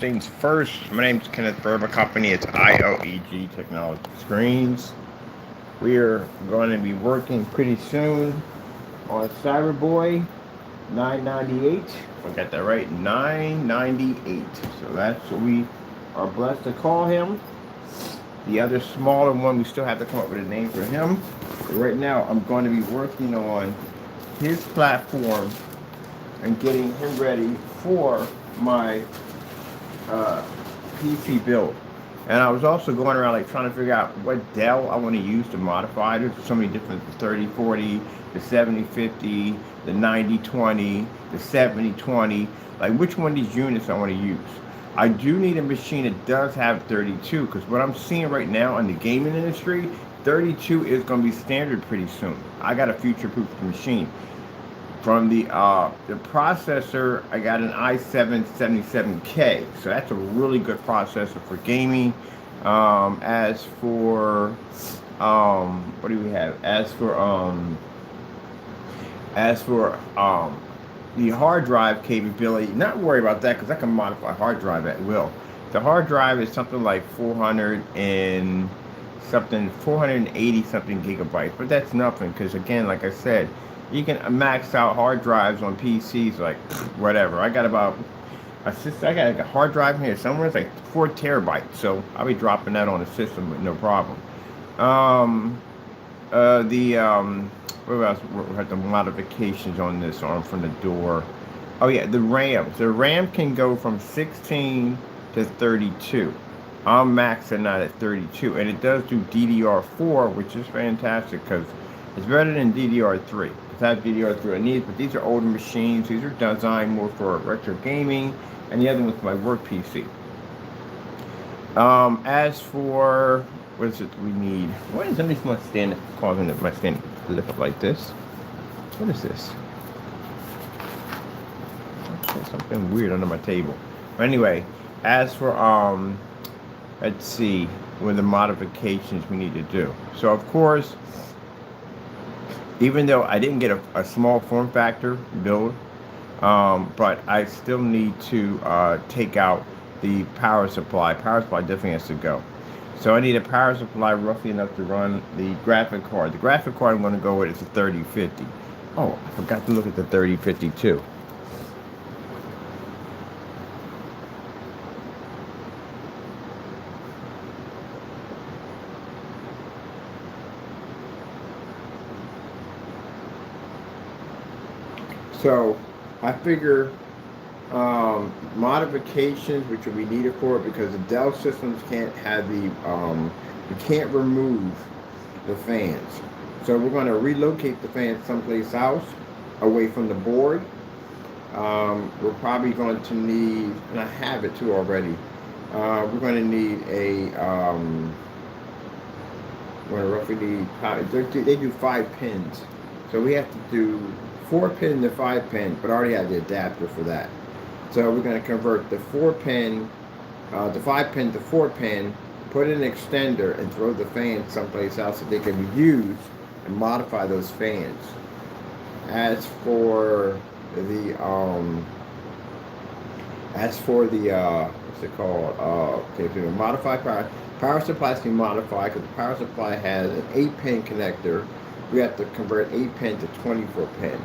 Things first, my name's Kenneth Berber Company. It's IOEG Technology Screens. We are going to be working pretty soon on Cyberboy 998. If I got that right, 998. So that's what we are blessed to call him. The other smaller one, we still have to come up with a name for him. But right now, I'm going to be working on his platform and getting him ready for my PC build. And I was also going around like trying to figure out what Dell I want to use to modify. There's so many different, the 3040, the 7050, the 9020, the 7020, like which one of these units I want to use. I do need a machine that does have 32, because what I'm seeing right now in the gaming industry, 32 is going to be standard pretty soon. I got a future-proof machine. From the processor, I got an i7-77K, so that's a really good processor for gaming. As for what do we have? As for the hard drive capability, not worry about that because I can modify hard drive at will. The hard drive is something like 480 something gigabytes, but that's nothing because again, like I said, you can max out hard drives on PCs like whatever. I got a hard drive in here somewhere. It's like 4 terabytes, so I'll be dropping that on the system with no problem. What else? We had the modifications on this arm from the door. Oh yeah, the RAM. The RAM can go from 16 to 32. I'm maxing out at 32, and it does do DDR4, which is fantastic because it's better than DDR3. It's have DDR3 I need, but these are older machines. These are designed more for retro gaming, and the other one's my work PC. As for what is it we need? Why is somebody causing my stand to lift up like this? What is this? There's something weird under my table. But anyway, as for let's see what the modifications we need to do. So of course, even though I didn't get a small form factor build, but I still need to take out the power supply. Power supply definitely has to go. So I need a power supply roughly enough to run the graphic card. The graphic card I'm going to go with is a 3050. Oh, I forgot to look at the 3050 too. So I figure modifications which will be needed for it, because the Dell systems can't have you can't remove the fans. So we're going to relocate the fans someplace else away from the board. We're probably going to need, and I have it too already, we're going to need we're going to roughly need, they do 5 pins. So we have to do 4 pin to 5 pin, but I already have the adapter for that. So we're going to convert the 4 pin, the 5 pin to 4 pin, put in an extender, and throw the fans someplace else so they can be used and modify those fans. As for the what's it called? Okay, so modify power supplies can modify, because the power supply has an 8 pin connector. We have to convert 8 pin to 24 pin.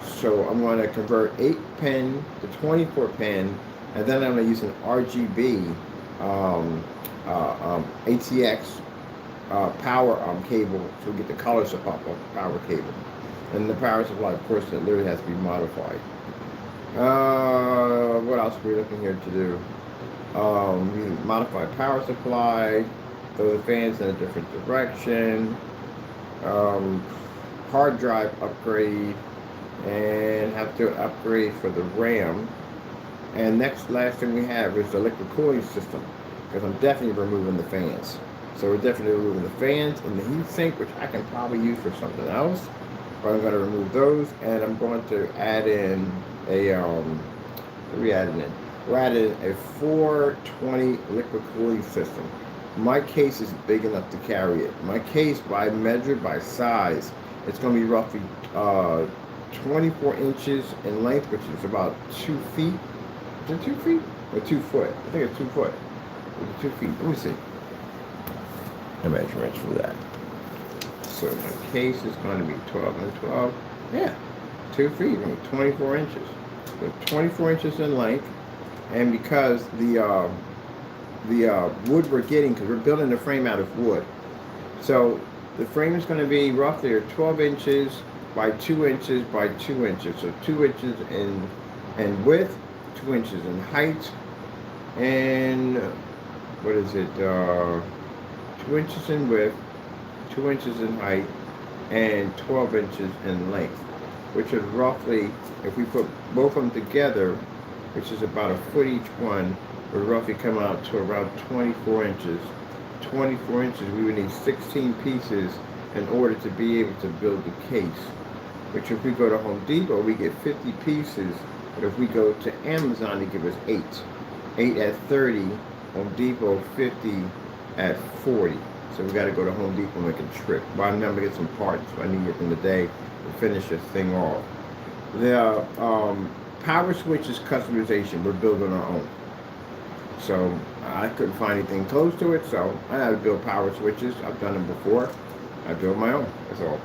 So I'm going to convert 8 pin to 24 pin, and then I'm going to use an RGB ATX power cable to get the colors to pop up, power cable. And the power supply, of course, that literally has to be modified. What else are we looking here to do? We modify power supply, throw the fans in a different direction, hard drive upgrade, and have to upgrade for the RAM. And last thing we have is the liquid cooling system, because I'm definitely removing the fans. So we're definitely removing the fans and the heat sink, which I can probably use for something else. But I'm going to remove those, and I'm going to add in a what are we adding in? We're adding a 420 liquid cooling system. My case is big enough to carry it. My case, by measured by size, it's going to be roughly 24 inches in length, which is about 2 feet. Is it 2 feet? or 2 foot. I think it's 2 foot. 2 feet. Let me see. The measurements for that. So my case is going to be 12 and 12. Yeah, 2 feet, 24 inches. So 24 inches in length, and because the wood we're getting, because we're building the frame out of wood, so the frame is going to be roughly 12 inches by 2 inches by 2 inches. So 2 inches in width, 2 inches in height, and what is it? 2 inches in width, 2 inches in height, and 12 inches in length, which is roughly, if we put both of them together, which is about a foot each one, would roughly come out to around 24 inches. 24 inches, we would need 16 pieces in order to be able to build the case, which if we go to Home Depot, we get 50 pieces, but if we go to Amazon, they give us 8. 8 at 30, Home Depot 50 at 40. So we got to go to Home Depot and make a trip. But I'm going to get some parts I need in the day to finish this thing off. The power switches customization, we're building our own. So I couldn't find anything close to it, so I had to build power switches. I've done them before. I built my own, that's all.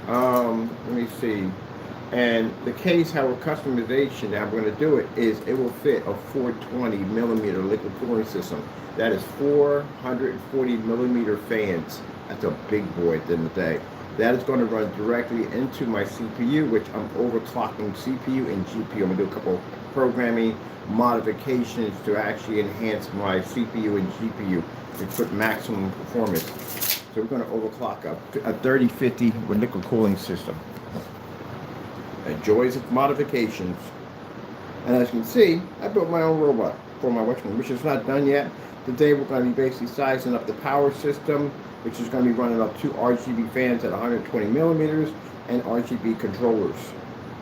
Let me see. And the case, how we're customization, how we're going to do it, is it will fit a 420 millimeter liquid cooling system. That is 440 millimeter fans. That's a big boy at the end of the day. That is going to run directly into my CPU, which I'm overclocking CPU and GPU. I'm going to do a couple of programming modifications to actually enhance my CPU and GPU to put maximum performance. So we're going to overclock a 3050 with liquid cooling system. The joys of modifications. And as you can see, I built my own robot for my watchman, which is not done yet. Today we're going to be basically sizing up the power system, which is going to be running up 2 RGB fans at 120 millimeters and RGB controllers,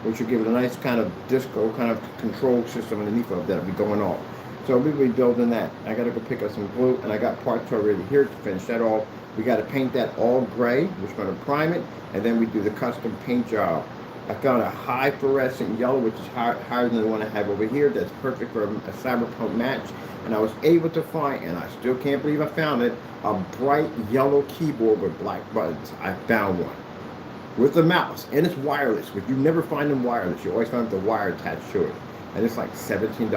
which will give it a nice kind of disco kind of control system underneath of that will be going off. So we'll be building that. I got to go pick up some glue, and I got parts already here to finish that off. We got to paint that all gray. We're going to prime it, and then we do the custom paint job. I found a high fluorescent yellow, which is higher than the one I have over here. That's perfect for a cyberpunk match. And I was able to find, and I still can't believe I found it, a bright yellow keyboard with black buttons. I found one with a mouse, and it's wireless, but you never find them wireless. You always find the wire attached to it, and it's like $17.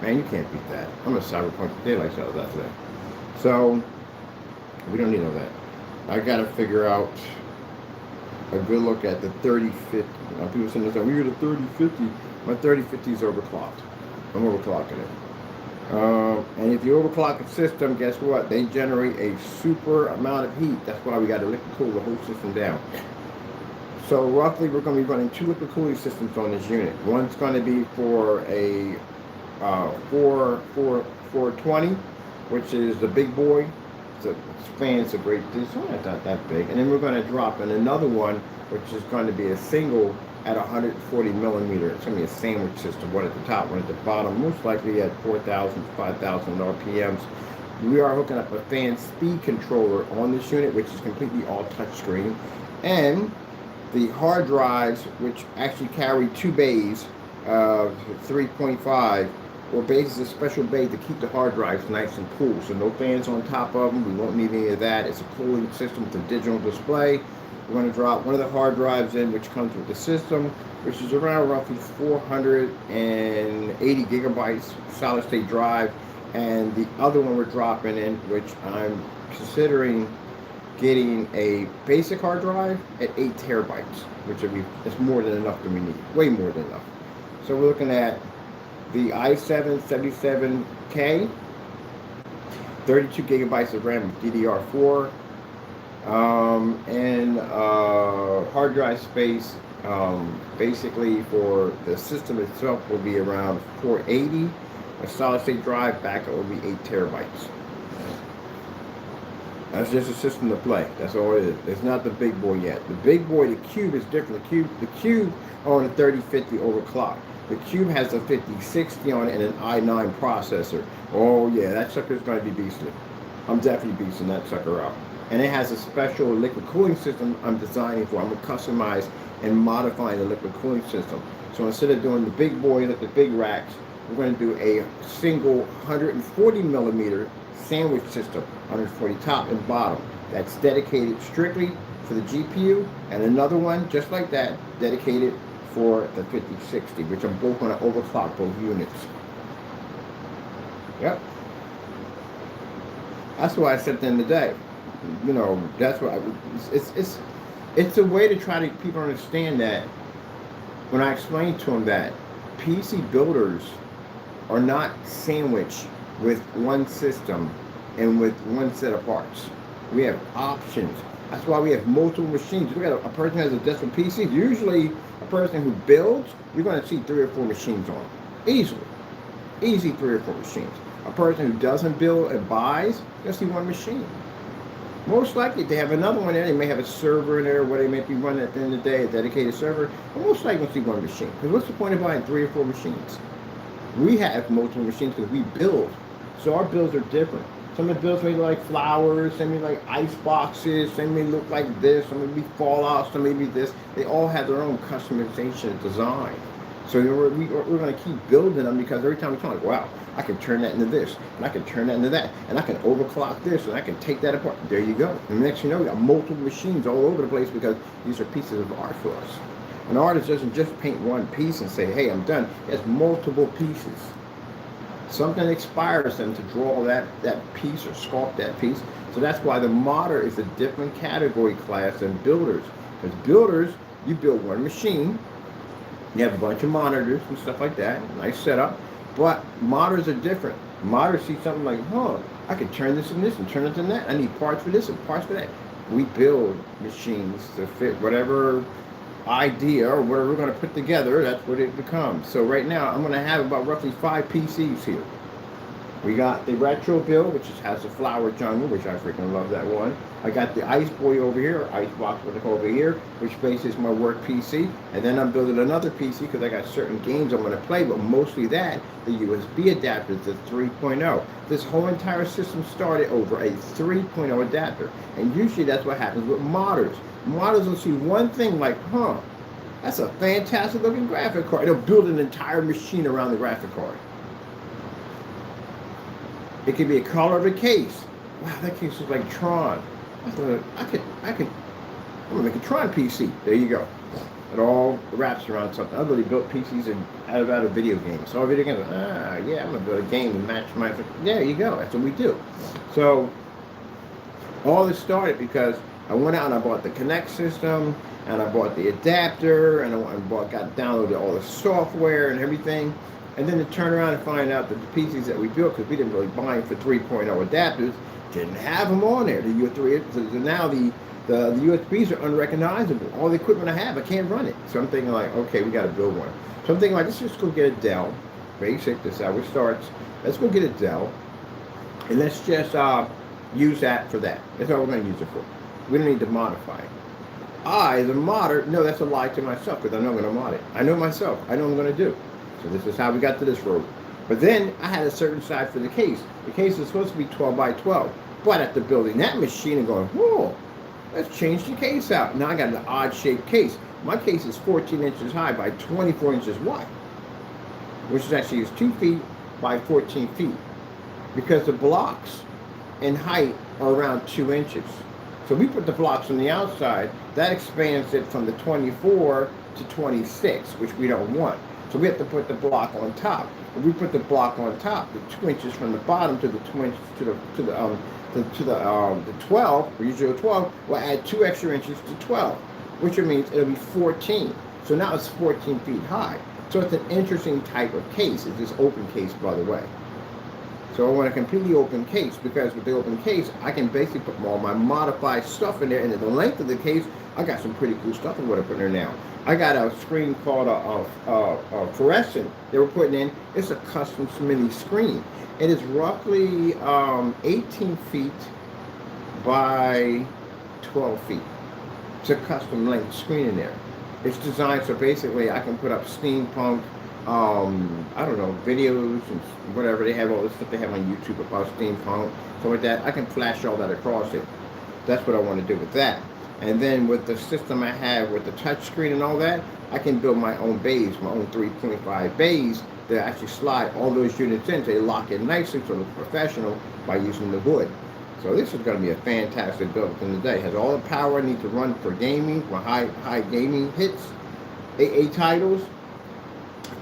Man, you can't beat that. I'm a cyberpunk daylight shadow that today. So we don't need all that. I got to figure out a good look at the 3050. Now people saying this, we got a 3050. My 3050 is overclocked. I'm overclocking it. And if you overclock a system, guess what? They generate a super amount of heat. That's why we got to liquid cool the whole system down. So roughly, we're going to be running 2 liquid cooling systems on this unit. One's going to be for a 420, which is the big boy. The fan's a great, it's not that big. And then we're going to drop in another one, which is going to be a single at 140 millimeter. It's going to be a sandwich system, one at the top, one at the bottom, most likely at 4,000 to 5,000 RPMs. We are hooking up a fan speed controller on this unit, which is completely all touchscreen. And the hard drives, which actually carry 2 bays of 3.5, or bays is a special bay to keep the hard drives nice and cool. So no fans on top of them. We won't need any of that. It's a cooling system with a digital display. We're going to drop one of the hard drives in, which comes with the system, which is around roughly 480 gigabytes solid state drive. And the other one we're dropping in, which I'm considering getting a basic hard drive at 8 terabytes, which is more than enough that we need, way more than enough. So we're looking at the i7-77K, 32 gigabytes of RAM with DDR4, and hard drive space basically for the system itself will be around 480. A solid state drive backup will be 8 terabytes. That's just a system to play. That's all it is. It's not the big boy yet. The big boy, the Cube, is different. The Cube on a 3050 overclock. The Cube has a 5060 on it and an i9 processor. Oh yeah, that sucker's going to be beastly. I'm definitely beasting that sucker out. And it has a special liquid cooling system I'm designing for. I'm going to customize and modify the liquid cooling system. So instead of doing the big boy, like the big racks, we're going to do a single 140 millimeter sandwich system, 140 top and bottom. That's dedicated strictly for the GPU, and another one just like that, dedicated for the 5060, which I'm both going to overclock both units. Yep. That's why I said at the end of the day, you know, that's why it's a way to try to people understand that when I explain to them that PC builders are not sandwiched with one system and with one set of parts. We have options. That's why we have multiple machines. Look at a person who has a desktop PC. Usually, a person who builds, you're going to see 3 or 4 machines on. Easily. Easy 3 or 4 machines. A person who doesn't build and buys, you'll see 1 machine. Most likely, they have another one there. They may have a server in there where they may be running at the end of the day, a dedicated server. But most likely, you'll see 1 machine. Because what's the point of buying 3 or 4 machines? We have multiple machines because we build. So our builds are different. Some of the builds may look like flowers, some may like ice boxes, some may look like this, some may be Fallout, some may be this. They all have their own customization and design. So we're going to keep building them because every time we talk, like, wow, I can turn that into this, and I can turn that into that, and I can overclock this, and I can take that apart. There you go. And the next thing you know, we got multiple machines all over the place because these are pieces of art for us. An artist doesn't just paint one piece and say, hey, I'm done. He has multiple pieces. Something inspires them to draw that piece or sculpt that piece. So that's why the modder is a different category class than builders. Because builders, you build one machine, you have a bunch of monitors and stuff like that, nice setup. But modders are different. Modders see something like, I can turn this and this and turn it into that. I need parts for this and parts for that. We build machines to fit whatever idea or whatever we're going to put together. That's what it becomes. So right now I'm going to have about roughly 5 PCs here. We got the retro build, which has the flower jungle, which I freaking love that one. I got the Ice Boy over here, or Ice Box over here, which faces my work PC. And then I'm building another PC because I got certain games I'm going to play, but mostly that, the USB adapter, the 3.0. This whole entire system started over a 3.0 adapter. And usually that's what happens with modders. Modders will see one thing like, that's a fantastic looking graphic card. They'll build an entire machine around the graphic card. It could be a color of a case. Wow, that case looks like Tron. I'm gonna make a Tron PC. There you go. It all wraps around something. I really built PCs out of video games. So video games, yeah, I'm gonna build a game and match my. There you go. That's what we do. So all this started because I went out and I bought the Connect system, and I bought the adapter, and got downloaded all the software and everything. And then to turn around and find out that the PCs that we built, because we didn't really buy them for 3.0 adapters, didn't have them on there. The U3, so now the USBs are unrecognizable. All the equipment I have, I can't run it. So I'm thinking like, okay, we got to build one. So I'm thinking like, let's just go get a Dell. Basic, this is how it starts. Let's go get a Dell, and let's just use that for that. That's all we're going to use it for. We don't need to modify it. I, as a modder, no, that's a lie to myself because I know I'm going to mod it. I know myself. I know what I'm going to do. So this is how we got to this road. But then I had a certain size for the case. The case was supposed to be 12 by 12. But after building that machine and going, whoa, let's change the case out. Now I got an odd shaped case. My case is 14 inches high by 24 inches wide, which is actually 2 feet by 14 feet. Because the blocks in height are around 2 inches. So we put the blocks on the outside. That expands it from the 24 to 26, which we don't want. So we have to put the block on top. If we put the block on top, the 2 inches from the bottom to the 2 inches to the 12, or usually 12, we'll add 2 extra inches to 12, which means it'll be 14. So now it's 14 feet high. So it's an interesting type of case. It's this open case, by the way. So I want a completely open case because with the open case, I can basically put all my modified stuff in there. And at the length of the case, I got some pretty cool stuff I'm going to put in there now. I got a screen called a fluorescent they were putting in. It's a custom mini screen. It is roughly 18 feet by 12 feet. It's a custom length screen in there. It's designed so basically I can put up steampunk, I don't know, videos and whatever. They have all this stuff they have on YouTube about steampunk, so with that, I can flash all that across it. That's what I want to do with that. And then with the system I have with the touch screen and all that, I can build my own bays, my own 3.5 bays to actually slide all those units in. So they lock in nicely, so it looks professional by using the wood. So this is going to be a fantastic build in the day. It has all the power I need to run for gaming, for high gaming hits, AA titles,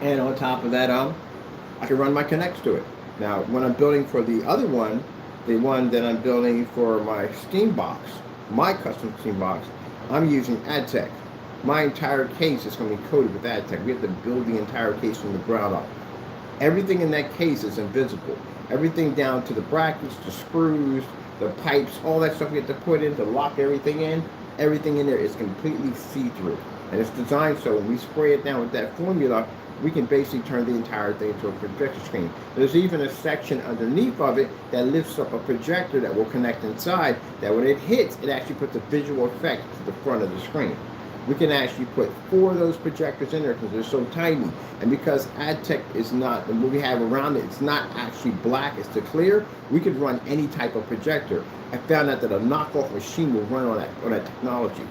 and on top of that, I can run my connects to it. Now, when I'm building for the other one, the one that I'm building for my Steam box, my custom Steam box, I'm using AdTech. My entire case is going to be coated with AdTech. We have to build the entire case from the ground up. Everything in that case is invisible. Everything down to the brackets, the screws, the pipes, all that stuff we have to put in to lock everything in. Everything in there is completely see-through. And it's designed so when we spray it down with that formula, we can basically turn the entire thing into a projector screen. There's even a section underneath of it that lifts up a projector that will connect inside, that when it hits, it actually puts a visual effect to the front of the screen. We can actually put 4 of those projectors in there because they're so tiny. And because AdTech is not, and what we have around it, it's not actually black, it's the clear, we could run any type of projector. I found out that a knockoff machine will run on that technology.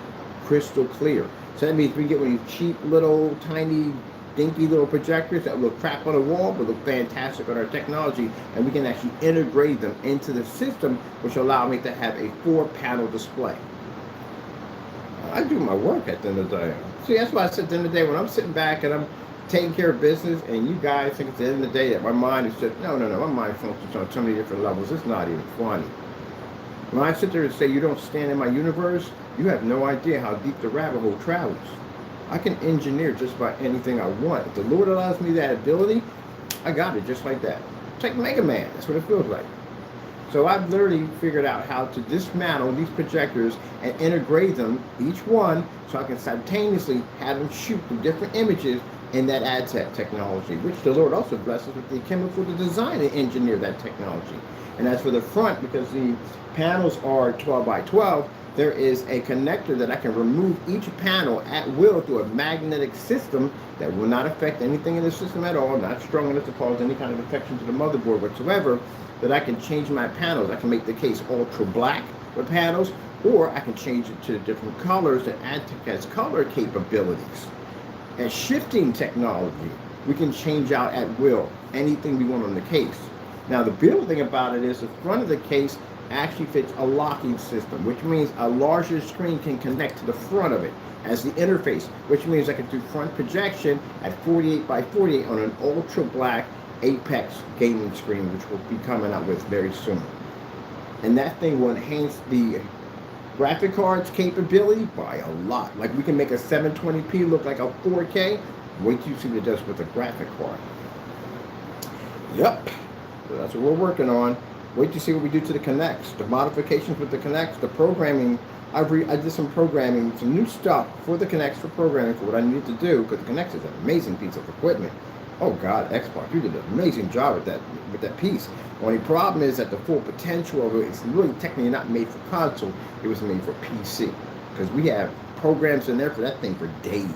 Crystal clear. So that means we get one of these cheap little tiny dinky little projectors that look crap on the wall but look fantastic on our technology, and we can actually integrate them into the system, which will allow me to have a 4-panel display. I do my work at the end of the day. See, that's why I said at the end of the day, when I'm sitting back and I'm taking care of business, and you guys think at the end of the day that my mind is just, no, my mind functions on so many different levels, it's not even funny. When I sit there and say you don't stand in my universe, you have no idea how deep the rabbit hole travels. I can engineer just about anything I want. If the Lord allows me that ability, I got it just like that. It's like Mega Man. That's what it feels like. So I've literally figured out how to dismantle these projectors and integrate them, each one, so I can simultaneously have them shoot the different images in that AdTech technology, which the Lord also blesses with the chemical to design and engineer that technology. And as for the front, because the panels are 12 by 12, there is a connector that I can remove each panel at will through a magnetic system that will not affect anything in the system at all, not strong enough to cause any kind of affection to the motherboard whatsoever, that I can change my panels. I can make the case ultra black with panels, or I can change it to different colors and AdTech has color capabilities. And shifting technology, we can change out at will anything we want on the case. Now the beautiful thing about it is the front of the case actually fits a locking system, which means a larger screen can connect to the front of it as the interface, which means I can do front projection at 48 by 48 on an ultra black Apex gaming screen, which we'll be coming out with very soon. And that thing will enhance the graphic card's capability by a lot. Like we can make a 720p look like a 4K. Wait till you see what it does with a graphic card. Yep, so that's what we're working on. Wait to see what we do to the connects, the modifications with the connects, the programming. I did some programming, some new stuff for the connects for programming for what I needed to do, because the connects is an amazing piece of equipment. Oh God, Xbox, you did an amazing job with that piece. The only problem is that the full potential of it is really technically not made for console. It was made for PC, because we have programs in there for that thing for days,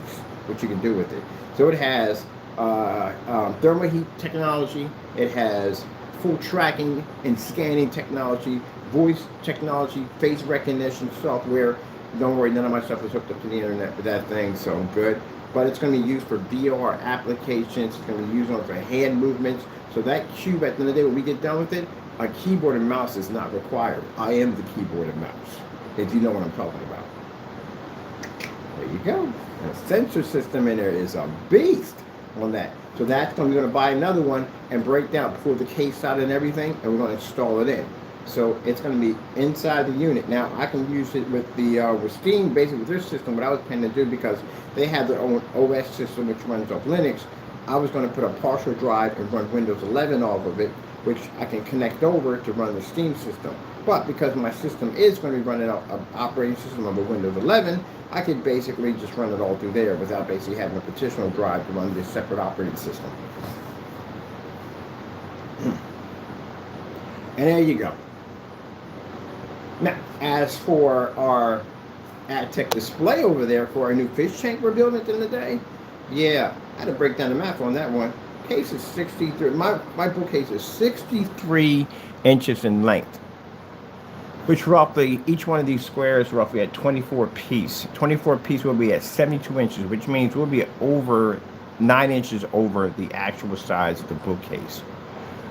what you can do with it. So it has thermal heat technology. It has full tracking and scanning technology, voice technology, face recognition software. Don't worry, none of my stuff is hooked up to the internet for that thing, so I'm good. But it's going to be used for VR applications. It's going to be used for hand movements. So that cube, at the end of the day, when we get done with it, a keyboard and mouse is not required. I am the keyboard and mouse, if you know what I'm talking about. There you go. And the sensor system in there is a beast on that. So that's going to buy another one and break down, pull the case out and everything, and we're going to install it in. So it's going to be inside the unit. Now I can use it with the with Steam, basically with their system. What I was planning to do, because they have their own OS system which runs off Linux, I was going to put a partial drive and run Windows 11 off of it, which I can connect over to run the Steam system. But because my system is going to be running an operating system of a Windows 11, I can basically just run it all through there without basically having a partitional drive to run this separate operating system. And there you go. Now, as for our AdTech display over there for our new fish tank we're building at the end of the day, yeah, I had to break down the math on that one. Case is 63. My bookcase is 63 inches in length, which roughly, each one of these squares roughly at 24 piece. 24 piece will be at 72 inches, which means we'll be over 9 inches over the actual size of the bookcase,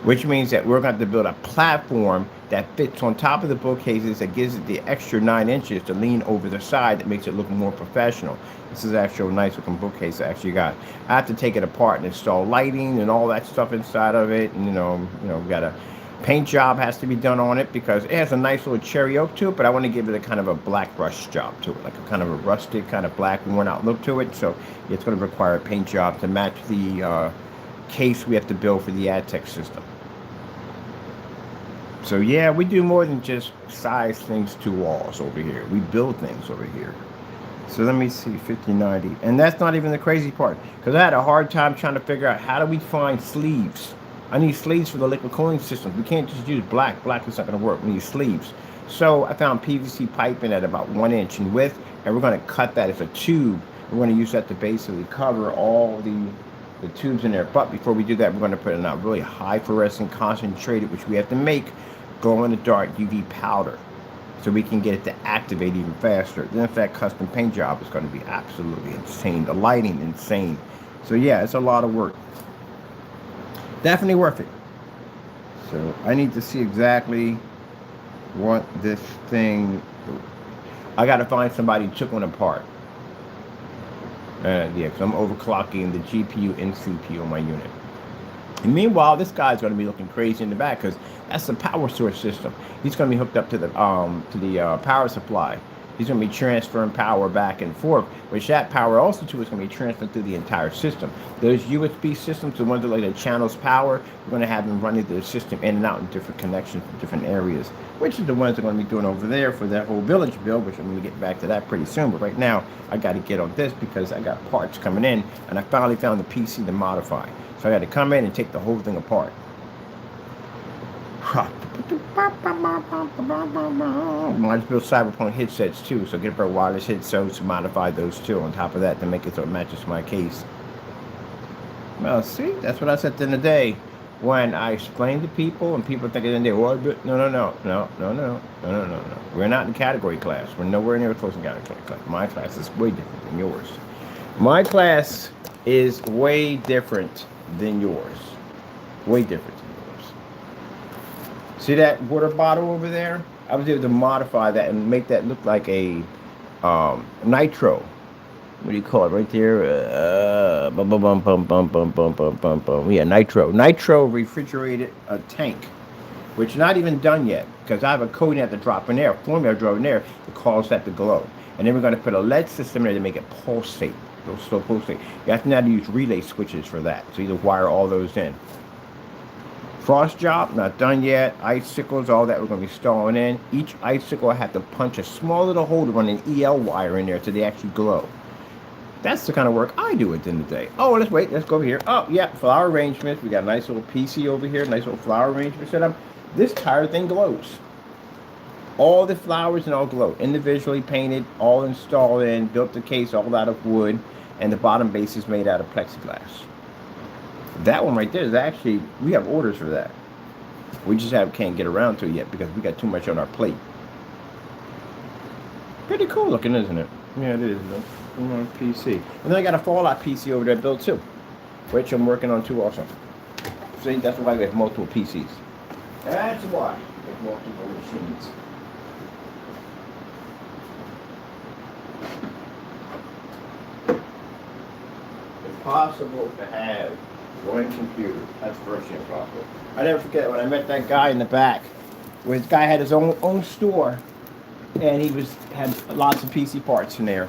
which means that we're going to have to build a platform that fits on top of the bookcases that gives it the extra 9 inches to lean over the side that makes it look more professional. This is actually a nice looking bookcase I actually got. I have to take it apart and install lighting and all that stuff inside of it. And we got a paint job has to be done on it because it has a nice little cherry oak to it, but I want to give it a kind of a black brush job to it, like a kind of a rustic kind of black worn out look to it. So it's going to require a paint job to match the case we have to build for the AdTech system. So yeah, we do more than just size things to walls over here. We build things over here. So let me see, 5090. And that's not even the crazy part, because I had a hard time trying to figure out how do we find sleeves. I need sleeves for the liquid cooling system. We can't just use black. Black is not going to work. We need sleeves. So I found PVC piping at about 1 inch in width, and we're going to cut that as a tube. We're going to use that to basically cover all the tubes in there. But before we do that, we're going to put in a really high fluorescent concentrated, which we have to make glow in the dark UV powder, so we can get it to activate even faster. Then if that custom paint job is going to be absolutely insane. The lighting insane. So yeah, it's a lot of work. Definitely worth it. So I need to see exactly what this thing. I got to find somebody who took one apart. Yeah, because I'm overclocking the GPU and CPU on my unit. And meanwhile, this guy's going to be looking crazy in the back because that's the power source system. He's going to be hooked up to the power supply. He's going to be transferring power back and forth, which that power also too is going to be transferred through the entire system. Those USB systems, the ones that like the channels power, we're going to have them running the system in and out in different connections in different areas, which is the ones they're going to be doing over there for that whole village build, which I'm going to get back to that pretty soon. But right now, I got to get on this because I got parts coming in, and I finally found the PC to modify. So I got to come in and take the whole thing apart. I just built cyberpunk headsets too, so get a wireless headsets to modify those too on top of that to make it so it matches my case. Well, see, that's what I said in the day when I explained to people, and people think in the day, well, no. We're not in category class. We're nowhere near close in category class. My class is way different than yours. My class is way different than yours. Way different. See that water bottle over there? I was able to modify that and make that look like a nitro. What do you call it right there? Yeah, nitro. Nitro refrigerated tank, which is not even done yet because I have a coating at the drop in there, formula drop in there to cause that to glow. And then we're going to put a LED system in there to make it pulsate. It'll still pulsate. You have to now use relay switches for that. So you wire all those in. Frost job, not done yet. Icicles, all that we're going to be installing in. Each icicle I have to punch a small little hole to run an EL wire in there so they actually glow. That's the kind of work I do at the end of the day. Oh, let's wait. Let's go over here. Oh, yeah, flower arrangements. We got a nice little PC over here. Nice little flower arrangement set up. This entire thing glows. All the flowers and all glow. Individually painted, all installed in. Built the case all out of wood. And the bottom base is made out of plexiglass. That one right there is actually, we have orders for that. We just can't get around to it yet because we got too much on our plate. Pretty cool looking, isn't it? Yeah, it is. I'm on PC. And then I got a Fallout PC over there built too, which I'm working on too also. See, that's why we have multiple PCs. That's why we have multiple machines. It's possible to have one computer. That's virtually impossible. I never forget when I met that guy in the back, where this guy had his own store, and he had lots of PC parts in there.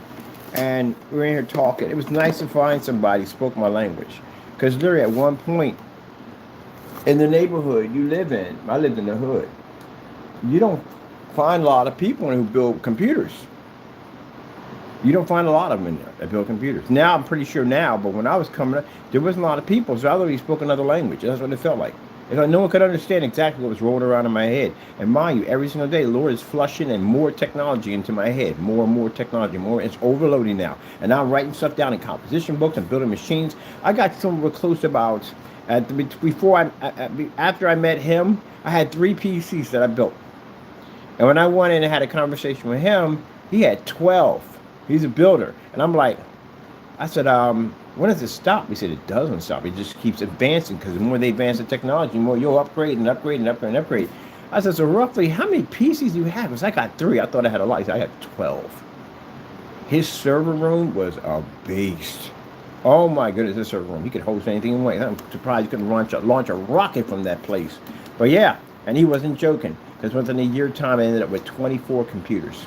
And we were in here talking. It was nice to find somebody who spoke my language, because literally at one point in the neighborhood you live in, I lived in the hood. You don't find a lot of people who build computers. You don't find a lot of them in there that build computers. Now, I'm pretty sure now, but when I was coming up, there wasn't a lot of people, so I literally spoke another language. That's what it felt like. It's like no one could understand exactly what was rolling around in my head. And mind you, every single day, the Lord is flushing and more technology into my head. More and more technology. More. It's overloading now. And I'm writing stuff down in composition books and building machines. I got somewhere close about, after I met him, I had 3 PCs that I built. And when I went in and had a conversation with him, he had 12. He's a builder. And I'm like, I said, When does it stop? He said it doesn't stop. It just keeps advancing because the more they advance the technology, the more you'll upgrade and upgrade and upgrade and upgrade. I said, so roughly, how many PCs do you have? Because I got 3. I thought I had a lot. He said, I got 12. His server room was a beast. Oh my goodness, his server room. He could host anything in way. I'm surprised he couldn't launch a rocket from that place. But yeah, and he wasn't joking. Because within a year time, I ended up with 24 computers.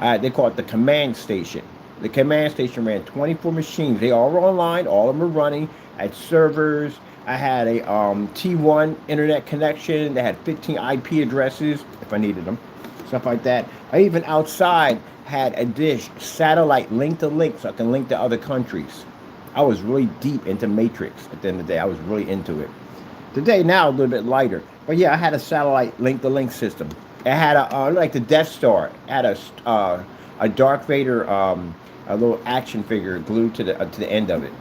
They call it the command station. The command station ran 24 machines. They all were online. All of them were running. I had servers. I had a T1 internet connection. They had 15 IP addresses if I needed them. Stuff like that. I even outside had a dish, satellite link to link, so I can link to other countries. I was really deep into Matrix at the end of the day. I was really into it. Today, now, a little bit lighter. But yeah, I had a satellite link to link system. It had like the Death Star. It had a Darth Vader, a little action figure glued to the end of it.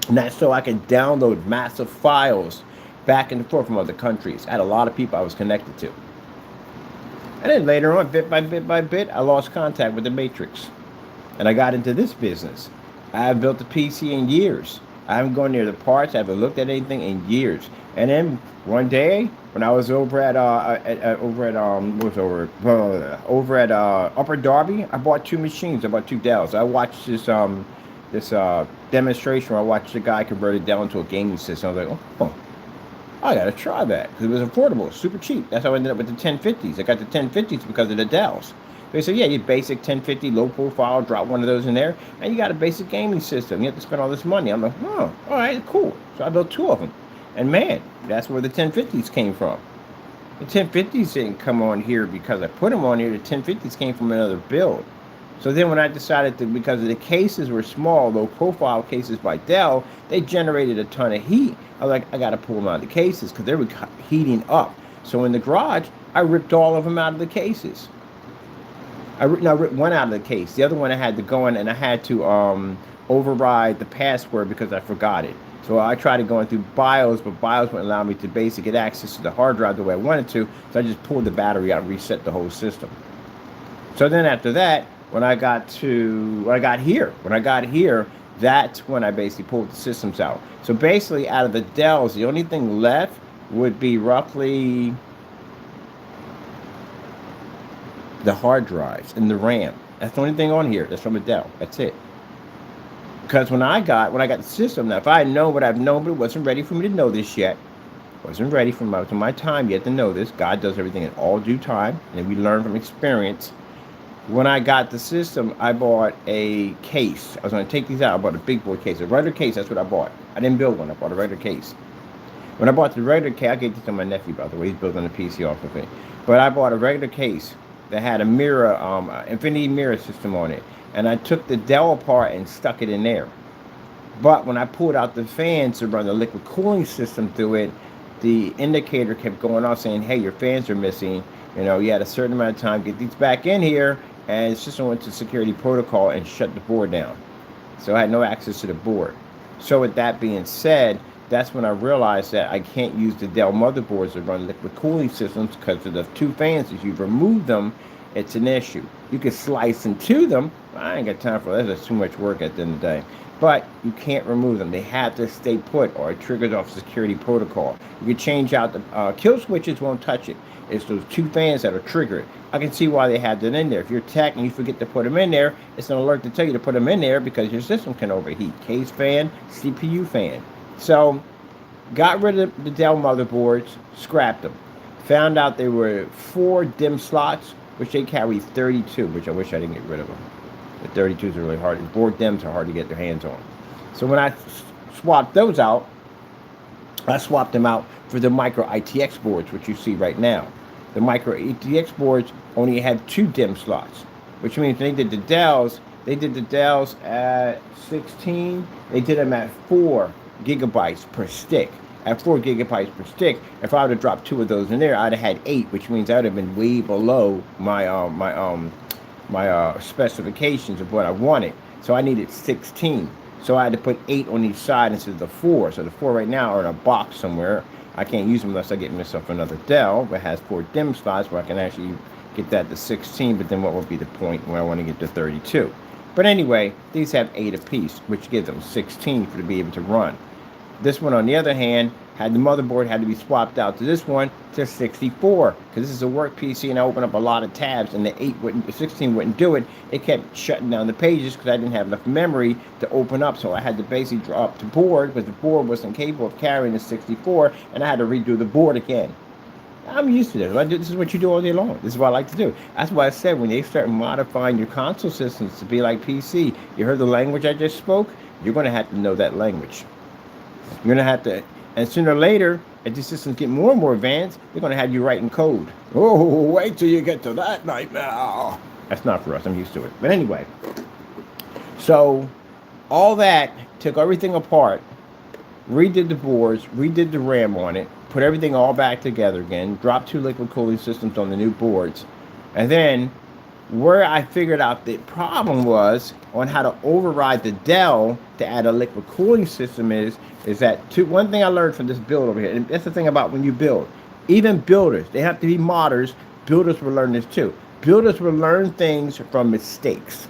And that's so I could download massive files back and forth from other countries. I had a lot of people I was connected to. And then later on, bit by bit, I lost contact with the Matrix. And I got into this business. I haven't built a PC in years. I haven't gone near the parts. I haven't looked at anything in years. And then one day, when I was over at Upper Darby, I bought 2 machines. I bought 2 Dells. I watched this demonstration where I watched the guy convert a Dell into a gaming system. I was like, oh, I gotta try that because it was affordable, super cheap. That's how I ended up with the 1050s. I got the 1050s because of the Dells. They said, yeah, you basic 1050 low profile, drop one of those in there, and you got a basic gaming system. You have to spend all this money. I'm like, oh, all right, cool. So I built 2 of them. And man, that's where the 1050s came from. The 1050s didn't come on here because I put them on here. The 1050s came from another build. So then when I decided to, because the cases were small, low profile cases by Dell, they generated a ton of heat. I was like, I got to pull them out of the cases because they were heating up. So in the garage, I ripped all of them out of the cases. I ripped one out of the case. The other one I had to go in and I had to override the password because I forgot it. So I tried to go in through BIOS, but BIOS wouldn't allow me to basically get access to the hard drive the way I wanted to. So I just pulled the battery out and reset the whole system. So then after that, when I got here, that's when I basically pulled the systems out. So basically out of the Dells, the only thing left would be roughly the hard drives and the RAM. That's the only thing on here that's from a Dell. That's it. Because when I got the system, now if I had known what I've known, but it wasn't ready for me to know this yet. Wasn't ready for my time yet to know this. God does everything in all due time, and we learn from experience. When I got the system, I bought a case. I was going to take these out. I bought a big boy case, a regular case. That's what I bought. I didn't build one. I bought a regular case. When I bought the regular case, I gave this to my nephew, by the way. He's building a PC off of it. But I bought a regular case that had a mirror, infinity mirror system on it. And I took the Dell apart and stuck it in there. But when I pulled out the fans to run the liquid cooling system through it, the indicator kept going off saying, hey, your fans are missing. You know, you had a certain amount of time to get these back in here. And the system went to security protocol and shut the board down. So I had no access to the board. So with that being said, that's when I realized that I can't use the Dell motherboards to run liquid cooling systems because of the 2 fans. If you remove them, it's an issue. You can slice into them. I ain't got time for that. That's too much work at the end of the day. But you can't remove them. They have to stay put or it triggers off security protocol. You can change out the kill switches, won't touch it. It's those 2 fans that'll trigger it. I can see why they have that in there. If you're tech and you forget to put them in there, it's an alert to tell you to put them in there because your system can overheat. Case fan, CPU fan. So, got rid of the Dell motherboards, scrapped them. Found out there were 4 DIMM slots, which they carry 32, which I wish I didn't get rid of them. The 32s are really hard. The board DIMMs are hard to get their hands on. So when I swapped those out, I swapped them out for the micro ITX boards, which you see right now. The micro ITX boards only had 2 DIMM slots, which means they did the Dells at 16. They did them at 4 gigabytes per stick. At 4 gigabytes per stick, if I would have dropped 2 of those in there, I'd have had 8, which means I would have been way below my specifications of what I wanted. So I needed 16. So I had to put 8 on each side instead of the 4. So the 4 right now are in a box somewhere. I can't use them unless I get myself another Dell that has 4 DIMM slots where I can actually get that to 16. But then what would be the point where I want to get to 32? But anyway, these have 8 apiece, which gives them 16 to be able to run. This one, on the other hand, had the motherboard had to be swapped out to this one to 64 because this is a work PC and I opened up a lot of tabs and the 16 wouldn't do it. It kept shutting down the pages because I didn't have enough memory to open up. So I had to basically drop the board because the board wasn't capable of carrying the 64 and I had to redo the board again. I'm used to this. This is what you do all day long. This is what I like to do. That's why I said when they start modifying your console systems to be like PC, you heard the language I just spoke? You're going to have to know that language. You're going to have to, and sooner or later, as the systems get more and more advanced, they're going to have you writing code. Oh, wait till you get to that nightmare. That's not for us. I'm used to it. But anyway, so all that took everything apart, redid the boards, redid the RAM on it, put everything all back together again, dropped 2 liquid cooling systems on the new boards, and then where I figured out the problem was on how to override the Dell to add a liquid cooling system is that one thing I learned from this build over here, and that's the thing about when you build, even builders, they have to be modders, builders will learn this too. Builders will learn things from mistakes.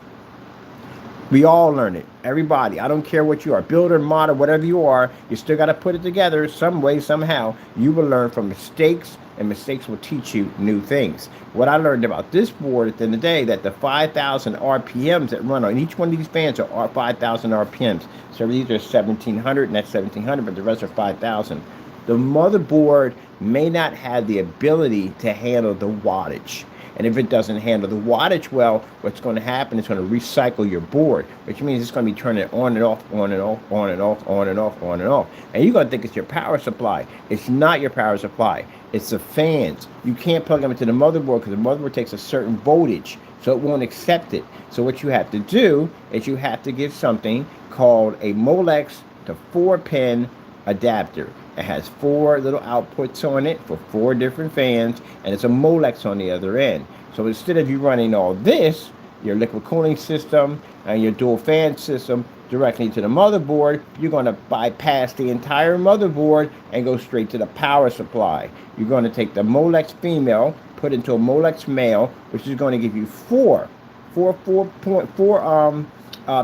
We all learn it. Everybody. I don't care what you are. Builder, modder, whatever you are, you still got to put it together some way, somehow. You will learn from mistakes, and mistakes will teach you new things. What I learned about this board at the end of the day, that the 5,000 RPMs that run on each one of these fans are 5,000 RPMs. So these are 1,700, and that's 1,700, but the rest are 5,000. The motherboard may not have the ability to handle the wattage. And if it doesn't handle the wattage well, what's going to happen is going to recycle your board, which means it's going to be turning it on and off, on and off, on and off, on and off, on and off. And you're going to think it's your power supply. It's not your power supply. It's the fans. You can't plug them into the motherboard because the motherboard takes a certain voltage, so it won't accept it. So what you have to do is you have to get something called a Molex to 4-pin adapter. It has 4 little outputs on it for 4 different fans, and it's a Molex on the other end. So instead of you running all this, your liquid cooling system and your dual fan system directly to the motherboard, you're going to bypass the entire motherboard and go straight to the power supply. You're going to take the Molex female, put it into a Molex male, which is going to give you 4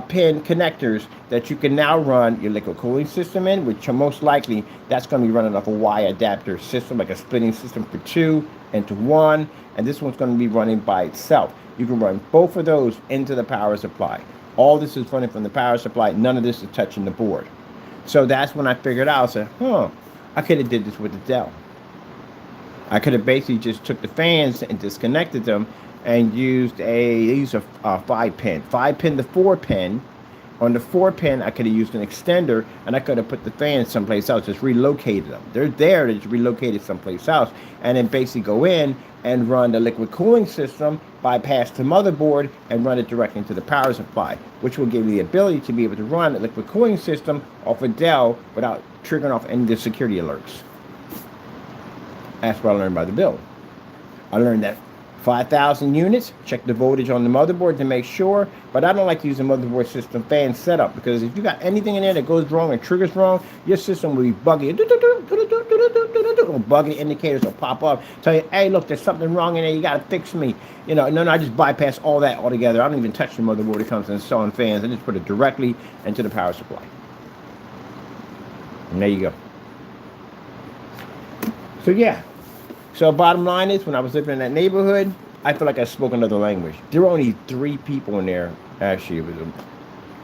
pin connectors that you can now run your liquid cooling system in, which are most likely that's going to be running off a Y adapter system, like a splitting system for 2 into 1, and this one's going to be running by itself. You can run both of those into the power supply. All this is running from the power supply. None of this is touching the board. So that's when I figured out, I said, I could have did this with the Dell. I could have basically just took the fans and disconnected them and used a 5-pin. 5-pin to 4-pin. On the 4-pin, I could have used an extender, and I could have put the fans someplace else, just relocated them. They're there, they just relocated someplace else, and then basically go in and run the liquid cooling system, bypass the motherboard, and run it directly into the power supply, which will give you the ability to be able to run the liquid cooling system off of Dell without triggering off any of the security alerts. That's what I learned by the build. I learned that 5,000 units, check the voltage on the motherboard to make sure, but I don't like to use the motherboard system fan setup because if you got anything in there that goes wrong and triggers wrong, your system will be buggy. Buggy indicators will pop up, tell you, hey, look, there's something wrong in there, you got to fix me. You know, no, I just bypass all that altogether. I don't even touch the motherboard that comes to installing fans. I just put it directly into the power supply. And there you go. So yeah. So bottom line is, when I was living in that neighborhood, I feel like I spoke another language. There were only 3 people in there. Actually, it was a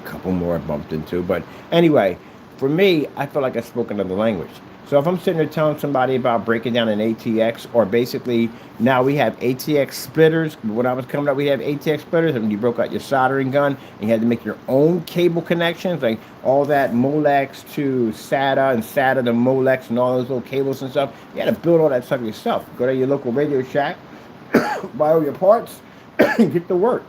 couple more I bumped into. But anyway, for me, I feel like I spoke another language. So if I'm sitting there telling somebody about breaking down an ATX, or basically now we have ATX splitters. When I was coming up, we have ATX splitters, and when you broke out your soldering gun, and you had to make your own cable connections, like all that Molex to SATA, and SATA to Molex, and all those little cables and stuff. You had to build all that stuff yourself. Go to your local Radio Shack, buy all your parts, and get to work.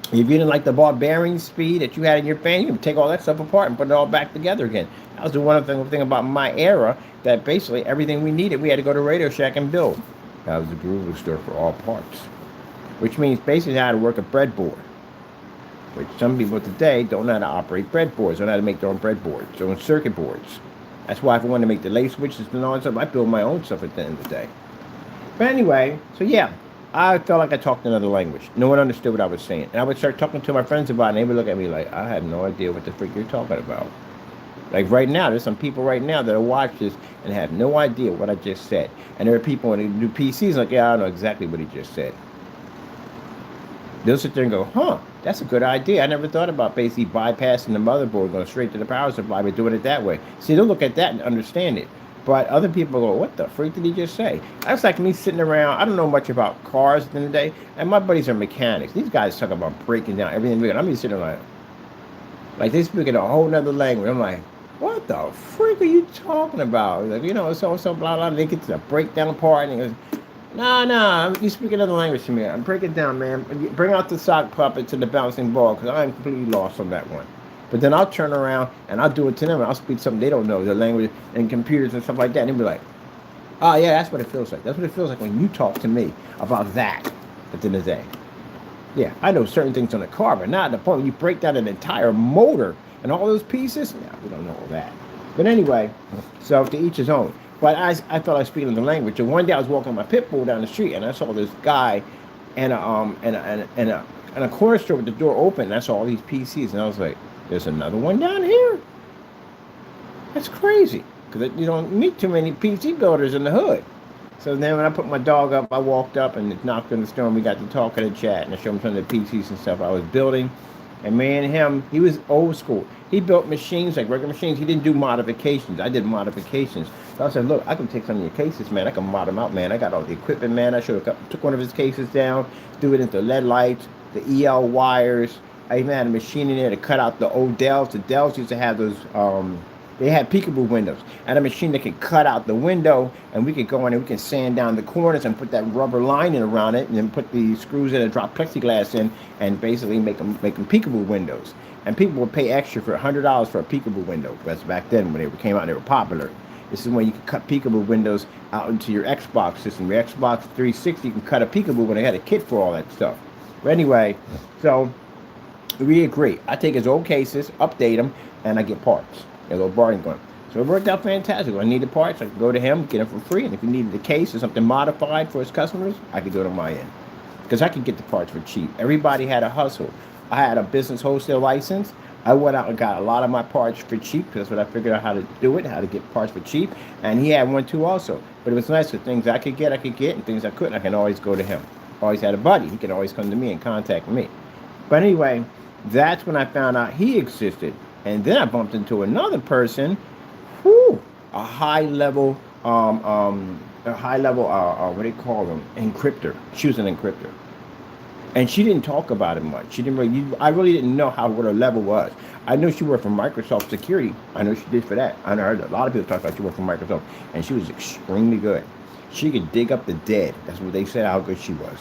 If you didn't like the ball bearing speed that you had in your fan, you can take all that stuff apart and put it all back together again. That was the one thing about my era, that basically everything we needed, we had to go to Radio Shack and build. That was the grocery store for all parts. Which means basically how to work a breadboard. Which some people today don't know how to operate breadboards, don't know how to make their own breadboards, their own circuit boards. That's why if I want to make the lay switches and all that stuff, I build my own stuff at the end of the day. But anyway, so yeah, I felt like I talked another language. No one understood what I was saying. And I would start talking to my friends about it, and they would look at me like, I have no idea what the freak you're talking about. Like right now, there's some people right now that will watch this and have no idea what I just said. And there are people when they do PCs like, yeah, I know exactly what he just said. They'll sit there and go, huh, that's a good idea. I never thought about basically bypassing the motherboard, going straight to the power supply, but doing it that way. See, they'll look at that and understand it. But other people go, what the freak did he just say? That's like me sitting around. I don't know much about cars at the end of the day. And my buddies are mechanics. These guys talk about breaking down everything. I'm just sitting there like they speaking a whole nother language. I'm like, what the freak are you talking about? Like, so, blah, blah. They get to the breakdown part. And he goes, nah, you speak another language to me. Break it down, man. Bring out the sock puppet to the bouncing ball, because I'm completely lost on that one. But then I'll turn around and I'll do it to them, and I'll speak something they don't know, the language and computers and stuff like that. And they'll be like, oh, yeah, that's what it feels like. That's what it feels like when you talk to me about that at the end of the day. Yeah, I know certain things on the car, but not at the point when you break down an entire motor and all those pieces. No, we don't know all that. But anyway, so to each his own. But I thought I was speaking the language. And one day I was walking my pit bull down the street, and I saw this guy and a corner store with the door open. And I saw all these PCs, and I was like, "There's another one down here." That's crazy, because you don't meet too many PC builders in the hood. So then when I put my dog up, I walked up and knocked on the store, and we got to talking and chat, and I showed him some of the PCs and stuff I was building. And me and him, he was old school. He built machines, like regular machines. He didn't do modifications. I did modifications. So I said, look, I can take some of your cases, man. I can mod them out, man. I got all the equipment, man. I took one of his cases down, threw it into LED lights, the EL wires. I even had a machine in there to cut out the old Dells. The Dells used to have those, they had peekaboo windows. I had a machine that could cut out the window, and we could go in and we can sand down the corners and put that rubber lining around it, and then put the screws in and drop plexiglass in, and basically make them peekaboo windows. And people would pay extra for $100 for a peekaboo window. That's back then when they came out, they were popular. This is when you could cut peekaboo windows out into your Xbox system. Your Xbox 360, you can cut a peekaboo when they had a kit for all that stuff. But anyway, so we agree. I take his old cases, update them, and I get parts. A little bargain going. So it worked out fantastic. When I needed parts, I could go to him, get them for free. And if he needed a case or something modified for his customers, I could do it on my end. Because I could get the parts for cheap. Everybody had a hustle. I had a business wholesale license. I went out and got a lot of my parts for cheap. That's what I figured out how to do it, how to get parts for cheap. And he had one too also. But it was nice because things I could get. And things I couldn't, I can always go to him. Always had a buddy. He could always come to me and contact me. But anyway, that's when I found out he existed. And then I bumped into another person, a high-level, what do you call them? Encryptor. She was an encryptor. And she didn't talk about it much. She didn't really, I really didn't know what her level was. I knew she worked for Microsoft Security. I know she did for that. I heard a lot of people talk about she worked for Microsoft. And she was extremely good. She could dig up the dead. That's what they said how good she was.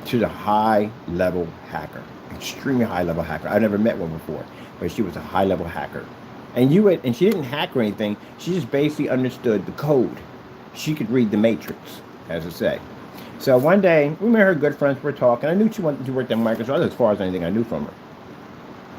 She was a high-level hacker. Extremely high-level hacker. I've never met one before. But she was a high-level hacker. And she didn't hack or anything. She just basically understood the code. She could read the matrix, as I say. So one day, we met her good friends, we're talking. I knew she wanted to work at Microsoft as far as anything I knew from her.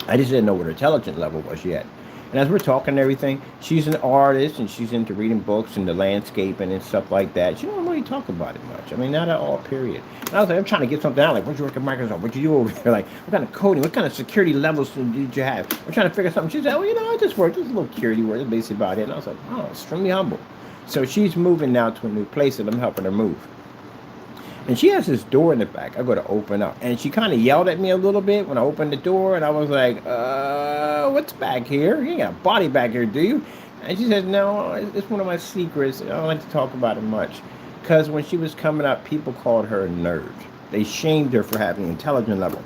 I just didn't know what her intelligence level was yet. And as we're talking and everything, she's an artist and she's into reading books and the landscaping and stuff like that. She don't really talk about it much. I mean, not at all, period. And I was like, I'm trying to get something out. Like, what'd you work at Microsoft? What'd you do over there? Like, what kind of coding? What kind of security levels did you have? I'm trying to figure something. She said, I just worked. Just a little security work. That's basically about it. And I was like, oh, extremely humble. So she's moving now to a new place and I'm helping her move. And she has this door in the back. I go to open up. And she kind of yelled at me a little bit when I opened the door. And I was like, what's back here? You ain't got a body back here, do you? And she said, no, it's one of my secrets. I don't like to talk about it much. Because when she was coming up, people called her a nerd. They shamed her for having an intelligence level.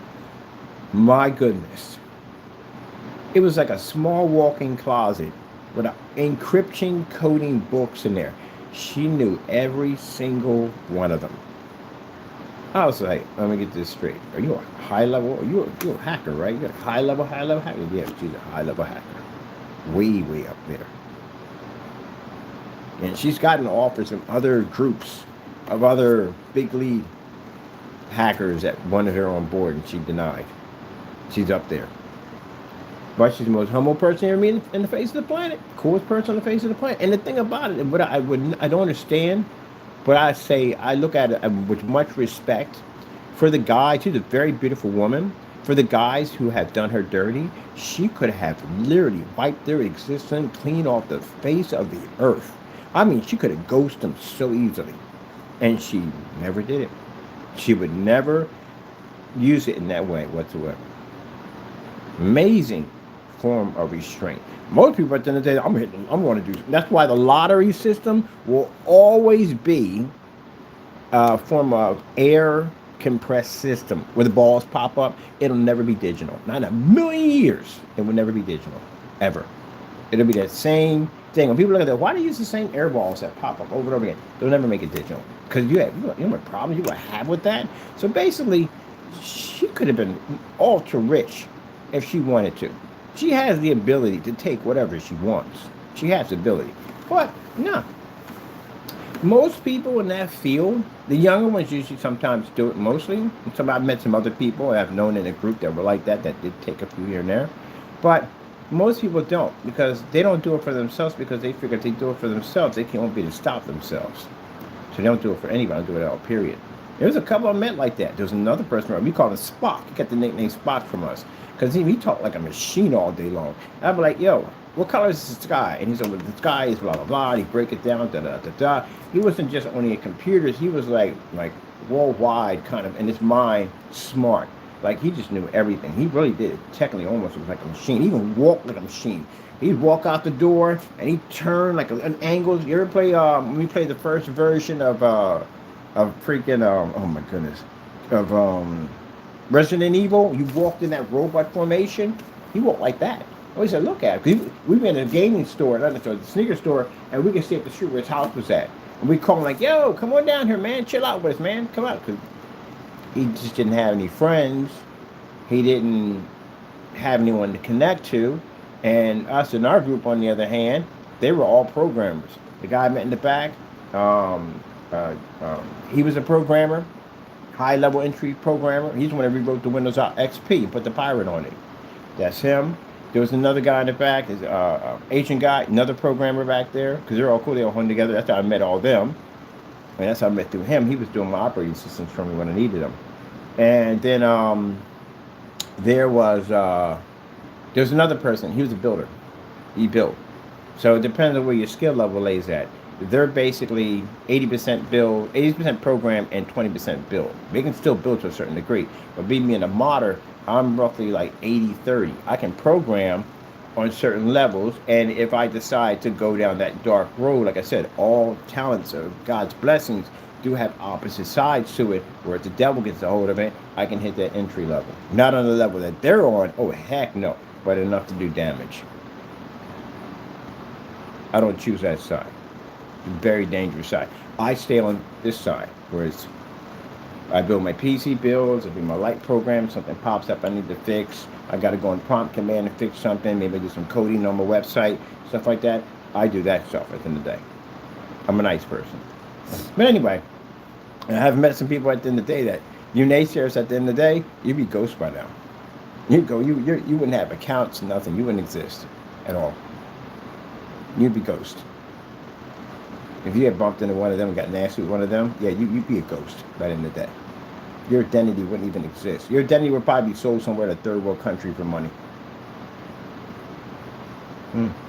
My goodness. It was like a small walk-in closet with encryption coding books in there. She knew every single one of them. I was like, let me get this straight. Are you a high level? You're a hacker, right? You're a high level hacker? Yeah, she's a high level hacker. Way, way up there. And she's gotten offers from other groups of other big league hackers that wanted her on board, and she denied. She's up there. But she's the most humble person you ever meet in the face of the planet. Coolest person on the face of the planet. And the thing about it, what I don't understand, But I say I look at it with much respect for the guy. She's a very beautiful woman. For the guys who have done her dirty, she could have literally wiped their existence clean off the face of the earth. I mean, she could have ghosted them so easily, and she never did it. She would never use it in that way whatsoever. Amazing form of restraint. Most people at the end of the day, I'm going to do. That's why the lottery system will always be a form of air compressed system where the balls pop up. It'll never be digital. Not in a million years. It will never be digital, ever. It'll be that same thing. When people look at that, why do you use the same air balls that pop up over and over again? They'll never make it digital because you know what problem you would have with that. So basically, she could have been ultra rich if she wanted to. She has the ability to take whatever she wants. She has the ability. But no. Most people in that field, the younger ones usually sometimes do it mostly. I've met some other people I've known in a group that were like that did take a few here and there. But most people don't because they don't do it for themselves because they figure if they do it for themselves, they won't be able to stop themselves. So they don't do it for anybody, they don't do it at all, period. There was a couple I met like that. There was another person, we call him Spock. He got the nickname Spock from us. Because he talked like a machine all day long. And I'd be like, yo, what color is the sky? And he said, well, the sky is blah, blah, blah. And he'd break it down, da, da, da, da. He wasn't just only in computers. He was like worldwide kind of, in his mind, smart. Like, he just knew everything. He really did it. Technically, almost was like a machine. He even walked like a machine. He'd walk out the door, and he'd turn like an angle. You ever play, when we played the first version of freaking, oh my goodness, of, Resident Evil, you walked in that robot formation, he walked like that. I always said, look at it. We were in a gaming store, not the sneaker store, and we could see up the street where his house was at. And we call him like, yo, come on down here, man. Chill out with us, man. Come out. Because he just didn't have any friends. He didn't have anyone to connect to. And us in our group, on the other hand, they were all programmers. The guy I met in the back, he was a programmer. High-level entry programmer. He's the one that rewrote the Windows XP and put the pirate on it. That's him. There was another guy in the back, is Asian guy, another programmer back there, because they're all cool. They all hung together. That's how I met all them. And that's how I met through him. He was doing my operating systems for me when I needed them. And then there's another person. He was a builder. He built. So it depends on where your skill level lays at. They're basically 80% build, 80% program, and 20% build. They can still build to a certain degree. But being a modder, I'm roughly like 80-30. I can program on certain levels, and if I decide to go down that dark road, like I said, all talents of God's blessings do have opposite sides to it, where if the devil gets a hold of it, I can hit that entry level. Not on the level that they're on, oh heck no, but enough to do damage. I don't choose that side. Very dangerous side. I stay on this side, whereas I build my PC builds, I do my light program, something pops up I need to fix, I got to go in prompt command and fix something, maybe I do some coding on my website, stuff like that. I do that stuff at the end of the day. I'm a nice person. But anyway, I have met some people at the end of the day that, you naysayers at the end of the day, you'd be ghost by now. You wouldn't have accounts, nothing, you wouldn't exist at all. You'd be ghost. If you had bumped into one of them and got nasty with one of them, yeah, you'd be a ghost by the end of the day. Your identity wouldn't even exist. Your identity would probably be sold somewhere in a third world country for money.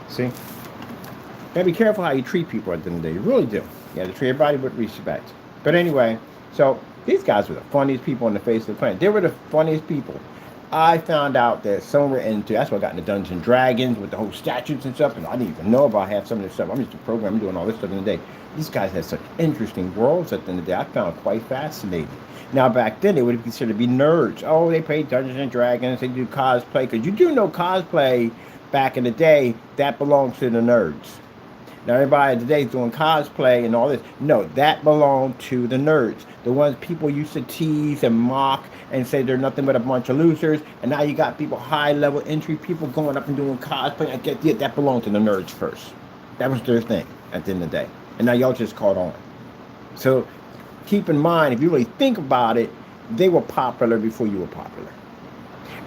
See? Gotta be careful how you treat people at the end of the day. You really do. You gotta treat everybody with respect. But anyway, so these guys were the funniest people on the face of the planet. They were the funniest people. I found out that some were into, that's why I got into Dungeons and Dragons with the whole statutes and stuff, and I didn't even know about half some of this stuff. I'm just a programmer doing all this stuff in the day. These guys had such interesting worlds at the end of the day. I found quite fascinating. Now, back then, they would be considered to be nerds. Oh, they play Dungeons and Dragons, they do cosplay, because you do know cosplay back in the day, that belongs to the nerds. Now, everybody today is doing cosplay and all this. No, that belonged to the nerds. The ones people used to tease and mock and say they're nothing but a bunch of losers. And now you got people, high-level entry people going up and doing cosplay. I get that belonged to the nerds first. That was their thing at the end of the day. And now y'all just caught on. So keep in mind, if you really think about it, they were popular before you were popular.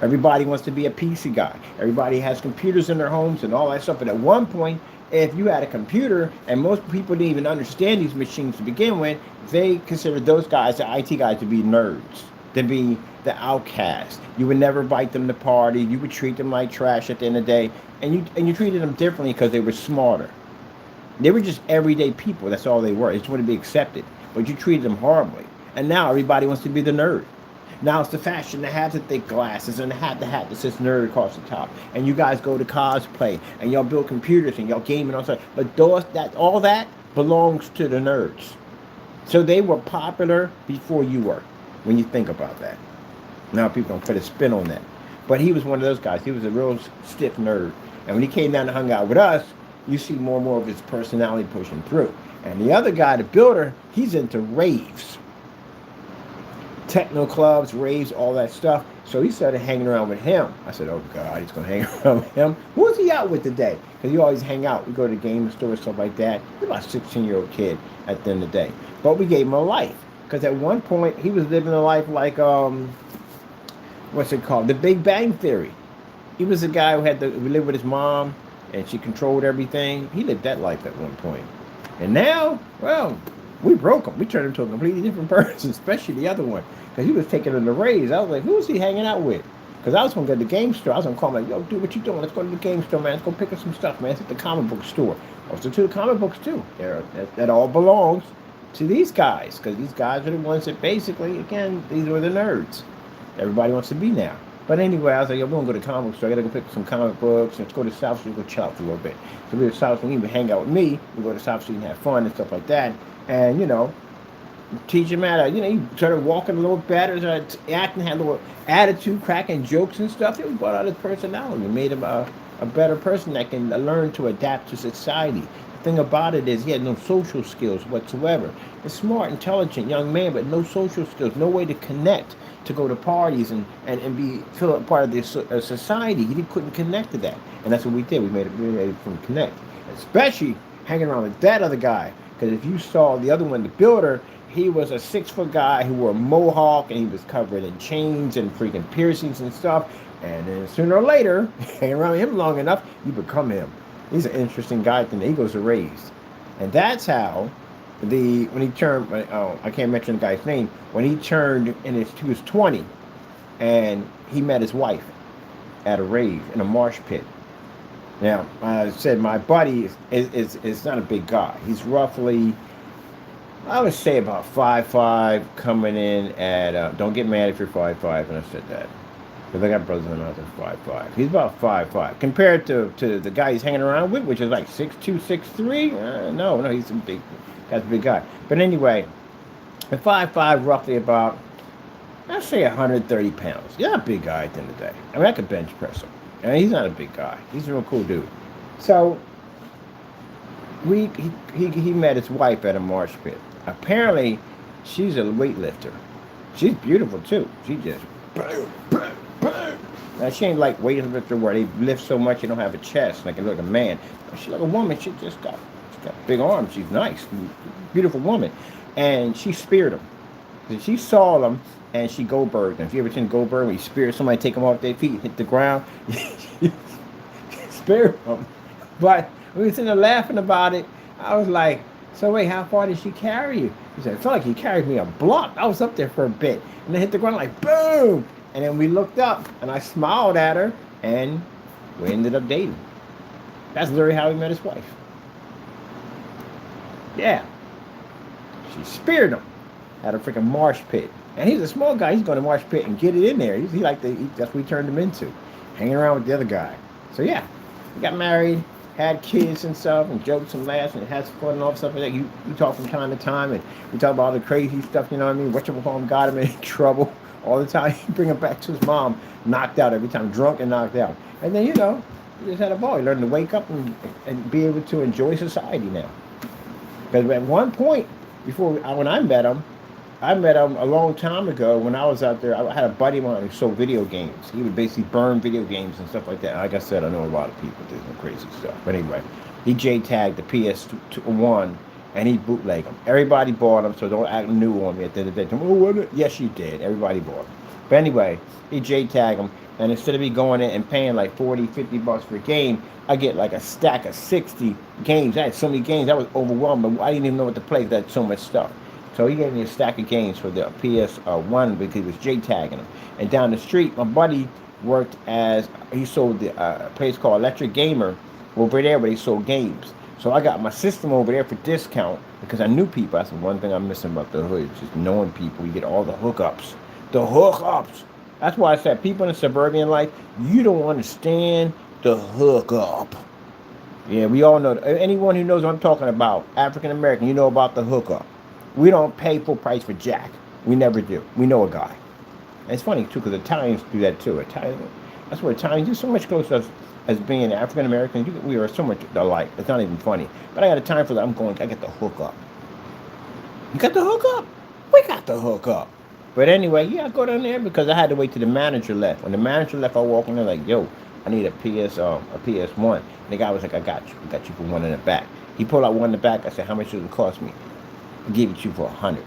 Everybody wants to be a PC guy. Everybody has computers in their homes and all that stuff. But at one point, if you had a computer, and most people didn't even understand these machines to begin with, they considered those guys, the IT guys, to be nerds, to be the outcasts. You would never invite them to party. You would treat them like trash at the end of the day, and you treated them differently because they were smarter. They were just everyday people. That's all they were. They just wanted to be accepted, but you treated them horribly. And now everybody wants to be the nerd. Now it's the fashion to have the thick glasses and the hat that says nerd across the top. And you guys go to cosplay and y'all build computers and y'all game and all that. But all that belongs to the nerds. So they were popular before you were, when you think about that. Now people don't put a spin on that. But he was one of those guys. He was a real stiff nerd. And when he came down and hung out with us, you see more and more of his personality pushing through. And the other guy, the builder, he's into raves. Techno clubs, raves, all that stuff. So he started hanging around with him. I said, oh God, he's going to hang around with him. Who's he out with today? Because you always hang out. We go to the game store, stuff like that. He's about a 16-year-old kid at the end of the day. But we gave him a life. Because at one point, he was living a life like, what's it called? The Big Bang Theory. He was a guy who lived with his mom, and she controlled everything. He lived that life at one point. And now, well, we broke him. We turned him to a completely different person, especially the other one. Because he was taking him to raves. I was like, who's he hanging out with? Because I was going to go to the game store. I was going to call him like, yo, dude, what you doing? Let's go to the game store, man. Let's go pick up some stuff, man. It's at the comic book store. Also to the comic books, too. That all belongs to these guys. Because these guys are the ones that basically, again, these were the nerds. Everybody wants to be now. But anyway, I was like, yo, we're going to go to the comic book store. I got to go pick up some comic books. Let's go to South Street. Go chill out for a little bit. So we go to South Street. He would hang out with me. We go to South Street and have fun and stuff like that. And, teach him how to, he started walking a little better, started acting, had a little attitude, cracking jokes and stuff. It brought out his personality. It made him a better person that can learn to adapt to society. The thing about it is he had no social skills whatsoever. A smart, intelligent young man, but no social skills, no way to connect, to go to parties and feel a part of this society. He couldn't connect to that. And that's what we did. We made him connect. Especially hanging around with that other guy. Because if you saw the other one, the builder, he was a 6-foot guy who wore a mohawk, and he was covered in chains and freaking piercings and stuff. And then sooner or later, hang around him long enough, you become him. He's an interesting guy. Then he goes to raise. And that's how when he turned, I can't mention the guy's name, when he turned, he was 20, and he met his wife at a rave in a marsh pit. Now, I said my buddy is not a big guy. He's roughly, I would say about 5'5", coming in at, don't get mad if you're 5'5", and I said that. Because I got brothers in the house that's 5'5". He's about 5'5". Compared to the guy he's hanging around with, which is like 6'2", 6'3". No, he's that's a big guy. But anyway, at 5'5", roughly about, I'd say 130 pounds. Yeah, a big guy at the end of the day. I mean, I could bench press him. And he's not a big guy. He's a real cool dude. So he met his wife at a marsh pit. Apparently, she's a weightlifter. She's beautiful too. She just boom, boom, boom. Now she ain't like weightlifter where they lift so much you don't have a chest like you look like a man. She's like a woman. She's got big arms. She's nice, beautiful woman, and she speared him. She saw him. And she Goldberg. And if you ever seen Goldberg, when he spears somebody, take them off their feet, hit the ground, spear them. But we were sitting there laughing about it. I was like, so wait, how far did she carry you? He said, it felt like he carried me a block. I was up there for a bit. And then hit the ground like, boom! And then we looked up, and I smiled at her, and we ended up dating. That's literally how he met his wife. Yeah. She speared him at a freaking marsh pit. And he's a small guy. He's going to marsh pit and get it in there. That's what we turned him into, hanging around with the other guy. So yeah, he got married, had kids and stuff, and jokes and laughs and has fun and all stuff like that. You talk from time to time, and we talk about all the crazy stuff. You know what I mean? Whatchamacallit got him in trouble all the time. He bring him back to his mom, knocked out every time, drunk and knocked out. And then he just had a ball. He learned to wake up and be able to enjoy society now. Because at one point, when I met him a long time ago when I was out there. I had a buddy of mine who sold video games. He would basically burn video games and stuff like that. Like I said, I know a lot of people do some crazy stuff. But anyway, he J-tagged the PS1 and he bootleg them. Everybody bought them, so don't act new on me at the end of the day. Oh, what? Yes, you did. Everybody bought them. But anyway, he J-tag them, and instead of me going in and paying like 40, $50 for a game, I get like a stack of 60 games. I had so many games, I was overwhelmed, but I didn't even know what to play. That's so much stuff. So he gave me a stack of games for the PS1 because he was J-tagging them. And down the street, my buddy worked as, he sold the place called Electric Gamer over there where they sold games. So I got my system over there for discount because I knew people. That's the one thing I'm missing about the hood, just knowing people. You get all the hookups. The hookups. That's why I said people in the suburban life, you don't understand the hookup. Yeah, we all know. Anyone who knows what I'm talking about, African American, you know about the hookup. We don't pay full price for Jack. We never do. We know a guy. And it's funny too, because Italians do that too. Italians, that's where Italians do so much closer as being African Americans. We are so much alike. It's not even funny. But I got a time for that. I get the hookup. You got the hookup? We got the hookup. But anyway, yeah, I go down there because I had to wait till the manager left. When the manager left, I walk in there like, yo, I need a PS1. And the guy was like, I got you. I got you for one in the back. He pulled out one in the back. I said, how much does it cost me? I give it to you for $100.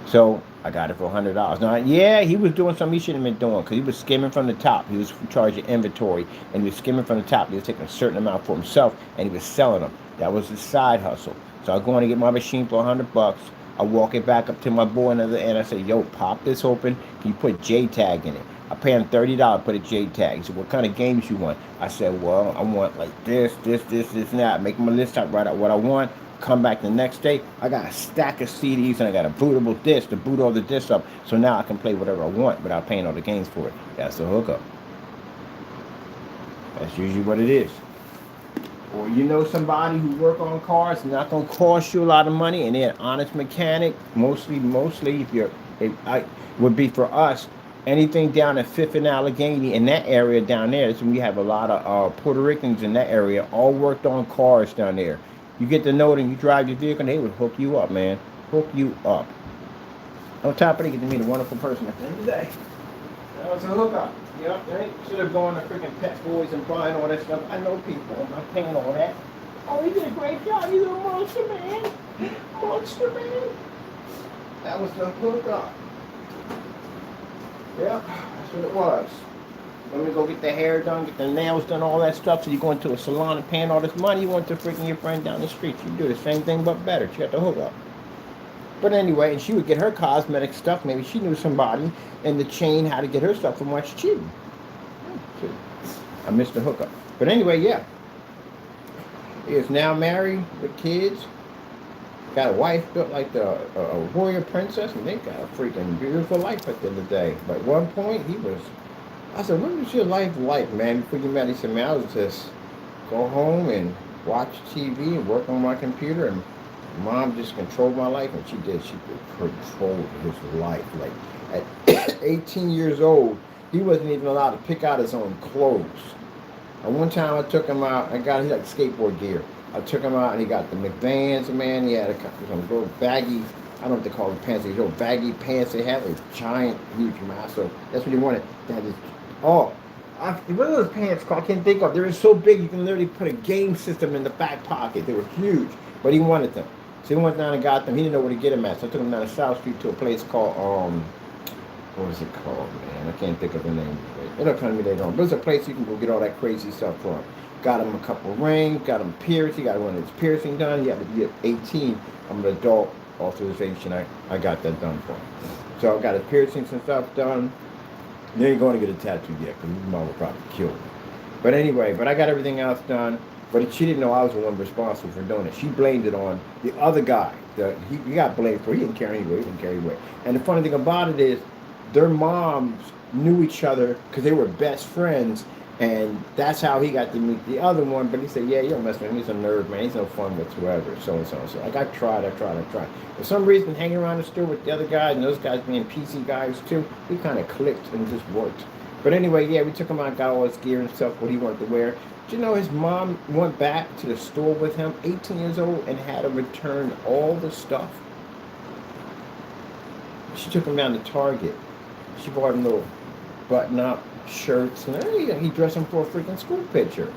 So I got it for $100. Now, yeah, he was doing something he shouldn't have been doing because he was skimming from the top. He was charging inventory, and he was skimming from the top. He was taking a certain amount for himself, and he was selling them. That was his side hustle. So I go in to get my machine for $100. I walk it back up to my boy on the other end. I say, yo, pop this open. Can you put J-tag in it? I pay him $30, put a J-tag. He said, what kind of games you want? I said, well, I want like this, and that. Make him a list, type write out what I want. Come back the next day, I got a stack of CDs and I got a bootable disc to boot all the discs up. So now I can play whatever I want without paying all the games for it. That's the hookup. That's usually what it is. Or you know somebody who work on cars and not gonna cost you a lot of money, and they're an honest mechanic. Mostly, if I would be for us. Anything down at Fifth and Allegheny in that area down there, so we have a lot of Puerto Ricans in that area, all worked on cars down there. You get to know them, you drive your vehicle, and they would hook you up, man. Hook you up. On top of it, you get to meet a wonderful person at the end of the day. That was a hookup. Yep, right? Instead of going to freaking Pet Boys and buying all that stuff, I know people. I'm not paying all that. Oh, he did a great job. He's a monster, man. Monster, man. That was the hookup. Yep, that's what it was. Let me go get the hair done, get the nails done, all that stuff. So you go into a salon and paying all this money, you want to freaking your friend down the street. You do the same thing but better. She got the hookup. But anyway, and she would get her cosmetic stuff. Maybe she knew somebody in the chain how to get her stuff for much cheaper. I missed the hookup. But anyway, yeah. He is now married with kids. Got a wife built like a warrior princess, and they got a freaking beautiful life at the end of the day. But at one point, I said, what was your life like, man, before you met? He said, man, I was just go home and watch TV and work on my computer, and Mom just controlled my life, and she did. She controlled his life. Like, at 18 years old, he wasn't even allowed to pick out his own clothes. And one time I took him out, he like skateboard gear. I took him out, and he got the McVans, man. He had some little baggy, I don't know what they call the pants, these little baggy pants they had, with giant, huge mass. So that's what he wanted. They had this, what are those pants called? I can't think of. They were so big, you can literally put a game system in the back pocket. They were huge, but he wanted them. So he went down and got them. He didn't know where to get them at. So I took him down to South Street to a place called, what was it called, man? I can't think of the name. It'll come to me later on. But it's a place you can go get all that crazy stuff from. Got him a couple of rings, got him piercing, got one of his piercing done. He had to be 18. I'm an adult authorization. I got that done for him. So I got his piercings and stuff done. He ain't going to get a tattoo yet because his mom would probably kill me. But anyway, I got everything else done. But she didn't know I was the one responsible for doing it. She blamed it on the other guy. He got blamed for it. He didn't care anyway. And the funny thing about it is their moms knew each other because they were best friends. And that's how he got to meet the other one. But he said, yeah, you don't mess with him. He's a nerd, man. He's no fun whatsoever. So and so. So like, I tried. For some reason, hanging around the store with the other guys and those guys being PC guys too, we kind of clicked and just worked. But anyway, yeah, we took him out, got all his gear and stuff, what he wanted to wear. But you know, his mom went back to the store with him, 18 years old, and had him return all the stuff. She took him down to Target. She bought him little button-up shirts, and he dressed him for a freaking school picture.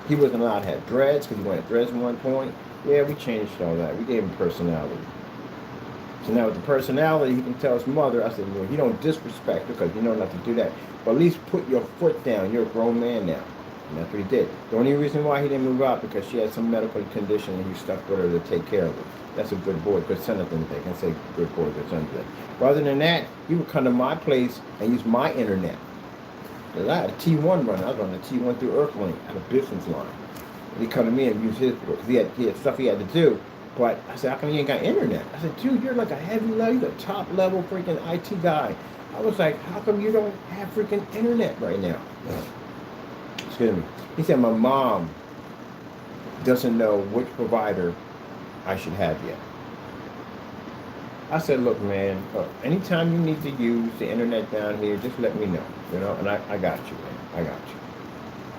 He wasn't allowed to have dreads because he wanted dreads at one point. Yeah, we changed all that. We gave him personality. So now with the personality, he can tell his mother, I said, well, you don't disrespect her because you know not to do that. But at least put your foot down. You're a grown man now. And that's what he did. The only reason why he didn't move out because she had some medical condition and he stuck with her to take care of her. That's a good boy, good son at the end of the day. I can say good boy, good son at the end of the day. But other than that, he would come to my place and use my internet. Because I had a T1 running. I was running a T1 through Earthlink at a business line. And he'd come to me and use his because he had stuff he had to do. But I said, how come you ain't got internet? I said, dude, you're like a heavy level, you're a top level freaking IT guy. I was like, how come you don't have freaking internet right now? Excuse me. He said, my mom doesn't know which provider I should have yet. I said, look, man, anytime you need to use the internet down here, just let me know, and I got you, man. I got you.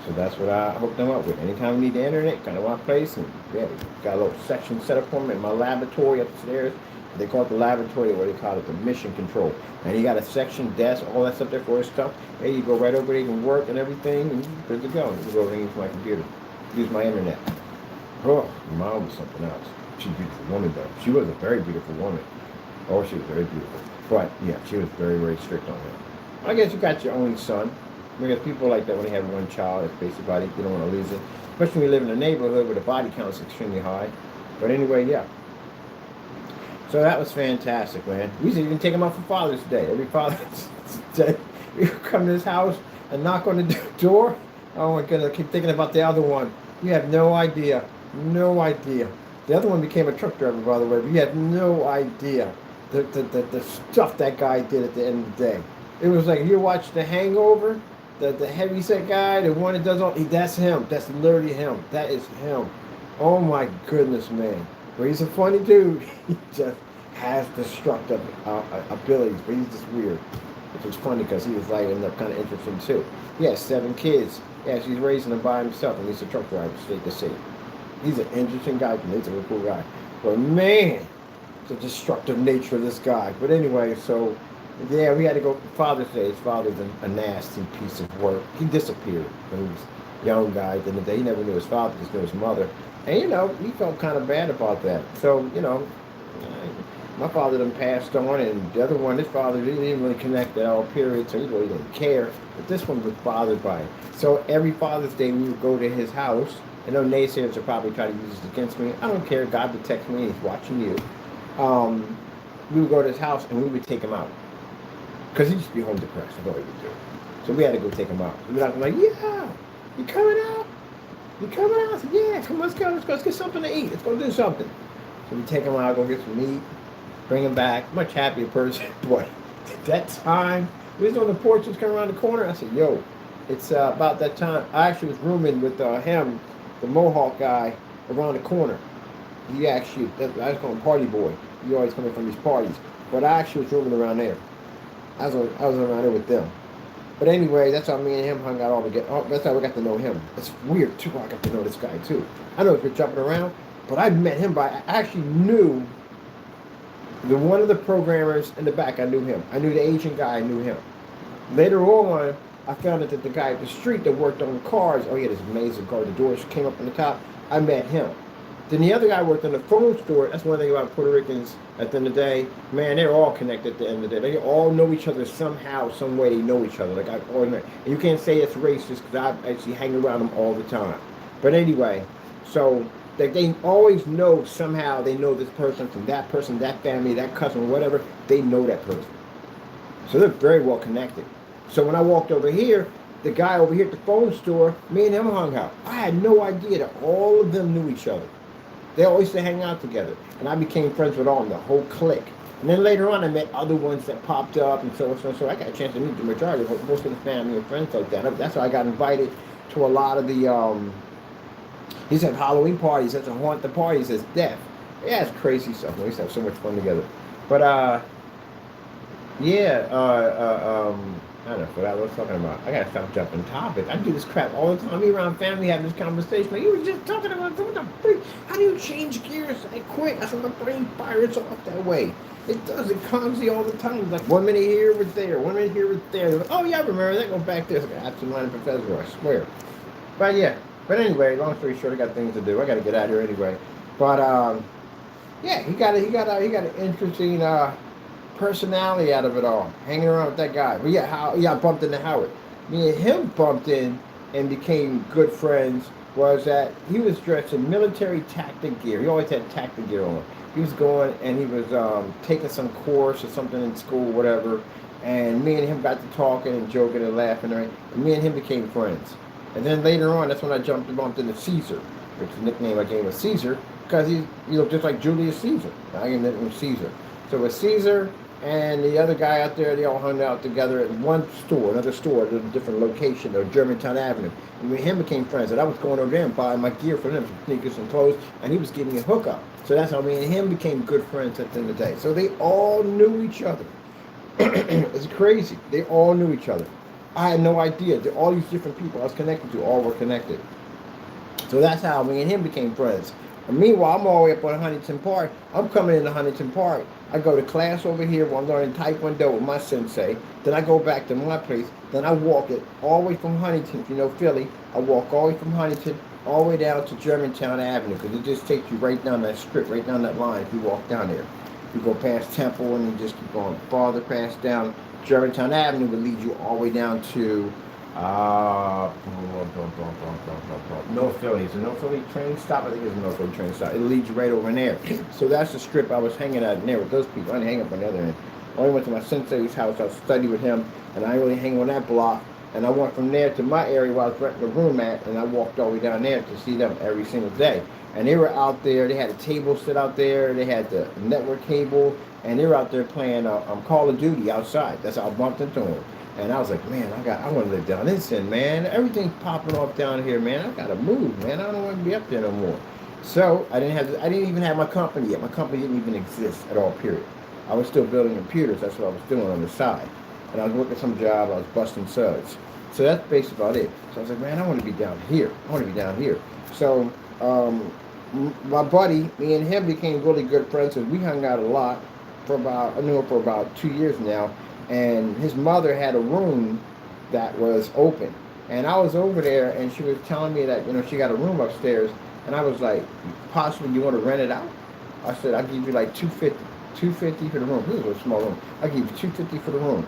So that's what I hooked them up with. Anytime you need the internet, come to my place, and yeah, got a little section set up for them in my laboratory upstairs. They call it the laboratory, what they call it, the mission control. And he got a section, desk, all that stuff there for his stuff. Hey, you go right over there, you can work and everything, and you're good to go. You can go over and use my computer, use my internet. Oh, mom was something else. She's a beautiful woman, though. She was a very beautiful woman. Oh, she was very beautiful. But, yeah, she was very, very strict on him. I guess you got your only son. Because people like that when they have one child, it's basically you don't want to lose it. Especially when you live in a neighborhood where the body count is extremely high. But anyway, yeah. So that was fantastic, man. We used to even take him out for Father's Day. Every Father's Day, we would come to his house and knock on the door. Oh my goodness, I keep thinking about the other one. You have no idea. No idea. The other one became a truck driver, by the way, but you have no idea the stuff that guy did at the end of the day. It was like you watch The Hangover. The heavyset guy, the one that does all, that's him. That's literally him. That is him. Oh my goodness, man. But he's a funny dude. He just has destructive abilities, but he's just weird. Which is funny because he was like ended up kind of interesting too. He has 7 kids. Yeah, she's raising them by himself, and he's a truck driver, state to state. He's an interesting guy. He's a real cool guy. But man, the destructive nature of this guy. But anyway, so. Yeah, we had to go for Father's Day. His father's a nasty piece of work. He disappeared when he was a young guy. At the end of the day, he never knew his father, just knew his mother. And, he felt kind of bad about that. So, my father done passed on, and the other one, his father, he didn't really connect at all, period, so he really didn't care. But this one was bothered by it. So every Father's Day, we would go to his house. I know naysayers will probably try to use this against me. I don't care. God protects me. He's watching you. We would go to his house, and we would take him out. Because he used to be home depressed. That's all he would do. So we had to go take him out. We were like, yeah, you coming out? You coming out? I said, yeah, come on, let's get something to eat. Let's go do something. So we take him out, go get some meat, bring him back. Much happier person. Boy, at that time, we was on the porch, just coming around the corner. I said, yo, it's about that time. I actually was rooming with him, the Mohawk guy, around the corner. He actually, I was calling him Party Boy. He always coming from these parties. But I actually was rooming around there. I was around there with them. But anyway, that's how me and him hung out all together. Oh, that's how we got to know him. It's weird, too. I got to know this guy, too. I know he's been jumping around, but I met him I actually knew one of the programmers in the back. I knew him. I knew the Asian guy. I knew him. Later on, I found out that the guy at the street that worked on cars, oh, he had this amazing car. The doors came up on the top. I met him. Then the other guy worked in the phone store. That's one thing about Puerto Ricans at the end of the day. Man, they're all connected at the end of the day. They all know each other somehow, some way. They know each other. Like I always know. And you can't say it's racist because I actually hang around them all the time. But anyway, so they always know somehow. They know this person, that family, that cousin, whatever. They know that person. So they're very well connected. So when I walked over here, the guy over here at the phone store, me and him hung out. I had no idea that all of them knew each other. They all used to hang out together. And I became friends with all of them, the whole clique. And then later on, I met other ones that popped up and so on. So I got a chance to meet the majority of most of the family and friends like that. That's how I got invited to a lot of the, he said Halloween parties. That's a haunt the parties. It's death. Yeah, it's crazy stuff. We used to have so much fun together. But, yeah, I don't know what I was talking about. I gotta stop jumping topics. I do this crap all the time. Me around family having this conversation. Like, you were just talking about what the freak. How do you change gears that quick? I said my brain fires off that way. It does. It calms you all the time. It's like 1 minute here with there, 1 minute here with there. Like, oh yeah, I remember that. Go back there. It's like an absent-minded professor. I swear. But yeah. But anyway, long story short, I got things to do. I gotta get out of here anyway. But yeah, he got an interesting personality out of it all, hanging around with that guy. But yeah, how I bumped into Howard. Me and him bumped in and became good friends. Was that he was dressed in military tactic gear. He always had tactic gear on. He was going and he was taking some course or something in school, whatever. And me and him got to talking and joking and laughing, right? And me and him became friends. And then later on, that's when I jumped and bumped into Caesar, which is the nickname I gave him Caesar, because he looked just like Julius Caesar. I gave him Caesar. So with Caesar and the other guy out there, they all hung out together at one store, another store at a different location, or Germantown Avenue. And me and him became friends. And I was going over there and buying my gear for them, some sneakers and clothes, and he was giving me a hookup. So that's how me and him became good friends at the end of the day. So they all knew each other. It's crazy. They all knew each other. I had no idea that all these different people I was connected to all were connected. So that's how me and him became friends. And meanwhile, I'm all the way up on Huntington Park. I'm coming into Huntington Park. I go to class over here where I'm learning Taekwondo with my sensei. Then I go back to my place. Then I walk it all the way from Huntington, if you know Philly. I walk all the way from Huntington all the way down to Germantown Avenue, because it just takes you right down that strip, right down that line if you walk down there. You go past Temple and you just keep going farther past down Germantown Avenue, will lead you all the way down to North Philly. Is it North Philly train stop? I think it's a North Philly train stop. It leads you right over in there. So that's the strip I was hanging out in there with those people. I didn't hang up on the other end. I only went to my sensei's house. I studied with him, and I really hang on that block. And I went from there to my area where I was renting a room at, and I walked all the way down there to see them every single day. And they were out there. They had a table set out there. They had the network cable, and they were out there playing Call of Duty outside. That's how I bumped into them. And I was like, man, I want to live down this end, man. Everything's popping off down here, man. I gotta move, man. I don't want to be up there no more. So I didn't even have my company yet. My company didn't even exist at all. Period. I was still building computers. That's what I was doing on the side. And I was working some job. I was busting suds. So that's basically about it. So I was like, man, I want to be down here. I want to be down here. So my buddy, me and him became really good friends, and we hung out a lot I knew him for about 2 years now. And his mother had a room that was open. And I was over there, and she was telling me that, she got a room upstairs. And I was like, possibly you want to rent it out? I said, I'll give you like $250 for the room. This was a small room. I'll give you $250 for the room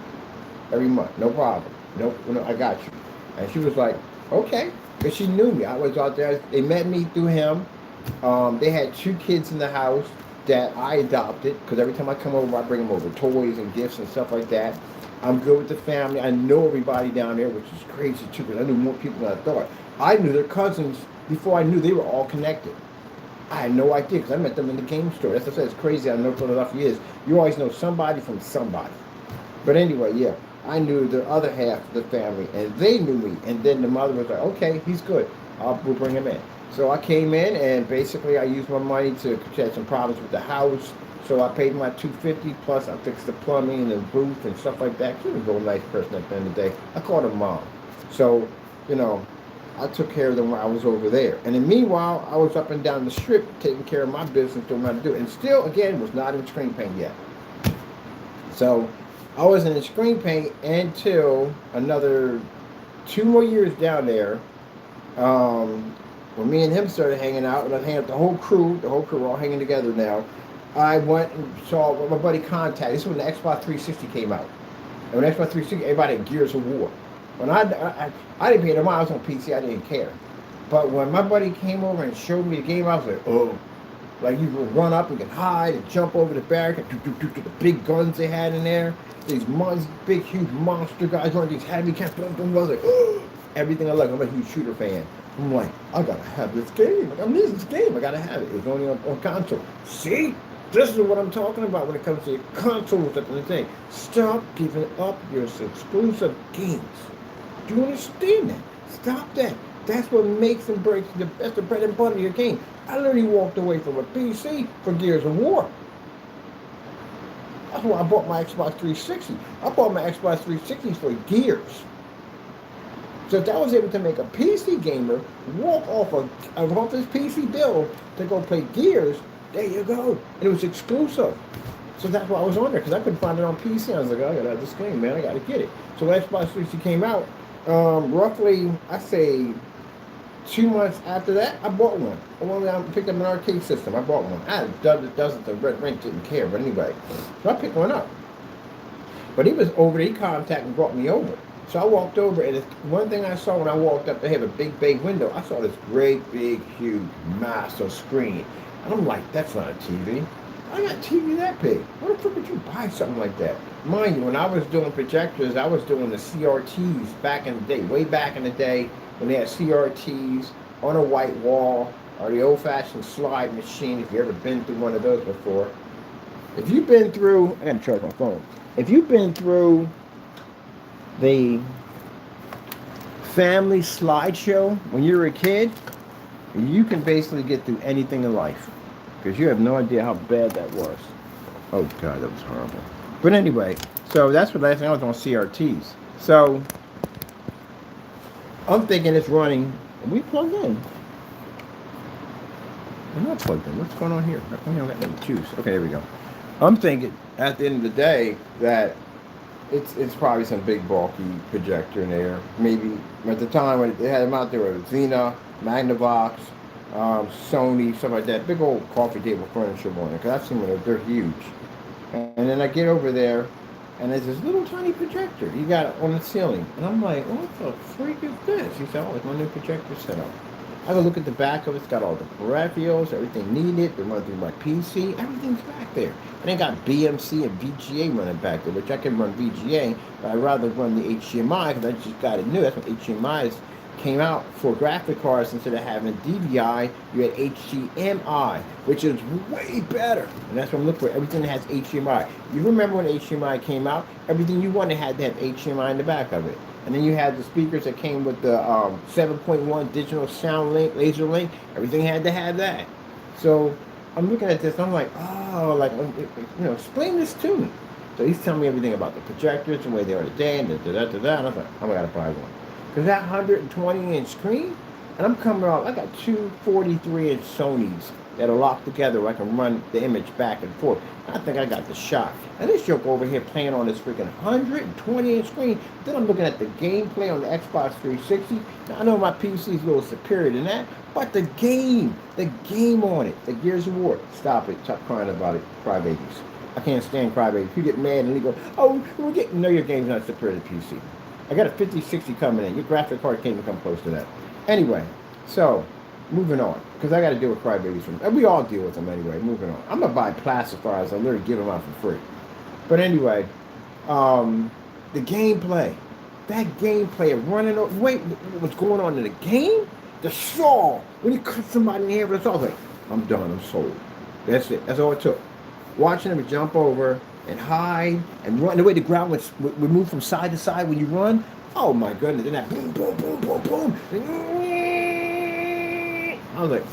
every month. No problem. No, I got you. And she was like, okay. Because she knew me. I was out there. They met me through him. They had 2 kids in the house that I adopted, because every time I come over, I bring them over toys and gifts and stuff like that. I'm good with the family. I know everybody down there, which is crazy too, because I knew more people than I thought. I knew their cousins before I knew they were all connected. I had no idea, because I met them in the game store. That's what I said. It's crazy. I know Philadelphia is. You always know somebody from somebody. But anyway, yeah, I knew the other half of the family, and they knew me. And then the mother was like, okay, he's good. We'll bring him in. So I came in, and basically I used my money to had some problems with the house. So I paid my $250, plus I fixed the plumbing and the roof and stuff like that. She was a real nice person at the end of the day. I called her mom. So, I took care of them while I was over there. And then meanwhile, I was up and down the strip taking care of my business, doing what I do. And still, again, was not in screen paint yet. So I wasn't in screen paint until another 2 more years down there. When me and him started hanging out, and I hang out the whole crew were all hanging together now. I went and saw my buddy Contact. This is when the Xbox 360 came out. And when Xbox 360, everybody had Gears of War. When I didn't pay no mind, I was on PC, I didn't care. But when my buddy came over and showed me the game, I was like, oh. Like, you could run up, you could hide and jump over the barricade, the big guns they had in there. These big, huge monster guys running these heavy cats. I was like, oh. Everything I like. I'm a huge shooter fan. I'm like, I gotta have this game. I miss this game. I gotta have it. It was only on console. See? This is what I'm talking about when it comes to your consoles at the thing. Stop giving up your exclusive games. Do you understand that? Stop that. That's what makes and breaks that's the bread and butter of your game. I literally walked away from a PC for Gears of War. That's why I bought my Xbox 360. I bought my Xbox 360 for Gears. So if I was able to make a PC gamer walk off his PC bill to go play Gears, there you go. And it was exclusive. So that's why I was on there, because I couldn't find it on PC. I was like, I gotta have this game, man. I gotta get it. So when Xbox 360 came out, roughly, I say 2 months after that, I bought one. I went down and picked up an arcade system. I bought one. I had dozens of red rink, didn't care. But anyway, so I picked one up. But he was over there. He contacted and brought me over. So I walked over, and one thing I saw when I walked up, they have a big bay window. I saw this great, big, huge, massive screen. And I'm like, that's not a TV. I got a TV that big. What the fuck would you buy something like that? Mind you, when I was doing projectors, I was doing the CRTs back in the day, way back in the day, when they had CRTs on a white wall, or the old-fashioned slide machine, if you ever been through one of those before. If you've been through, I gotta charge my phone. If you've been through the family slideshow when you were a kid, you can basically get through anything in life. Because you have no idea how bad that was. Oh God, that was horrible. But anyway, so that's what last thing I was on CRTs. So I'm thinking it's running. Are we plugged in? I'm not plugged in. What's going on here? I don't got no juice. Okay, there we go. I'm thinking at the end of the day that it's probably some big bulky projector in there. Maybe at the time when they had them out there, it was Xena, Magnavox, Sony, stuff like that. Big old coffee table furniture on it. Because I've seen them, they're huge. And then I get over there, and there's this little tiny projector. You got it on the ceiling. And I'm like, what the freak is this? He said, oh, it's my new projector setup. I go look at the back of it. It's got all the peripherals, everything needed. They run through my PC. Everything's back there. And they got BMC and VGA running back there, which I can run VGA, but I'd rather run the HDMI because I just got it new. That's when HDMI came out for graphic cards. Instead of having DVI, you had HDMI, which is way better. And that's what I'm looking for. Everything that has HDMI. You remember when HDMI came out? Everything you wanted had to have HDMI in the back of it. And then you had the speakers that came with the 7.1 digital sound link, laser link. Everything had to have that. So I'm looking at this, and I'm like, oh, like, explain this to me. So he's telling me everything about the projectors, the way they are today, and da-da-da-da-da. And I was like, oh, I got to buy one. Because that 120-inch screen, and I'm coming off, I got two 43-inch Sonys that are locked together where I can run the image back and forth. I think I got the shot. And this joke over here playing on this freaking 120-inch screen. Then I'm looking at the gameplay on the Xbox 360. Now, I know my PC is a little superior than that, but the game on it, the Gears of War. Stop it. Stop crying about it, crybabies. I can't stand crybabies. You get mad and you go, oh, no, your game's not superior to PC. I got a 5060 coming in. Your graphic card can't even come close to that. Anyway, so moving on, because I got to deal with crybabies and we all deal with them anyway. Moving on. I'm gonna buy plastifiers. I literally give them out for free. But anyway, the gameplay, that gameplay of running over. Wait, what's going on in the game? The saw when you cut somebody in the head with a saw. Like, I'm done. I'm sold. That's it. That's all it took. Watching them jump over and hide and run. The way the ground would move from side to side when you run. Oh my goodness! And that boom, boom, boom, boom, boom. I was like,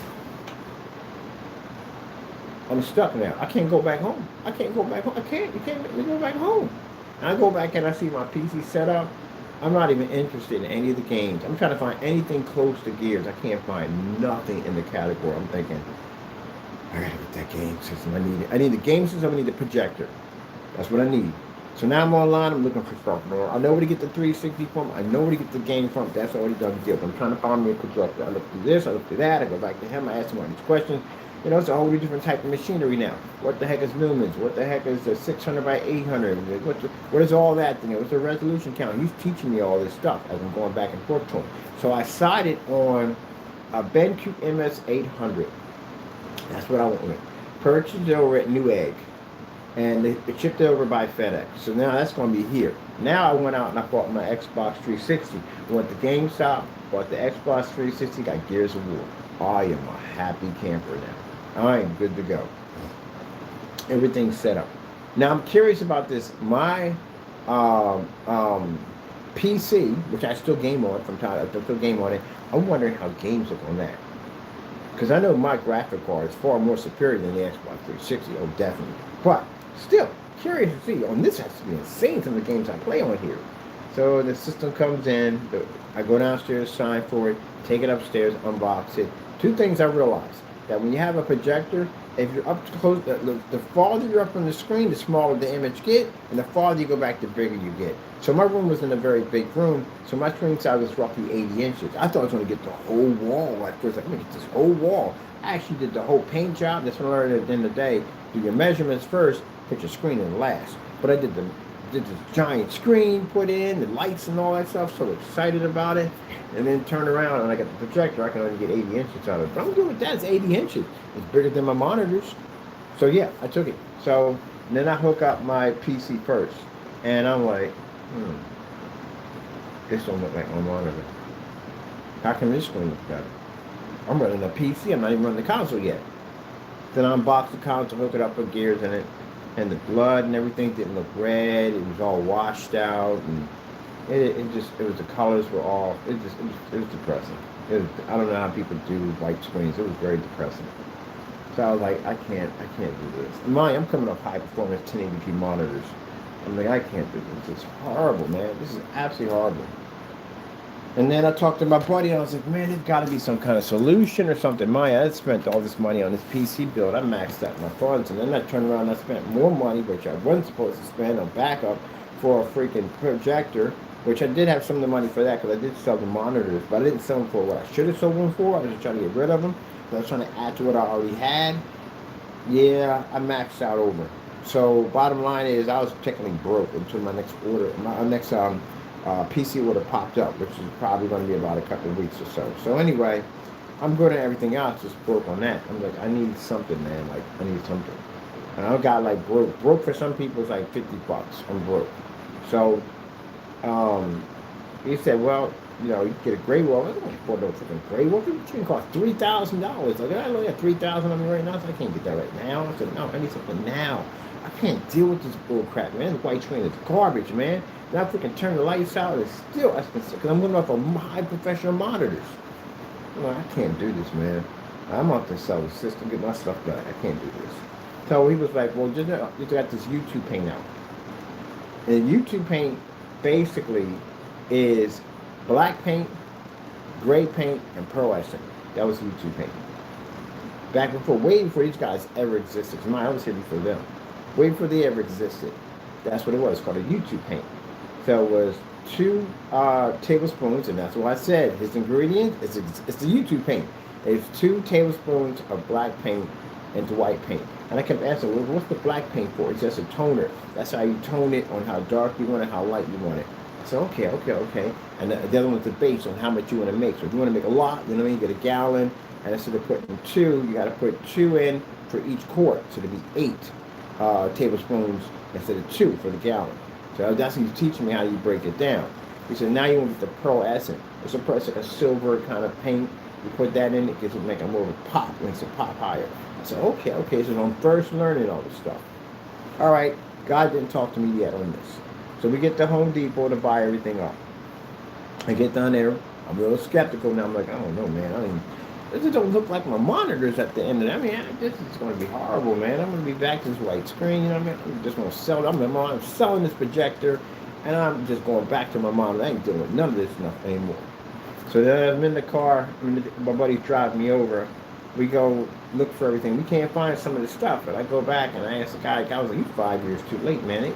I'm stuck now. I can't go back home. I can't go back home. You can't let me go back home. And I go back and I see my PC set up. I'm not even interested in any of the games. I'm trying to find anything close to Gears. I can't find nothing in the category. I'm thinking, I gotta get that game system. I need the game system. I need the projector. That's what I need. So now I'm online. I'm looking for stuff. I know where to get the 360 from. I know where to get the game from. That's already done the deal. But I'm trying to find me a projector. I look through this. I look through that. I go back to him. I ask him all these questions. It's a whole different type of machinery now. What the heck is lumens? What the heck is the 600 by 800? What is all that thing? What's the resolution count? He's teaching me all this stuff as I'm going back and forth to him. So I decided on a BenQ MS800. That's what I went with. Purchased it over at Newegg. And it shipped over by FedEx. So now that's going to be here. Now I went out and I bought my Xbox 360. Went to GameStop, bought the Xbox 360, got Gears of War. I am a happy camper now. I am good to go. Everything's set up. Now I'm curious about this. My PC, which I still game on from time, I still game on it. I'm wondering how games look on that. Because I know my graphic card is far more superior than the Xbox 360. Oh, definitely. But still, curious to see. On this has to be insane some of the games I play on here. So the system comes in. I go downstairs, sign for it, take it upstairs, unbox it. Two things I realized. That when you have a projector, If you're up close, the farther you're up on the screen, the smaller the image get, and the farther you go back, the bigger you get. So my room was in a very big room, so my screen size was roughly 80 inches. I thought I was going to get the whole wall at first. Like, I'm going to get this whole wall. I actually did the whole paint job. That's what I learned at the end of the day. Do your measurements first, put your screen in last. But I did this giant screen put in, the lights and all that stuff, so excited about it. And then turn around and I got the projector, I can only get 80 inches out of it. But I'm good with that, it's 80 inches. It's bigger than my monitors. So yeah, I took it. So then I hook up my PC first. And I'm like, this don't look like my monitor. How come this screen look better? I'm running a PC, I'm not even running the console yet. Then I unboxed the console, hook it up with gears in it. And the blood and everything didn't look red. It was all washed out, and it was the colors were off. It was depressing. I don't know how people do white screens. It was very depressing. So I was like, I can't do this. I'm coming off high performance 1080p monitors. I'm like, I can't do this. It's horrible, man. This is absolutely horrible. And then I talked to my buddy, and I was like, man, there's got to be some kind of solution or something. I had spent all this money on this PC build. I maxed out my funds, and then I turned around and I spent more money, which I wasn't supposed to spend, on backup for a freaking projector, which I did have some of the money for that because I did sell the monitors, but I didn't sell them for what I should have sold them for. I was just trying to get rid of them. So I was trying to add to what I already had. Yeah, I maxed out over. So bottom line is I was technically broke until my next order, my next PC order popped up, which is probably going to be about a couple of weeks or so. So anyway, I'm good at everything else, just broke on that. I'm like, I need something, man. Like, I need something. And I got like broke. Broke for some people is like $50. I'm broke. So he said, well, you know, you get a gray wall. I don't afford no freaking gray wall. It's going to cost $3,000. Like, I only have $3,000 on me right now, so I can't get that right now. I said, no, I need something now. I can't deal with this bull crap, man. The white screen is garbage, man. Now I freaking turn the lights out, it's still, because I'm going off of high professional monitors. I'm like, I can't do this, man. I'm off to sell the system, get my stuff done. I can't do this. So he was like, well, just got this YouTube paint out. And YouTube paint basically is black paint, gray paint, and pearlescent. That was YouTube paint. Back before, way before these guys ever existed. I was here before them. Way before they ever existed. That's what it was, called a YouTube paint. So it was 2 tablespoons, and that's what I said. His ingredient it's the YouTube paint. It's 2 tablespoons of black paint into white paint. And I kept asking, well, what's the black paint for? It's just a toner. That's how you tone it, on how dark you want it, how light you want it. I said, okay. And the other one's the base on how much you want to make. So if you want to make a lot, you know what I mean, you get a gallon, and instead of putting 2, you got to put 2 in for each quart. So it'll be 8 tablespoons instead of 2 for the gallon. So that's he's teaching me how you break it down. He said, now you want to get the pearlescent. It's like a silver kind of paint. You put that in, it gives it make a more of a pop, makes it pop higher. I said, okay, so I'm first learning all this stuff. All right, God didn't talk to me yet on this. So we get to Home Depot to buy everything up. I get down there, I'm a little skeptical now. I'm like, I don't know, man. This don't look like my monitors at the end of it. I mean, this is going to be horrible, man. I'm going to be back to this white screen, you know what I mean? I'm just going to sell it. I'm selling this projector, and I'm just going back to my monitor. I ain't dealing with none of this stuff anymore. So then I'm in the car. My buddy's driving me over. We go look for everything. We can't find some of the stuff, but I go back and I ask the guy. I was like, "You 5 years too late, man.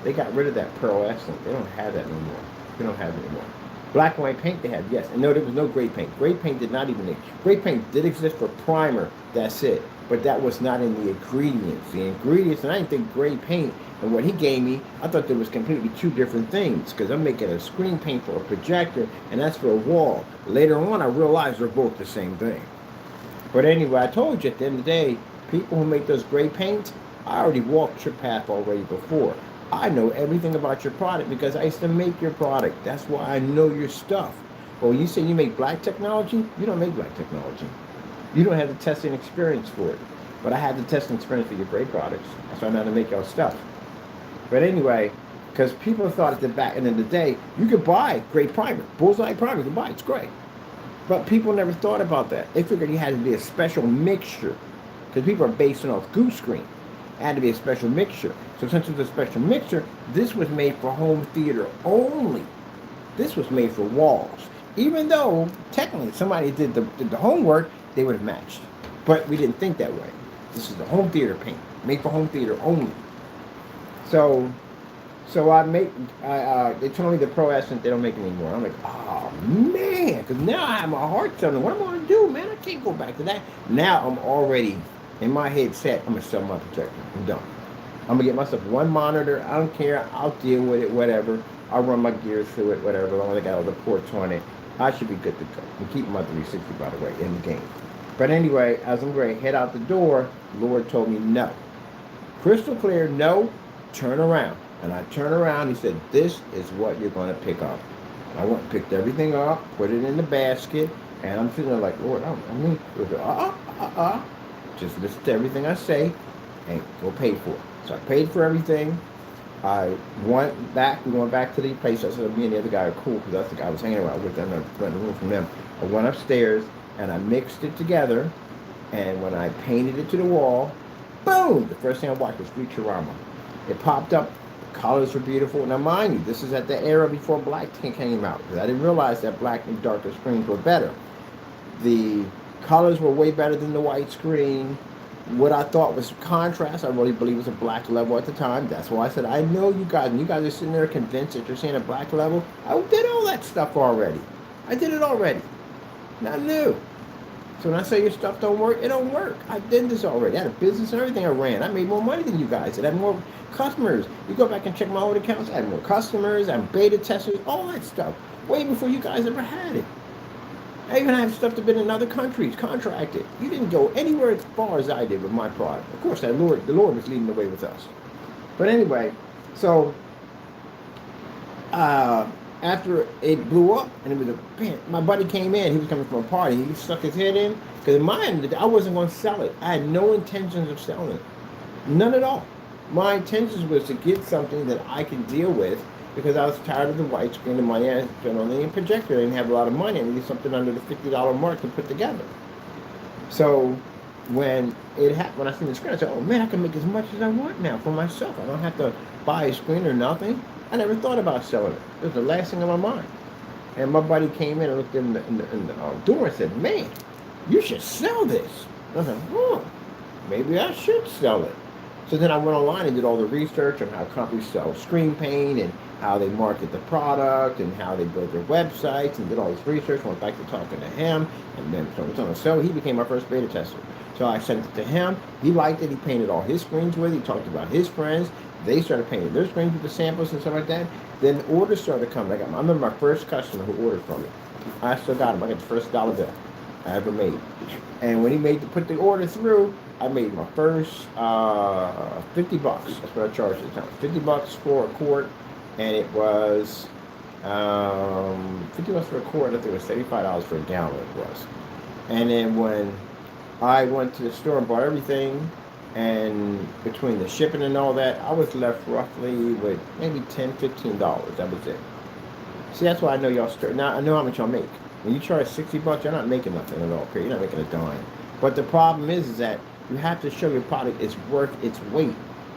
They got rid of that pearlescent. They don't have that anymore. They don't have it anymore." Black and white paint they had, yes. And no, there was no gray paint. Gray paint did not even exist. Gray paint did exist for primer, that's it. But that was not in the ingredients. The ingredients, and I didn't think gray paint and what he gave me, I thought there was completely 2 different things. Because I'm making a screen paint for a projector, and that's for a wall. Later on, I realized they're both the same thing. But anyway, I told you at the end of the day, people who make those gray paints, I already walked your path already before. I know everything about your product because I used to make your product. That's why I know your stuff. But when you say you make black technology, you don't make black technology. You don't have the testing experience for it. But I had the testing experience for your gray products. That's why I know how to make your stuff. But anyway, because people thought at the back end of the day, you could buy gray primer. Bullseye primer, you can buy it. It's great. But people never thought about that. They figured you had to be a special mixture. Because people are basing off goose screen. It had to be a special mixture. So since it was a special mixture, this was made for home theater only. This was made for walls. Even though, technically, if somebody did the homework, they would have matched. But we didn't think that way. This is the home theater paint, made for home theater only. So, so I make. They told me the Pro Essence they don't make anymore. I'm like, oh man, because now I have my heart telling. What am I gonna do, man? I can't go back to that. Now I'm already in my head set. I'm gonna sell my projector. I'm done. I'm gonna get myself one monitor. I don't care. I'll deal with it. Whatever. I'll run my gears through it. Whatever. As long as I got all the ports on it, I should be good to go. I'm keeping my 360 by the way in the game. But anyway, as I'm going to head out the door, Lord told me no. Crystal clear, no, turn around. And I turned around, he said, this is what you're going to pick up. And I went and picked everything up, put it in the basket, and I'm sitting there like, Lord, just listen to everything I say and go pay for it. So I paid for everything. I went back, we went back to the place. I said, me and the other guy are cool because that's the guy I was hanging around with. I went in the room from them. I went upstairs and I mixed it together. And when I painted it to the wall, boom! The first thing I watched was Futurama. It popped up. The colors were beautiful. Now, mind you, this is at the era before black came out because I didn't realize that black and darker screens were better. The colors were way better than the white screen. What I thought was contrast, I really believe was a black level at the time. That's why I said, I know you guys, and you guys are sitting there convinced that you're seeing a black level. I did all that stuff already. I did it already. Not new. So when I say your stuff don't work, it don't work. I did this already. I had a business and everything I ran. I made more money than you guys. I had more customers. You go back and check my old accounts. I had more customers. I had beta testers, all that stuff. Way before you guys ever had it. I even have stuff that's been in other countries, contracted. You didn't go anywhere as far as I did with my product. Of course, the Lord was leading the way with us. But anyway, so after it blew up, and it was my buddy came in. He was coming from a party. He stuck his head in because in my end, I wasn't going to sell it. I had no intentions of selling it, none at all. My intentions was to get something that I could deal with. Because I was tired of the white screen, the money I spent on the projector. I didn't have a lot of money. I needed something under the $50 mark to put together. So when it happened, when I seen the screen, I said, oh man, I can make as much as I want now for myself. I don't have to buy a screen or nothing. I never thought about selling it. It was the last thing on my mind. And my buddy came in and looked in the door and said, man, you should sell this. And I said, oh, maybe I should sell it. So then I went online and did all the research on how companies sell screen paint and how they market the product and how they build their websites, and did all this research. Went back to talking to him, and then so he became my first beta tester. So I sent it to him. He liked it. He painted all his screens with it. He talked about his friends. They started painting their screens with the samples and stuff like that. Then orders started coming. I remember my first customer who ordered from me. I still got him. I got the first dollar bill I ever made. And when he put the order through, I made my first $50. That's what I charged at the time. $50 for a quart. And it was $50 for a quart. I think it was $35 for a gallon. It was. And then when I went to the store and bought everything, and between the shipping and all that, I was left roughly with maybe $10, $15. That was it. See, that's why I know y'all start. Now I know how much y'all make. When you charge $60, you're not making nothing at all. Period. You're not making a dime. But the problem is that you have to show your product is worth its weight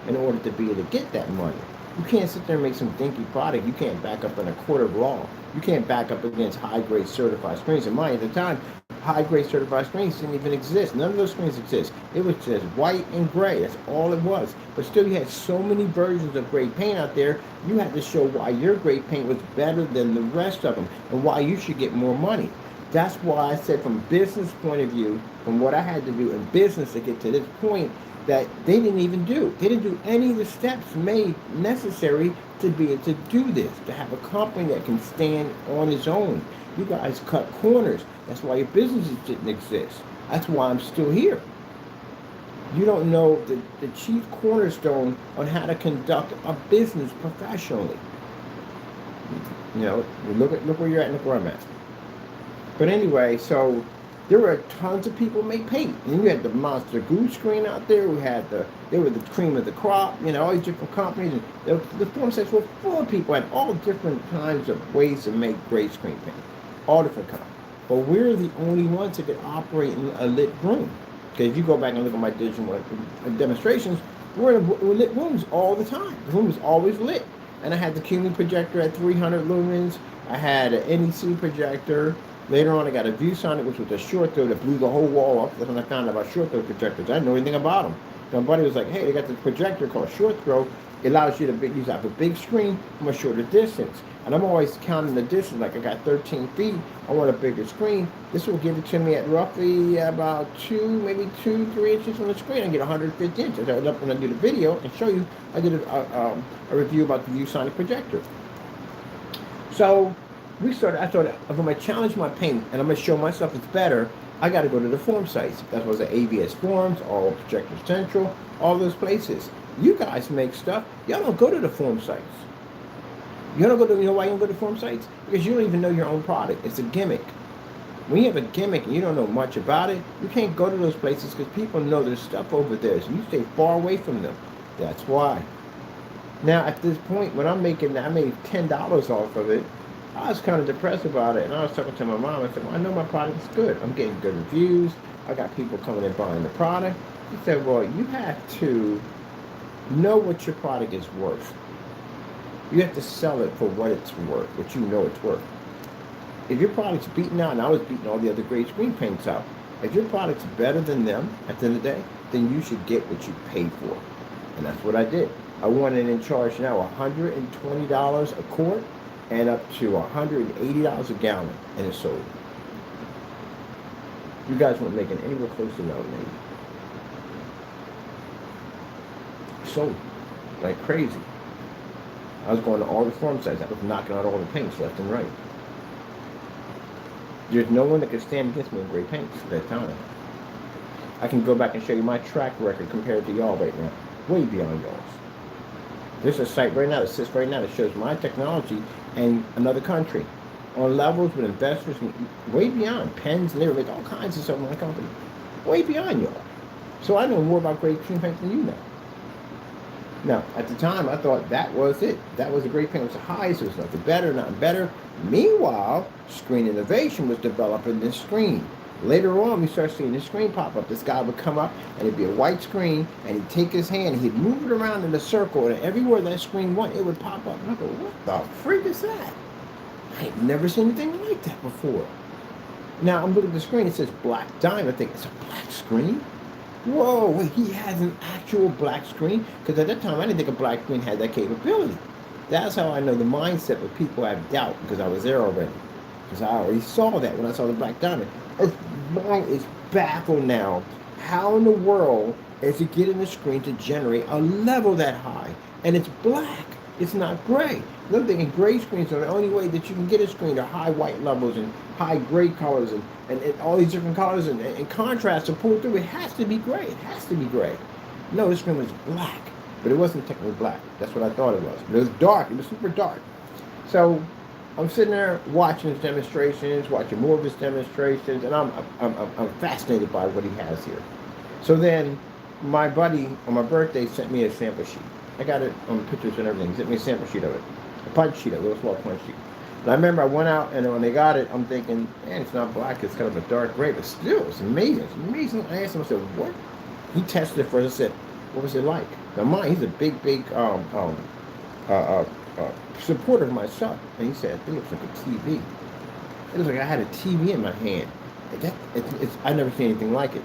in order to be able to get that money. You can't sit there and make some dinky product. You can't back up in a court of law. You can't back up against high-grade certified screens. And mind, at the time, high-grade certified screens didn't even exist. None of those screens exist. It was just white and gray. That's all it was. But still, you had so many versions of gray paint out there, you had to show why your gray paint was better than the rest of them and why you should get more money. That's why I said from business point of view, from what I had to do in business to get to this point, that they didn't even do. They didn't do any of the steps made necessary to be able to do this, to have a company that can stand on its own. You guys cut corners. That's why your businesses didn't exist. That's why I'm still here. You don't know the chief cornerstone on how to conduct a business professionally. You know, look where you're at and look where I'm at. But anyway, so there were tons of people who make paint. And you had the Monster Goose screen out there. They were the cream of the crop, you know, all these different companies. And the forum sites were full of people, had all different kinds of ways to make great screen paint. All different kinds. But we're the only ones that could operate in a lit room. Because if you go back and look at my digital demonstrations, we're in lit rooms all the time. The room was always lit. And I had the Cumin projector at 300 lumens. I had an NEC projector. Later on, I got a ViewSonic, which was a short throw that blew the whole wall up. That's when I found out about short throw projectors. I didn't know anything about them. So my buddy was like, hey, they got this projector called short throw. It allows you to use a big screen from a shorter distance. And I'm always counting the distance, like I got 13 feet. I want a bigger screen. This will give it to me at roughly about 3 inches from the screen. I get 150 inches. When I do the video and show you, I did a review about the ViewSonic projector. So I thought, if I'm going to challenge my paint and I'm going to show myself it's better, I got to go to the forum sites. That was the AVS forums, all Projector Central, all those places. You guys make stuff. Y'all don't go to the forum sites. You don't go to, you know why you don't go to forum sites? Because you don't even know your own product. It's a gimmick. When you have a gimmick and you don't know much about it, you can't go to those places because people know there's stuff over there. So you stay far away from them. That's why. Now, at this point, when I made $10 off of it, I was kind of depressed about it. And I was talking to my mom. I said, well, I know my product is good. I'm getting good reviews. I got people coming and buying the product. She said, well, you have to know what your product is worth. You have to sell it for what it's worth, what you know it's worth. If your product's beaten out, and I was beating all the other great screen paints out, if your product's better than them at the end of the day, then you should get what you paid for. And that's what I did. I wanted in charge now $120 a quart and up to $180 a gallon, and it's sold. You guys weren't making anywhere close to that, maybe. Sold like crazy. I was going to all the forum sites. I was knocking out all the paints left and right. There's no one that could stand against me with great paints at that time. I can go back and show you my track record compared to y'all right now. Way beyond y'all's. There's a site right now that sits right now that shows my technology in another country. On levels with investors way beyond. Pens and everything, all kinds of stuff in my company. Way beyond y'all. So I know more about great screen paints than you know. Now, at the time, I thought that was it. That was a great paint. It was the highest. There was nothing better, nothing better. Meanwhile, Screen Innovation was developing this screen. Later on, we started seeing this screen pop up. This guy would come up, and it'd be a white screen, and he'd take his hand, and he'd move it around in a circle, and everywhere that screen went, it would pop up. And I go, what the freak is that? I ain't never seen anything like that before. Now, I'm looking at the screen. It says Black Diamond. I think, it's a black screen? Whoa, wait, he has an actual black screen? Because at that time, I didn't think a black screen had that capability. That's how I know the mindset of people have doubt, because I was there already. Because I already saw that when I saw the Black Diamond. Mine is baffled now. How in the world is it getting the screen to generate a level that high? And it's black. It's not gray. Another thing, gray screens are the only way that you can get a screen to high white levels and high gray colors and all these different colors and contrast to pull through. It has to be gray. It has to be gray. No, this screen was black, but it wasn't technically black. That's what I thought it was. But it was dark. It was super dark. So I'm sitting there watching his demonstrations, watching more of his demonstrations, and I'm fascinated by what he has here. So then my buddy on my birthday sent me a sample sheet. I got it on pictures and everything. He sent me a sample sheet of it. A punch sheet, a little small punch sheet. And I remember I went out, and when they got it, I'm thinking, man, it's not black, it's kind of a dark gray, but still, it's amazing. It's amazing. I asked him, I said, what? He tested it first. I said, what was it like? Now, mine, he's a big supporter of my son. And he said, it looks like a TV. It looks like I had a TV in my hand. I never seen anything like it.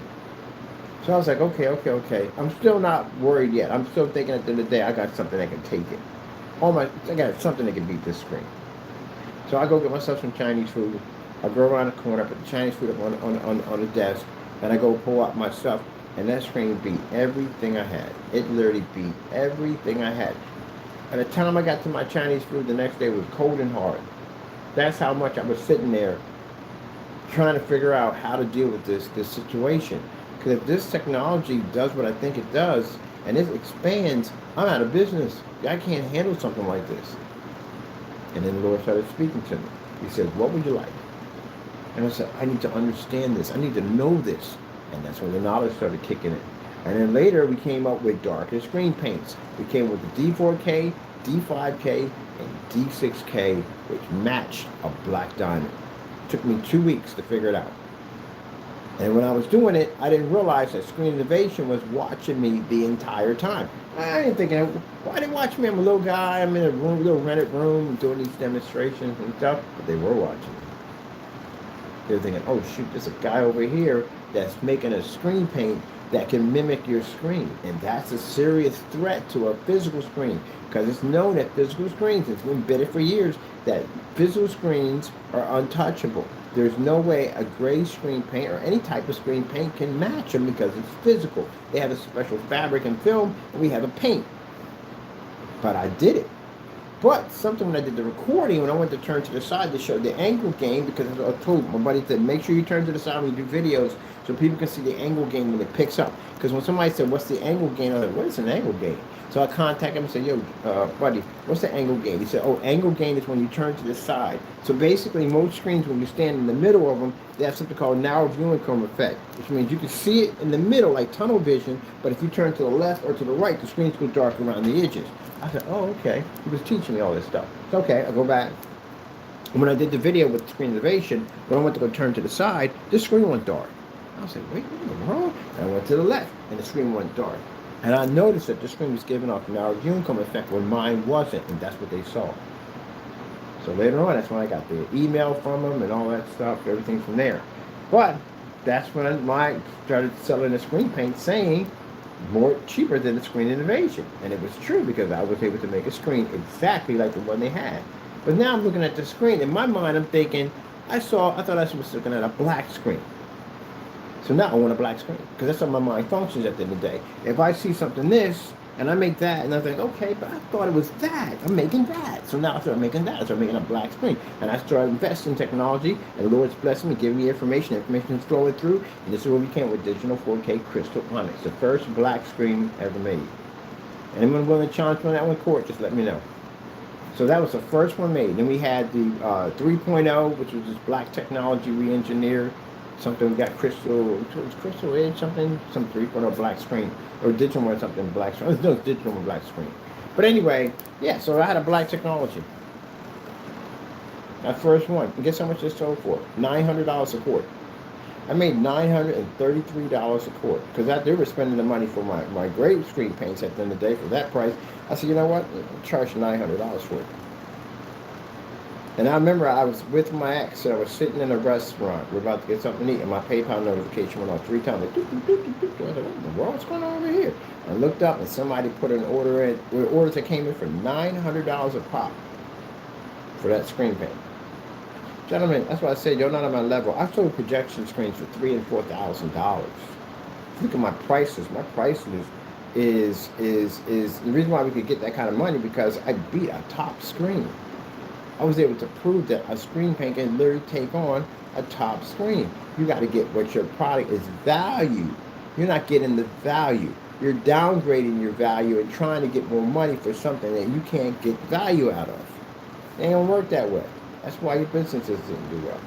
So I was like, okay. I'm still not worried yet. I'm still thinking at the end of the day, I got something that can take it. I got something that can beat this screen. So I go get myself some Chinese food. I go around the corner, put the Chinese food up on the desk, and I go pull out my stuff, and that screen beat everything I had. It literally beat everything I had. By the time I got to my Chinese food, the next day was cold and hard. That's how much I was sitting there trying to figure out how to deal with this situation. Because if this technology does what I think it does, and it expands, I'm out of business. I can't handle something like this. And then the Lord started speaking to me. He said, what would you like? And I said, I need to understand this. I need to know this. And that's when the knowledge started kicking in. And then later we came up with darker screen paints. We came with the D4K, D5K, and D6K, which matched a Black Diamond. It took me 2 weeks to figure it out. And when I was doing it, I didn't realize that Screen Innovation was watching me the entire time. I didn't think, why they watch me? I'm a little guy, I'm in a little rented room doing these demonstrations and stuff, but they were watching me. They're thinking, oh shoot, there's a guy over here that's making a screen paint that can mimic your screen. And that's a serious threat to a physical screen, because it's known that physical screens, it's been betted for years, that physical screens are untouchable. There's no way a gray screen paint or any type of screen paint can match them because it's physical. They have a special fabric and film, and we have a paint. But I did it. But something when I did the recording, when I went to turn to the side to show the angle gain, because I told my buddy to make sure you turn to the side when you do videos so people can see the angle gain when it picks up. Because when somebody said, what's the angle gain? I was like, what is an angle gain? So I contacted him and said, yo, buddy, what's the angle gain? He said, oh, angle gain is when you turn to the side. So basically, most screens, when you stand in the middle of them, they have something called narrow viewing cone effect, which means you can see it in the middle like tunnel vision, but if you turn to the left or to the right, the screens go dark around the edges. I said, oh, okay. He was teaching me all this stuff. It's okay. I go back. And when I did the video with Screen Innovation, when I went to go turn to the side, the screen went dark. I was like, wait, what in the world? And I went to the left, and the screen went dark. And I noticed that the screen was giving off a narrow viewing cone effect when mine wasn't, and that's what they saw. So later on, that's when I got the email from them and all that stuff, everything from there. But that's when I started selling the screen paint, saying more cheaper than the Screen Innovation. And it was true, because I was able to make a screen exactly like the one they had. But now I'm looking at the screen. In my mind, I'm thinking, I thought I was looking at a black screen. So now I want a black screen, because that's how my mind functions at the end of the day. If I see something this, and I make that, and I think, okay, but I thought it was that. I'm making that. So now I start making that. I start making a black screen. And I started investing in technology, and the Lord's blessing me, giving me information. Information is flowing through, and this is where we came with digital 4K crystal onyx, the first black screen ever made. Anyone willing to challenge me on that one, court, just let me know. So that was the first one made. Then we had the 3.0, which was this black technology re-engineered. Something we got crystal edge, some 3.0 black screen, or digital or something black screen. No, digital or black screen. But anyway, yeah, so I had a black technology. That first one. And guess how much it sold for? $900 a quart. I made $933 a quart, because they were spending the money for my gray screen paints at the end of the day for that price. I said, you know what? I'll charge $900 for it. And I remember I was with my ex, and I was sitting in a restaurant. We're about to get something to eat, and my PayPal notification went off 3 times. Like, I was like, what in the world? What's going on over here? I looked up, and somebody put an order in. Orders that came in for $900 a pop for that screen paint. Gentlemen, that's why I said you're not on my level. I sold projection screens for $3,000 and $4,000. Look at my prices. My prices is the reason why we could get that kind of money, because I beat a top screen. I was able to prove that a screen paint can literally take on a top screen. You got to get what your product is valued. You're not getting the value. You're downgrading your value and trying to get more money for something that you can't get value out of. It ain't gonna work that way. That's why your businesses didn't do well.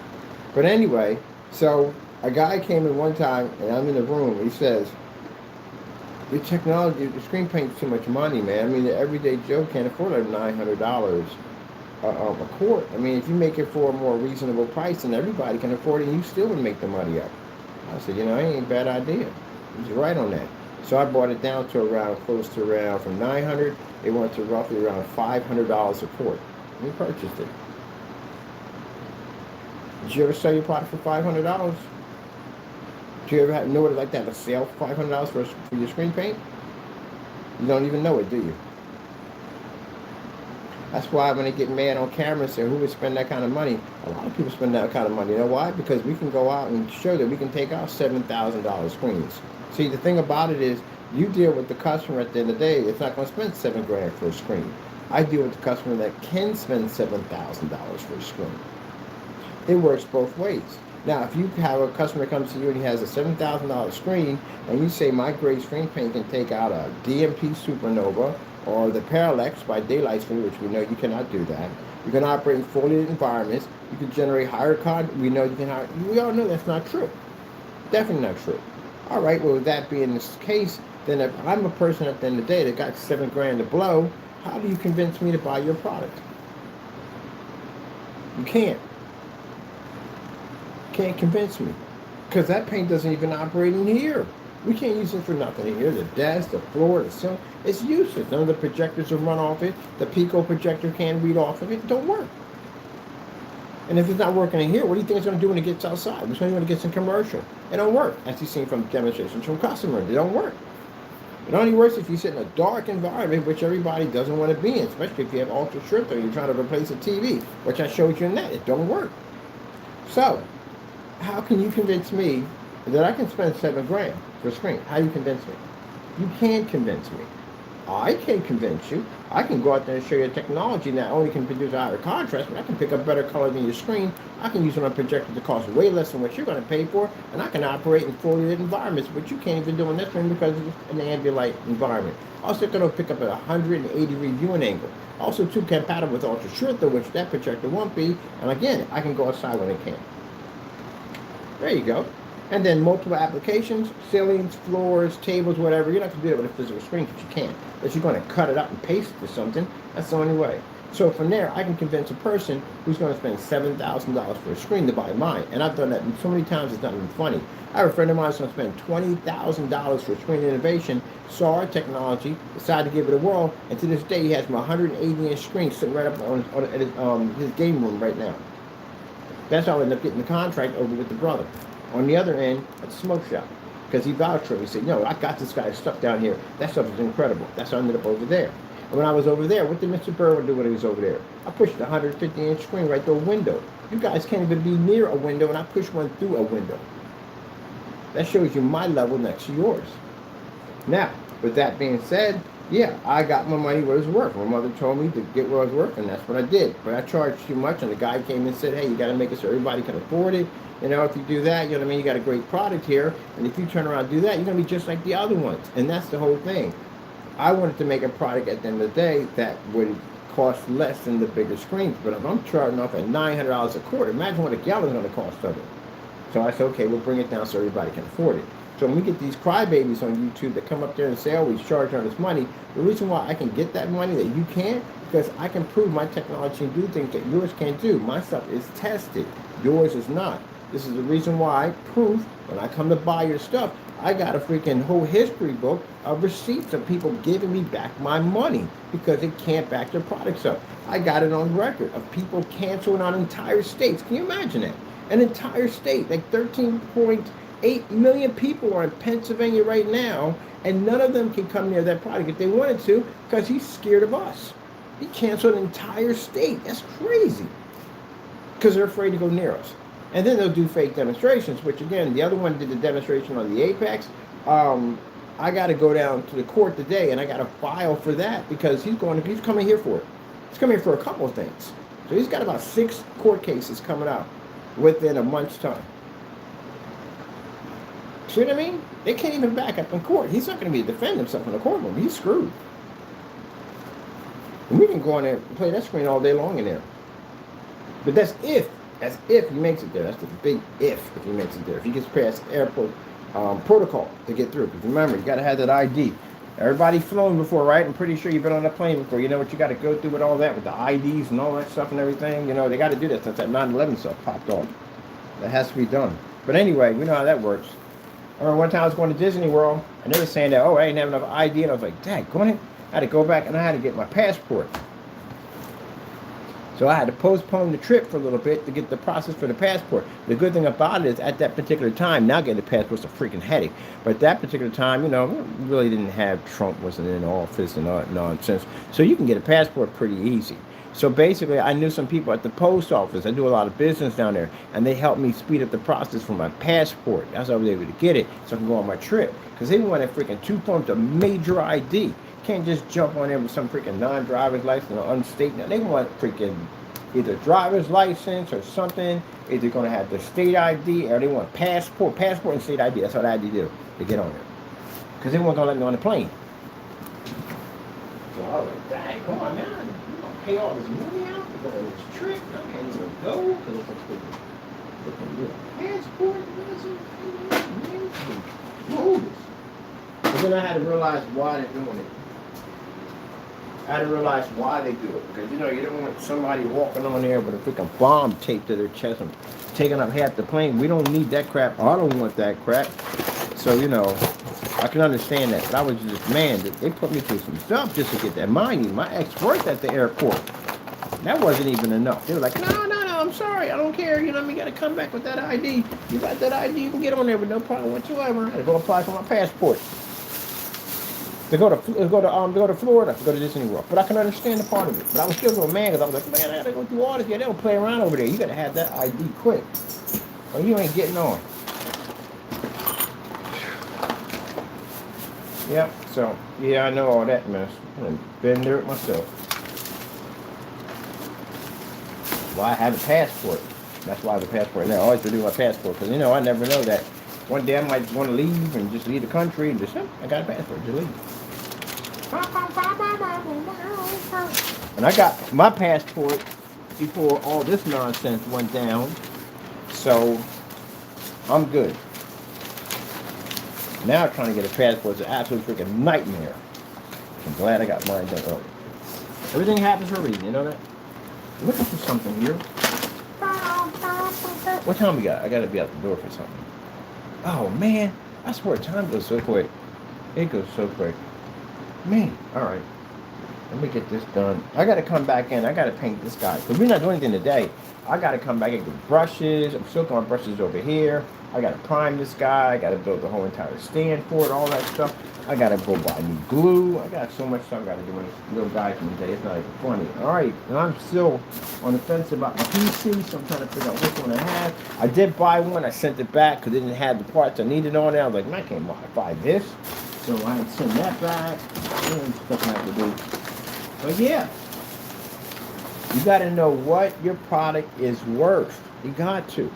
But anyway, so a guy came in one time, and I'm in the room. He says, the technology, the screen paint's too much money, man. I mean, the everyday Joe can't afford $900 a quart. I mean, if you make it for a more reasonable price, and everybody can afford it, and you still would make the money up. I said, it ain't a bad idea. He's right on that. So I brought it down to close to around, from $900, it went to roughly around $500 a quart. We purchased it. Did you ever sell your product for $500? Do you ever know what it's like to have a sale for $500 for your screen paint? You don't even know it, do you? That's why when they get mad on camera and say, who would spend that kind of money? A lot of people spend that kind of money. You know why? Because we can go out and show that we can take out $7,000 screens. See, the thing about it is, you deal with the customer at the end of the day. It's not going to spend $7,000 for a screen. I deal with the customer that can spend $7,000 for a screen. It works both ways. Now, if you have a customer comes to you and he has a $7,000 screen, and you say my gray screen paint can take out a DMP Supernova or the Parallax by daylight screen, which we know you cannot do that. You can operate in fully lit environments. You can generate higher we know you can. We all know that's not true. Definitely not true. All right. Well, with that being the case, then if I'm a person at the end of the day that got $7,000 to blow, how do you convince me to buy your product? You can't. Can't convince me, because that paint doesn't even operate in here. We can't use it for nothing in here. The desk, the floor, the ceiling, it's useless. None of the projectors will run off it. The Pico projector can't read off of it. It don't work. And if it's not working in here, what do you think it's going to do when it gets outside? Which one when it gets in commercial? It don't work, as you've seen from demonstrations from customers. It don't work. It only works if you sit in a dark environment, which everybody doesn't want to be in, especially if you have ultra strict or you're trying to replace a TV, which I showed you in that. It don't work. So, how can you convince me that I can spend $7,000 for a screen? How do you convince me? You can't convince me. I can convince you. I can go out there and show you a technology that only can produce a higher contrast, but I can pick up better color than your screen. I can use it on a projector that costs way less than what you're going to pay for, and I can operate in fully lit environments, which you can't even do in this screen because it's an ambient light environment. Also, going to pick up at 180-degree viewing angle. Also, too, compatible with ultra short, which that projector won't be. And again, I can go outside when it can. There you go. And then multiple applications, ceilings, floors, tables, whatever. You're not going to do it with a physical screen because you can't. But you're going to cut it up and paste it to something. That's the only way. So from there, I can convince a person who's going to spend $7,000 for a screen to buy mine. And I've done that so many times, it's not even funny. I have a friend of mine who's going to spend $20,000 for screen innovation, saw our technology, decided to give it a whirl, and to this day, he has my 180-inch screen sitting right up on his game room right now. That's how I ended up getting the contract over with the brother. On the other end, at the smoke shop. Because he vouched for it. He said, no, I got this guy's stuff down here. That stuff is incredible. That's how I ended up over there. And when I was over there, what did Mr. Burwood do when he was over there? I pushed a 150-inch screen right through a window. You guys can't even be near a window, and I pushed one through a window. That shows you my level next to yours. Now, with that being said, yeah, I got my money where it's worth. My mother told me to get where I was worth, and that's what I did. But I charged too much, and the guy came and said, hey, you got to make it so everybody can afford it. You know, if you do that, you know what I mean, you got a great product here, and if you turn around and do that, you're going to be just like the other ones. And that's the whole thing. I wanted to make a product at the end of the day that would cost less than the bigger screens. But if I'm charging off at $900 a quart, imagine what a gallon's going to cost of it. So I said, okay, we'll bring it down so everybody can afford it. So when we get these crybabies on YouTube that come up there and say, oh, he's charging all this money, the reason why I can get that money that you can't, because I can prove my technology and do things that yours can't do. My stuff is tested. Yours is not. This is the reason why I prove when I come to buy your stuff, I got a freaking whole history book of receipts of people giving me back my money because they can't back their products up. I got it on record of people canceling on entire states. Can you imagine that? An entire state, like 13.8 million people are in Pennsylvania right now, and none of them can come near that product if they wanted to because he's scared of us. He canceled an entire state. That's crazy because they're afraid to go near us. And then they'll do fake demonstrations, which again, the other one did the demonstration on the Apex. I got to go down to the court today, and I got to file for that because he's coming here for it. He's coming here for a couple of things. So he's got about 6 court cases coming out within a month's time. See what I mean? They can't even back up in court. He's not going to be defend himself in the courtroom. He's screwed. And we can go on there and play that screen all day long in there. But that's if he makes it there. That's the big if he makes it there. If he gets past airport protocol to get through. Because remember, you got to have that ID. Everybody's flown before, right? I'm pretty sure you've been on a plane before. You know what you got to go through with all that, with the IDs and all that stuff and everything. You know, they got to do that since that 9/11 stuff popped off. That has to be done. But anyway, we know how that works. I remember one time I was going to Disney World, and they were saying that, oh, I didn't have enough ID. And I was like, Dad, go ahead. I had to go back, and I had to get my passport. So I had to postpone the trip for a little bit to get the process for the passport. The good thing about it is at that particular time, now getting the passport's a freaking headache. But at that particular time, you know, we really didn't have Trump wasn't in office and all that nonsense. So you can get a passport pretty easy. So basically, I knew some people at the post office. I do a lot of business down there. And they helped me speed up the process for my passport. That's how I was able to get it so I can go on my trip. Because they wanted freaking 2 forms of major ID. Can't just jump on there with some freaking non-driver's license or unstate. Now, they want freaking either driver's license or something. Either going to have the state ID or they want passport and state ID. That's what I had to do to get on there. Because they weren't going to let me on the plane. So I was like, dang, come on, man. You're going to pay all this money out to go on this trip. I can't even go because it's a passport. But then I had to realize why they're doing it. I had to realize why they do it. Because, you know, you don't want somebody walking on there with a freaking bomb taped to their chest and taking up half the plane. We don't need that crap. I don't want that crap. So, you know, I can understand that. But I was just, man, they put me through some stuff just to get that. Mind you, my ex worked at the airport. That wasn't even enough. They were like, no, I'm sorry, I don't care. You know what I mean? You got to come back with that ID. You got that ID, you can get on there with no problem whatsoever. I got to go apply for my passport. To go to Florida, to go to Disney World. But I can understand the part of it. But I was still going mad because I was like, man, I gotta go through all this. Yeah, they don't play around over there. You gotta have that ID quick, or you ain't getting on. Yep. So yeah, I know all that mess. I've been there it myself. Why I have a passport. That's why I have a passport now. I always renew my passport because I never know that. One day I might want to leave and just leave the country and just, I got a passport, just leave. And I got my passport before all this nonsense went down, so I'm good. Now trying to get a passport is an absolute freaking nightmare. I'm glad I got mine done early. Everything happens for a reason, you know that? Looking for something here. What time we got? I gotta be out the door for something. Oh man, I swear time goes so quick. It goes so quick. Man, alright. Let me get this done. I gotta come back in. I gotta paint this guy. Because we're not doing anything today. I gotta come back in with brushes. I'm still going brushes over here. I gotta prime this guy. I gotta build the whole entire stand for it, all that stuff. I gotta go buy new glue. I got so much stuff I gotta do in this little guy from today. It's not even funny. Alright, and I'm still on the fence about my PC, so I'm trying to figure out which one I have. I did buy one. I sent it back because it didn't have the parts I needed on it. I was like, man, I can't modify this. So I had to send that back. And stuff I have to do. But yeah, you got to know what your product is worth. You got to.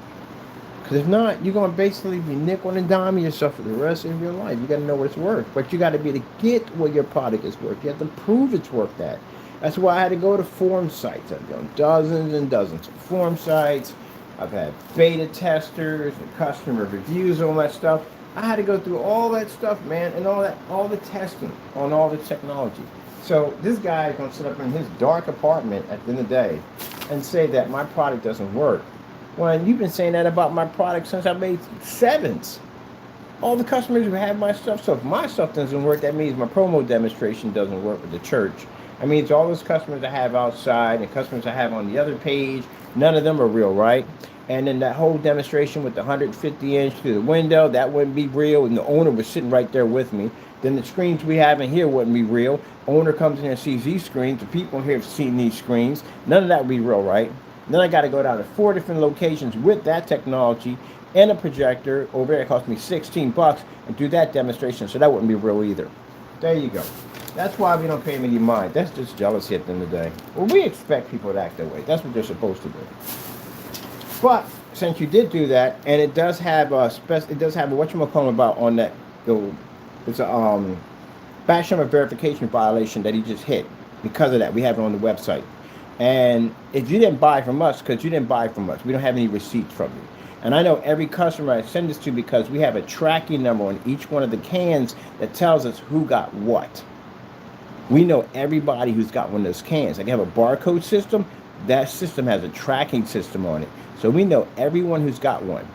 Because if not, you're going to basically be nickel and diming yourself for the rest of your life. You got to know what it's worth. But you got to be able to get what your product is worth. You have to prove it's worth that. That's why I had to go to forum sites. I've done dozens and dozens of forum sites. I've had beta testers and customer reviews, all that stuff. I had to go through all that stuff, man, and all the testing on all the technology. So this guy is going to sit up in his dark apartment at the end of the day and say that my product doesn't work. Well, you've been saying that about my product since I made 7s. All the customers who have my stuff, so if my stuff doesn't work, that means my promo demonstration doesn't work with the church. That means all those customers I have outside and customers I have on the other page, none of them are real, right? And then that whole demonstration with the 150-inch through the window, that wouldn't be real, and the owner was sitting right there with me. Then the screens we have in here wouldn't be real. Owner comes in and sees these screens. The people here have seen these screens. None of that would be real, right? Then I got to go down to 4 different locations with that technology and a projector. Over there, it cost me $16 and do that demonstration, so that wouldn't be real either. There you go. That's why we don't pay them any mind. That's just jealousy at the end of the day. Well, we expect people to act that way. That's what they're supposed to do. But since you did do that, and it does have a whatchamacallit about on that. It's a batch number verification violation that he just hit. Because of that, we have it on the website. And if you didn't buy from us, because you didn't buy from us, we don't have any receipts from you. And I know every customer I send this to because we have a tracking number on each one of the cans that tells us who got what. We know everybody who's got one of those cans. Like I have a barcode system. That system has a tracking system on it. So we know everyone who's got one.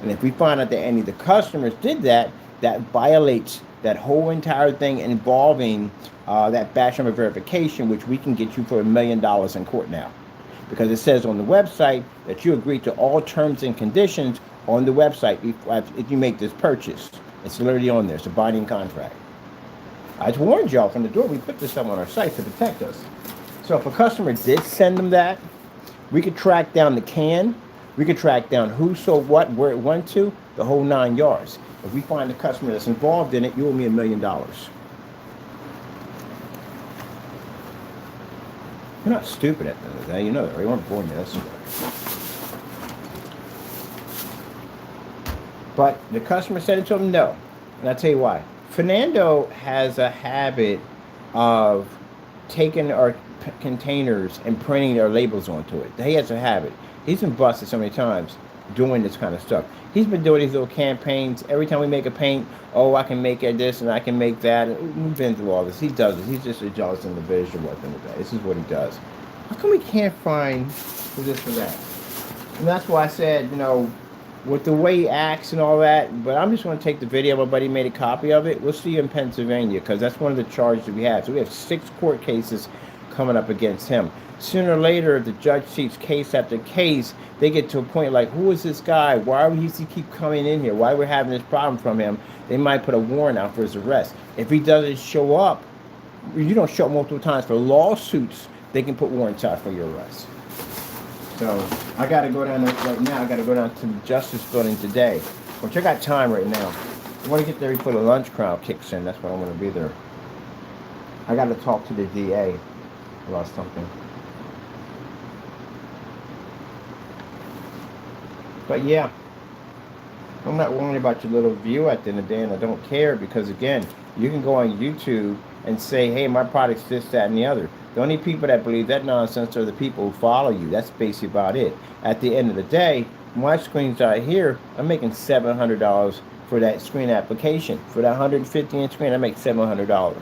And if we find out that any of the customers did that, that violates that whole entire thing involving that batch number verification, which we can get you for $1 million in court now. Because it says on the website that you agree to all terms and conditions on the website if you make this purchase. It's literally on there. It's a binding contract. I just warned y'all from the door. We put this up on our site to protect us. So if a customer did send them that, we could track down the can. We could track down who sold what, where it went to, the whole 9 yards. If we find a customer that's involved in it, you owe me $1 million. You're not stupid at the end of the day. You know that. We weren't born this way. But the customer said it to him, no. And I'll tell you why. Fernando has a habit of taking our containers and printing their labels onto it. He has a habit. He's been busted so many times doing this kind of stuff. He's been doing these little campaigns. Every time we make a paint, oh, I can make this and I can make that. We've been through all this. He does it. He's just a jealous individual at the end of the day. This is what he does. How come we can't find for this or that? And that's why I said, with the way he acts and all that, but I'm just going to take the video. My buddy made a copy of it. We'll see you in Pennsylvania because that's one of the charges that we have. So we have 6 court cases coming up against him. Sooner or later, the judge sees case after case. They get to a point like, who is this guy? Why does he keep coming in here? Why are we having this problem from him? They might put a warrant out for his arrest. If he doesn't show up, you don't show up multiple times for lawsuits, they can put warrants out for your arrest. So I got to go down there right now. I got to go down to the Justice Building today, which I got time right now. I want to get there before the lunch crowd kicks in. That's why I want to be there. I got to talk to the DA about something. But yeah, I'm not worried about your little view at the end of the day, and I don't care because, again, you can go on YouTube and say, hey, my product's this, that, and the other. The only people that believe that nonsense are the people who follow you. That's basically about it. At the end of the day, my screens out here, I'm making $700 for that screen application. For that 150-inch screen, I make $700.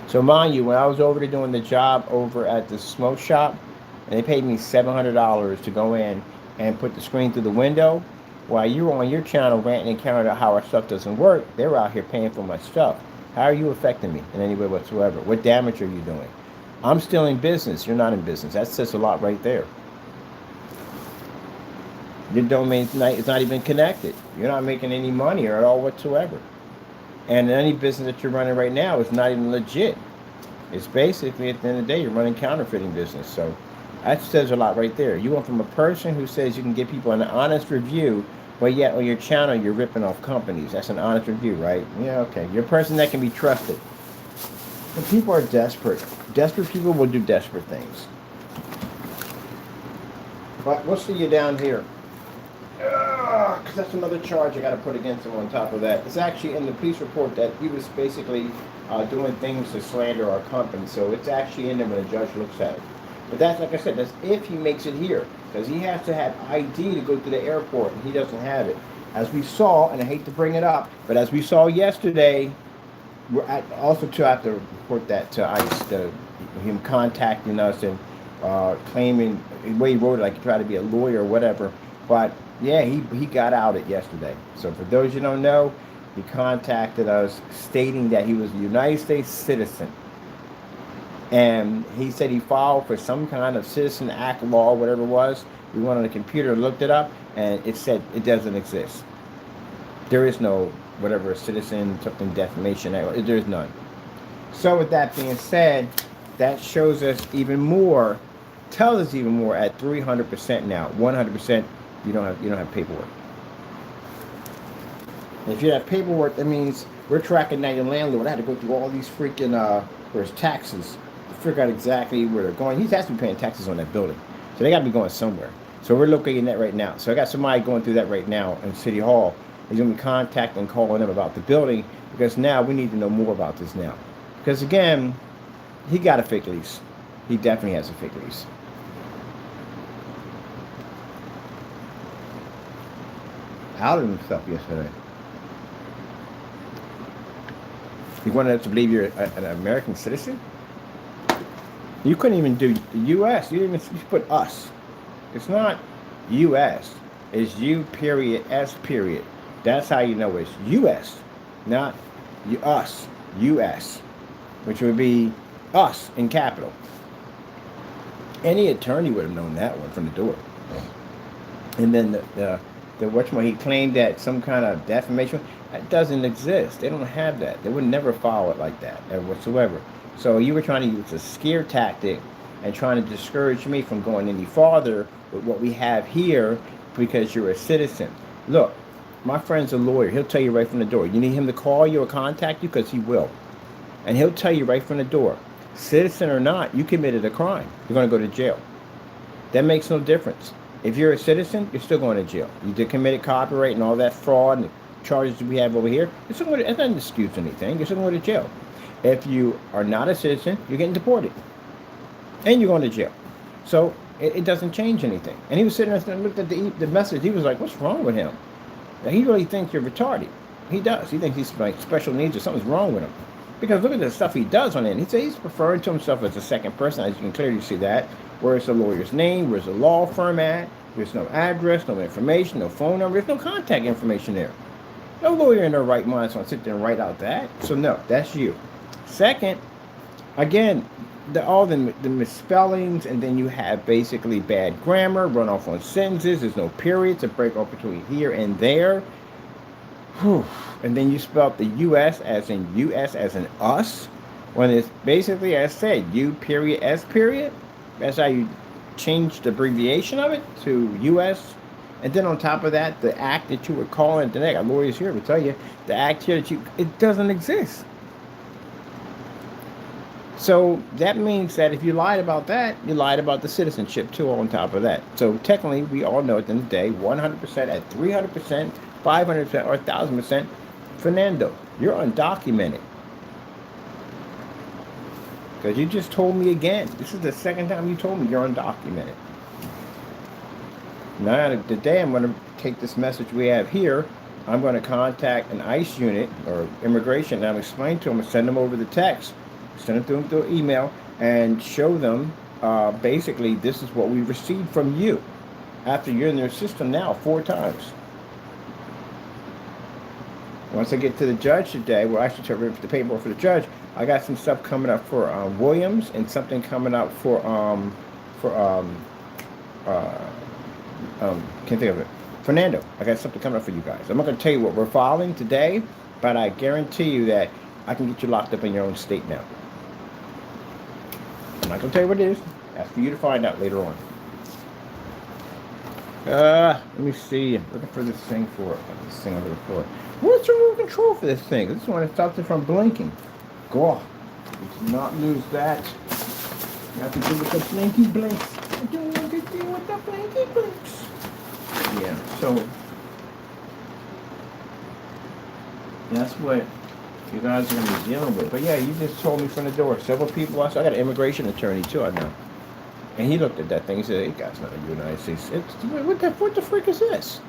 So mind you, when I was over there doing the job over at the smoke shop, and they paid me $700 to go in and put the screen through the window, while you were on your channel ranting and counting out how our stuff doesn't work, they were out here paying for my stuff. How are you affecting me in any way whatsoever? What damage are you doing? I'm still in business. You're not in business. That says a lot right there. Your domain is not even connected. You're not making any money or at all whatsoever. And any business that you're running right now is not even legit. It's basically, at the end of the day, you're running counterfeiting business. So that says a lot right there. You went from a person who says you can give people an honest review, but yet on your channel you're ripping off companies. That's an honest review, right? Yeah, okay. You're a person that can be trusted. But people are desperate. Desperate people will do desperate things. But we'll see you down here. Because that's another charge I got to put against him on top of that. It's actually in the police report that he was basically doing things to slander our company. So it's actually in there when the judge looks at it. But that's, like I said, that's if he makes it here. Because he has to have ID to go to the airport, and he doesn't have it. As we saw, and I hate to bring it up, but as we saw yesterday, also to have to report that to ICE, him contacting us and claiming, the way he wrote it, like he tried to be a lawyer or whatever. But yeah, he got outed yesterday. So for those you don't know, he contacted us stating that he was a United States citizen. And he said he filed for some kind of Citizen Act law, whatever it was. We went on the computer and looked it up, and it said it doesn't exist. There is no whatever citizen, something defamation act. There's none. So with that being said, that shows us even more, tells us even more at 300% now. 100%, you don't have paperwork. And if you have paperwork, that means we're tracking down your landlord. I had to go through all these freaking for his taxes. Figure out exactly where they're going. He's actually paying taxes on that building, so they got to be going somewhere. So we're locating that right now. So I got somebody going through that right now in City Hall. He's going to be contacting and calling them about the building, because now we need to know more about this now. Because again, he got a fake lease. He definitely has a fake lease. Outed himself yesterday. He wanted us to believe you're an American citizen. You couldn't even do U.S. You didn't even put us. It's not U.S. It's U period S period. That's how you know it's U.S. Not us. U.S. Which would be us in capital. Any attorney would have known that one from the door. And then the he claimed that some kind of defamation, that doesn't exist. They don't have that. They would never follow it like that whatsoever. So you were trying to use a scare tactic and trying to discourage me from going any farther with what we have here because you're a citizen. Look, my friend's a lawyer. He'll tell you right from the door. You need him to call you or contact you, because he will. And he'll tell you right from the door, citizen or not, you committed a crime. You're going to go to jail. That makes no difference. If you're a citizen, you're still going to jail. You did committed copyright and all that fraud and the charges that we have over here. It doesn't excuse anything. You're still going to jail. If you are not a citizen, you're getting deported. And you're going to jail. So it doesn't change anything. And he was sitting there and looked at the message. He was like, what's wrong with him? Now, he really thinks you're retarded. He does. He thinks he's like special needs or something's wrong with him. Because look at the stuff he does on it. He's referring to himself as a second person, as you can clearly see that. Where's the lawyer's name? Where's the law firm at? There's no address, no information, no phone number. There's no contact information there. No lawyer in their right mind is going to sit there and write out that. So no, that's you. Second, again, all the misspellings, and then you have basically bad grammar, run off on sentences. There's no periods, a break off between here and there. Whew. And then you spell the U.S. as in U.S. as in us, when it's basically, as I said, U period S period. That's how you change the abbreviation of it to U.S. And then on top of that, the act that you were calling it, the next lawyers here will tell you, the act here that it doesn't exist. So that means that if you lied about that, you lied about the citizenship too on top of that. So technically, we all know at the end of the day, 100% at 300%, 500%, or 1,000%, Fernando, you're undocumented. Because you just told me again. This is the second time you told me you're undocumented. Now, today I'm going to take this message we have here. I'm going to contact an ICE unit or immigration, and I'll explain to them and send them over the text. Send it to them through email and show them basically this is what we received from you after you're in their system now 4 times. Once I get to the judge today, well, actually to the paperwork for the judge, I got some stuff coming up for Williams and something coming up for can't think of it. Fernando, I got something coming up for you guys. I'm not going to tell you what we're filing today, but I guarantee you that I can get you locked up in your own state now. I'm not going to tell you what it is. That's for you to find out later on. Let me see. I'm looking for this thing this thing over the floor. What's the remote control for this thing? This one stops it from blinking. God, let's not lose that. You have to do with the blinky blinks. I don't want to deal with the blinky blinks. Yeah, so that's what you guys are going to be dealing with. But yeah, you just told me from the door. Several people. I got an immigration attorney too. I know, and he looked at that thing. He said, "Hey, guy's not in the United States. What the frick is this?"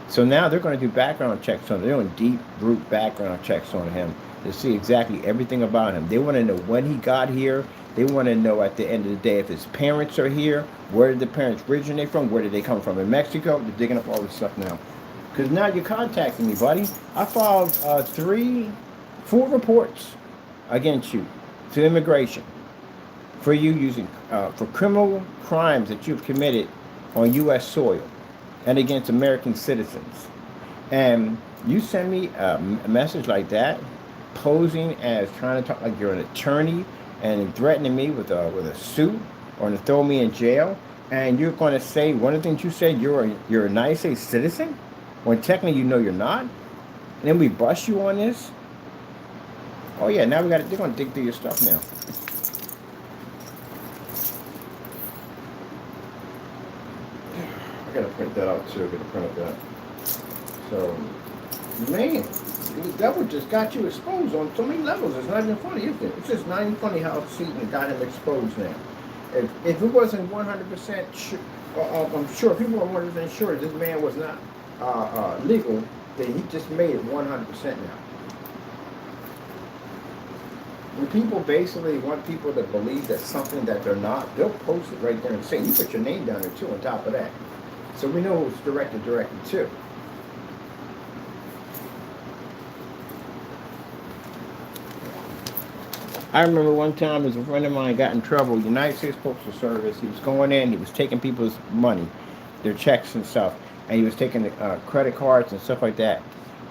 So now they're going to do background checks on him. They're doing deep root background checks on him to see exactly everything about him. They want to know when he got here. They want to know at the end of the day if his parents are here. Where did the parents originate from? Where did they come from? In Mexico? They're digging up all this stuff now. Because now you're contacting me, buddy. I filed 4 reports against you to immigration for you using for criminal crimes that you've committed on U.S. soil and against American citizens. And you send me a message like that, posing as trying to talk like you're an attorney and threatening me with a suit or to throw me in jail. And you're going to say one of the things you said, you're a United States citizen, when technically you know you're not. And then we bust you on this. Oh yeah, now they're going to dig through your stuff now. I gotta print that out too. I gotta print that. So, man, the devil just got you exposed on so many levels. It's not even funny, is it? It's just not even funny how Satan got him exposed now. If it wasn't 100% sure, I'm sure if people were 100% sure this man was not legal, then he just made it 100% now. When people basically want people to believe that something that they're not, they'll post it right there and say, you put your name down there too on top of that. So we know it's directed to. I remember one time as a friend of mine got in trouble, United States Postal Service, he was going in, he was taking people's money, their checks and stuff, and he was taking credit cards and stuff like that.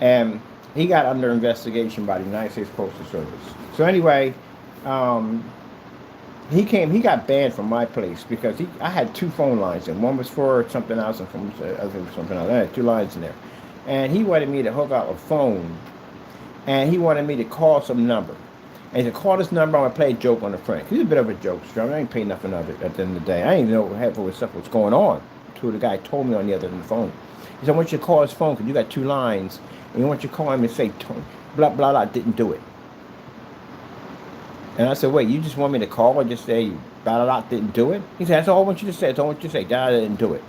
And he got under investigation by the United States Postal Service. So anyway, he got banned from my place because I had 2 phone lines, and one was for something else and from something else. I had 2 lines in there. And he wanted me to hook up a phone, and he wanted me to call some number. And he said, call this number, I'm going to play a joke on a friend. He's a bit of a jokester. I ain't paying nothing of it at the end of the day. I didn't even know half of stuff was going on until the guy told me on the other end of the phone. He said, I want you to call his phone because you got 2 lines, and I want you to call him and say, blah, blah, blah, didn't do it. And I said, wait, you just want me to call and just say, blah, blah, blah, didn't do it? He said, that's all I want you to say. That's all I want you to say, blah, blah, didn't do it.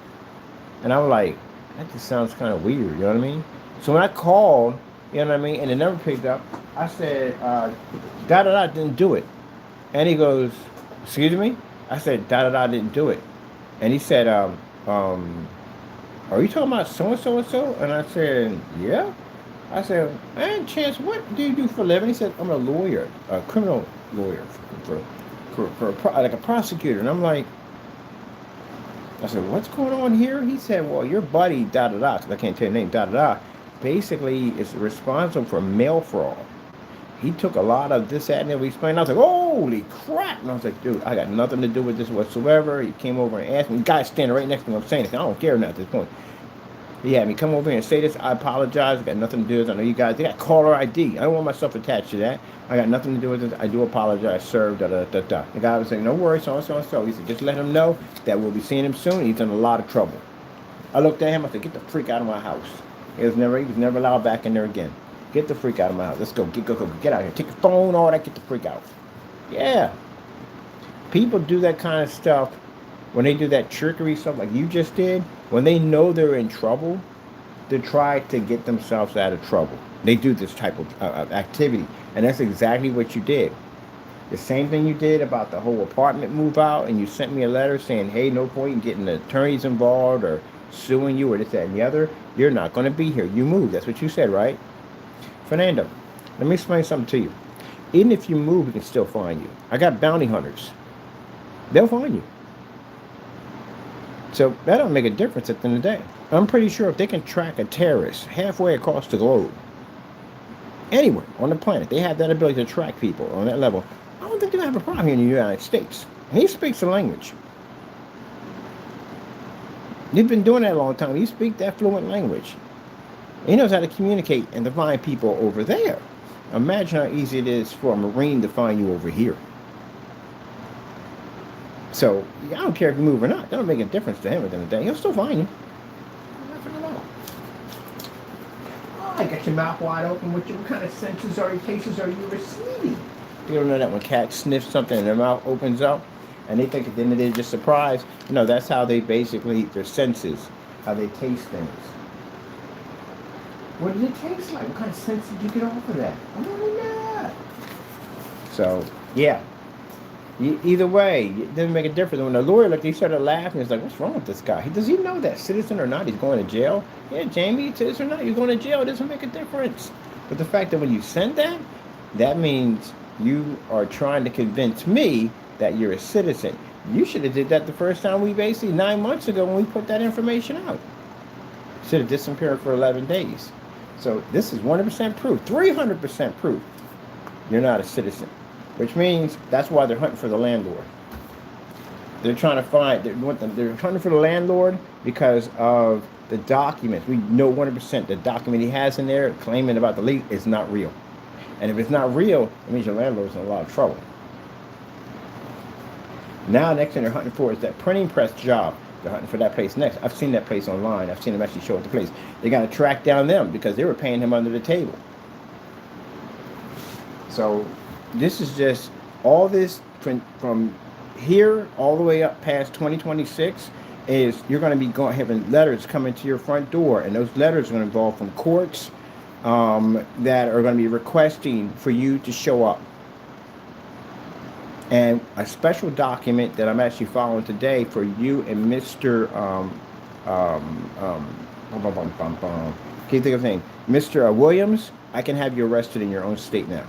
And I was like, that just sounds kind of weird, you know what I mean? So when I called, you know what I mean, and it never picked up, I said, da-da-da didn't do it. And he goes, excuse me? I said, da-da-da didn't do it. And he said, are you talking about so-and-so and so? And I said, yeah. I said, man, Chance, what do you do for a living? He said, I'm a lawyer, a criminal lawyer for like a prosecutor. And I'm like, I said, what's going on here? He said, well, your buddy, da da da, because I can't tell you the name, da da da, basically is responsible for mail fraud. He took a lot of this, that, and then we explained. I was like, holy crap. And I was like, dude, I got nothing to do with this whatsoever. He came over and asked me. The guy standing right next to me. I'm saying this. I don't care now at this point. He had me come over here and say this. I apologize. I got nothing to do with it. I know you guys, they got caller ID. I don't want myself attached to that. I got nothing to do with this. I do apologize, sir. Da, da, da, da. The guy was saying, no worries, so and so and so. He said, just let him know that we'll be seeing him soon. He's in a lot of trouble. I looked at him. I said, get the freak out of my house. He was never allowed back in there again. Get the freak out of my house. Let's go. Get out of here. Take your phone, all that. Get the freak out. Yeah. People do that kind of stuff when they do that trickery stuff like you just did. When they know they're in trouble, to try to get themselves out of trouble. They do this type of activity. And that's exactly what you did. The same thing you did about the whole apartment move out, and you sent me a letter saying, hey, no point in getting the attorneys involved or suing you or this, that, and the other. You're not going to be here. You moved. That's what you said, right? Fernando, let me explain something to you. Even if you move, we can still find you. I got bounty hunters. They'll find you. So that don't make a difference at the end of the day. I'm pretty sure if they can track a terrorist halfway across the globe, anywhere on the planet, they have that ability to track people on that level. I don't think they're going to have a problem here in the United States. And he speaks the language. You've been doing that a long time. You speak that fluent language. He knows how to communicate and to find people over there. Imagine how easy it is for a Marine to find you over here. So, I don't care if you move or not. That don't make a difference to him at the end of the day. He'll still find you. Nothing at all. Oh, I got your mouth wide open. What kind of senses or tastes are you receiving? You don't know that when cats sniff something and their mouth opens up and they think at the end of the day just surprised. You know, that's how they basically, their senses, how they taste things. What did it taste like? What kind of sense did you get off of that? I don't know. So, yeah. Either way, it doesn't make a difference. When the lawyer looked, he started laughing. He's like, what's wrong with this guy? Does he know that citizen or not, he's going to jail? Yeah, Jamie, citizen or not, he's going to jail. It doesn't make a difference. But the fact that when you send that, that means you are trying to convince me that you're a citizen. You should have did that the first time we basically, 9 months ago when we put that information out. Should have disappeared for 11 days. So this is 100% proof, 300% proof you're not a citizen. Which means that's why they're hunting for the landlord. They're trying to find, they're hunting for the landlord because of the documents. We know 100% the document he has in there claiming about the lease is not real. And if it's not real, it means your landlord's in a lot of trouble. Now, next thing they're hunting for is that printing press job. They're hunting for that place next. I've seen that place online. I've seen them actually show up the place. They got to track down them because they were paying him under the table. So this is just all this from here all the way up past 2026 is you're going to be having letters coming to your front door, and those letters are going to involve from courts that are going to be requesting for you to show up. And a special document that I'm actually following today for you and Mr. Can you think of anything? Mr. Williams, I can have you arrested in your own state now.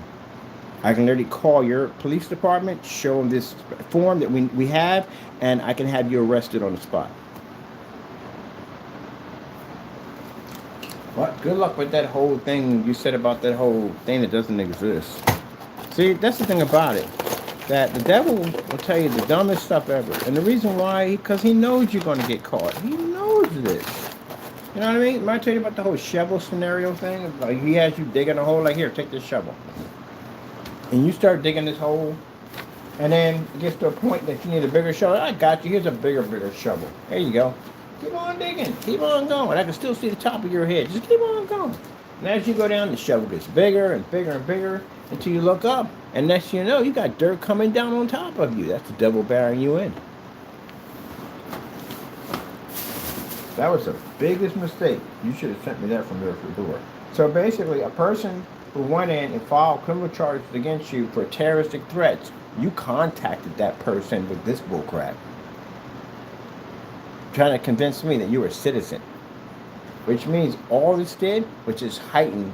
I can literally call your police department, show them this form that we have, and I can have you arrested on the spot. What? Good luck with that whole thing you said about that whole thing that doesn't exist. See, that's the thing about it. That the devil will tell you the dumbest stuff ever. And the reason why, because he knows you're going to get caught. He knows this. You know what I mean? When I tell you about the whole shovel scenario thing, like he has you digging a hole, like, here, take this shovel. And you start digging this hole, and then it gets to a point that you need a bigger shovel. I got you. Here's a bigger shovel. There you go. Keep on digging. Keep on going. I can still see the top of your head. Just keep on going. And as you go down, the shovel gets bigger and bigger and bigger until you look up. And next thing you know, you got dirt coming down on top of you. That's the devil bearing you in. That was the biggest mistake. You should have sent me that from door to door. So basically, a person who went in and filed criminal charges against you for terroristic threats, you contacted that person with this bullcrap. Trying to convince me that you were a citizen. Which means all this did, which is heighten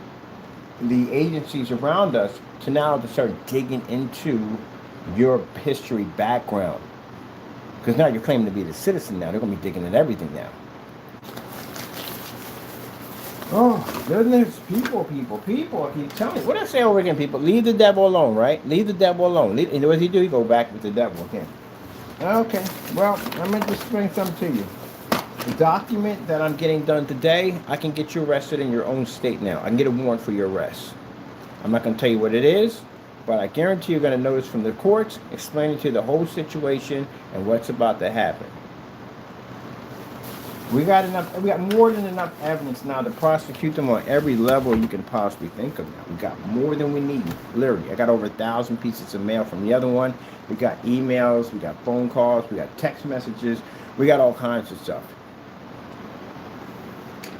the agencies around us to now to start digging into your history background. Because now you're claiming to be the citizen now. They're going to be digging at everything now. Oh, goodness. People. If you tell me. What did I say over again, people? Leave the devil alone, right? Leave the devil alone. You know what he do? He go back with the devil again. Okay. Well, I'm going to just bring something to you. The document that I'm getting done today, I can get you arrested in your own state now. I can get a warrant for your arrest. I'm not going to tell you what it is, but I guarantee you're going to notice from the courts explaining to you the whole situation and what's about to happen. We got more than enough evidence now to prosecute them on every level you can possibly think of now. We got more than we need, literally. I got over 1,000 pieces of mail from the other one. We got emails, we got phone calls, we got text messages, we got all kinds of stuff.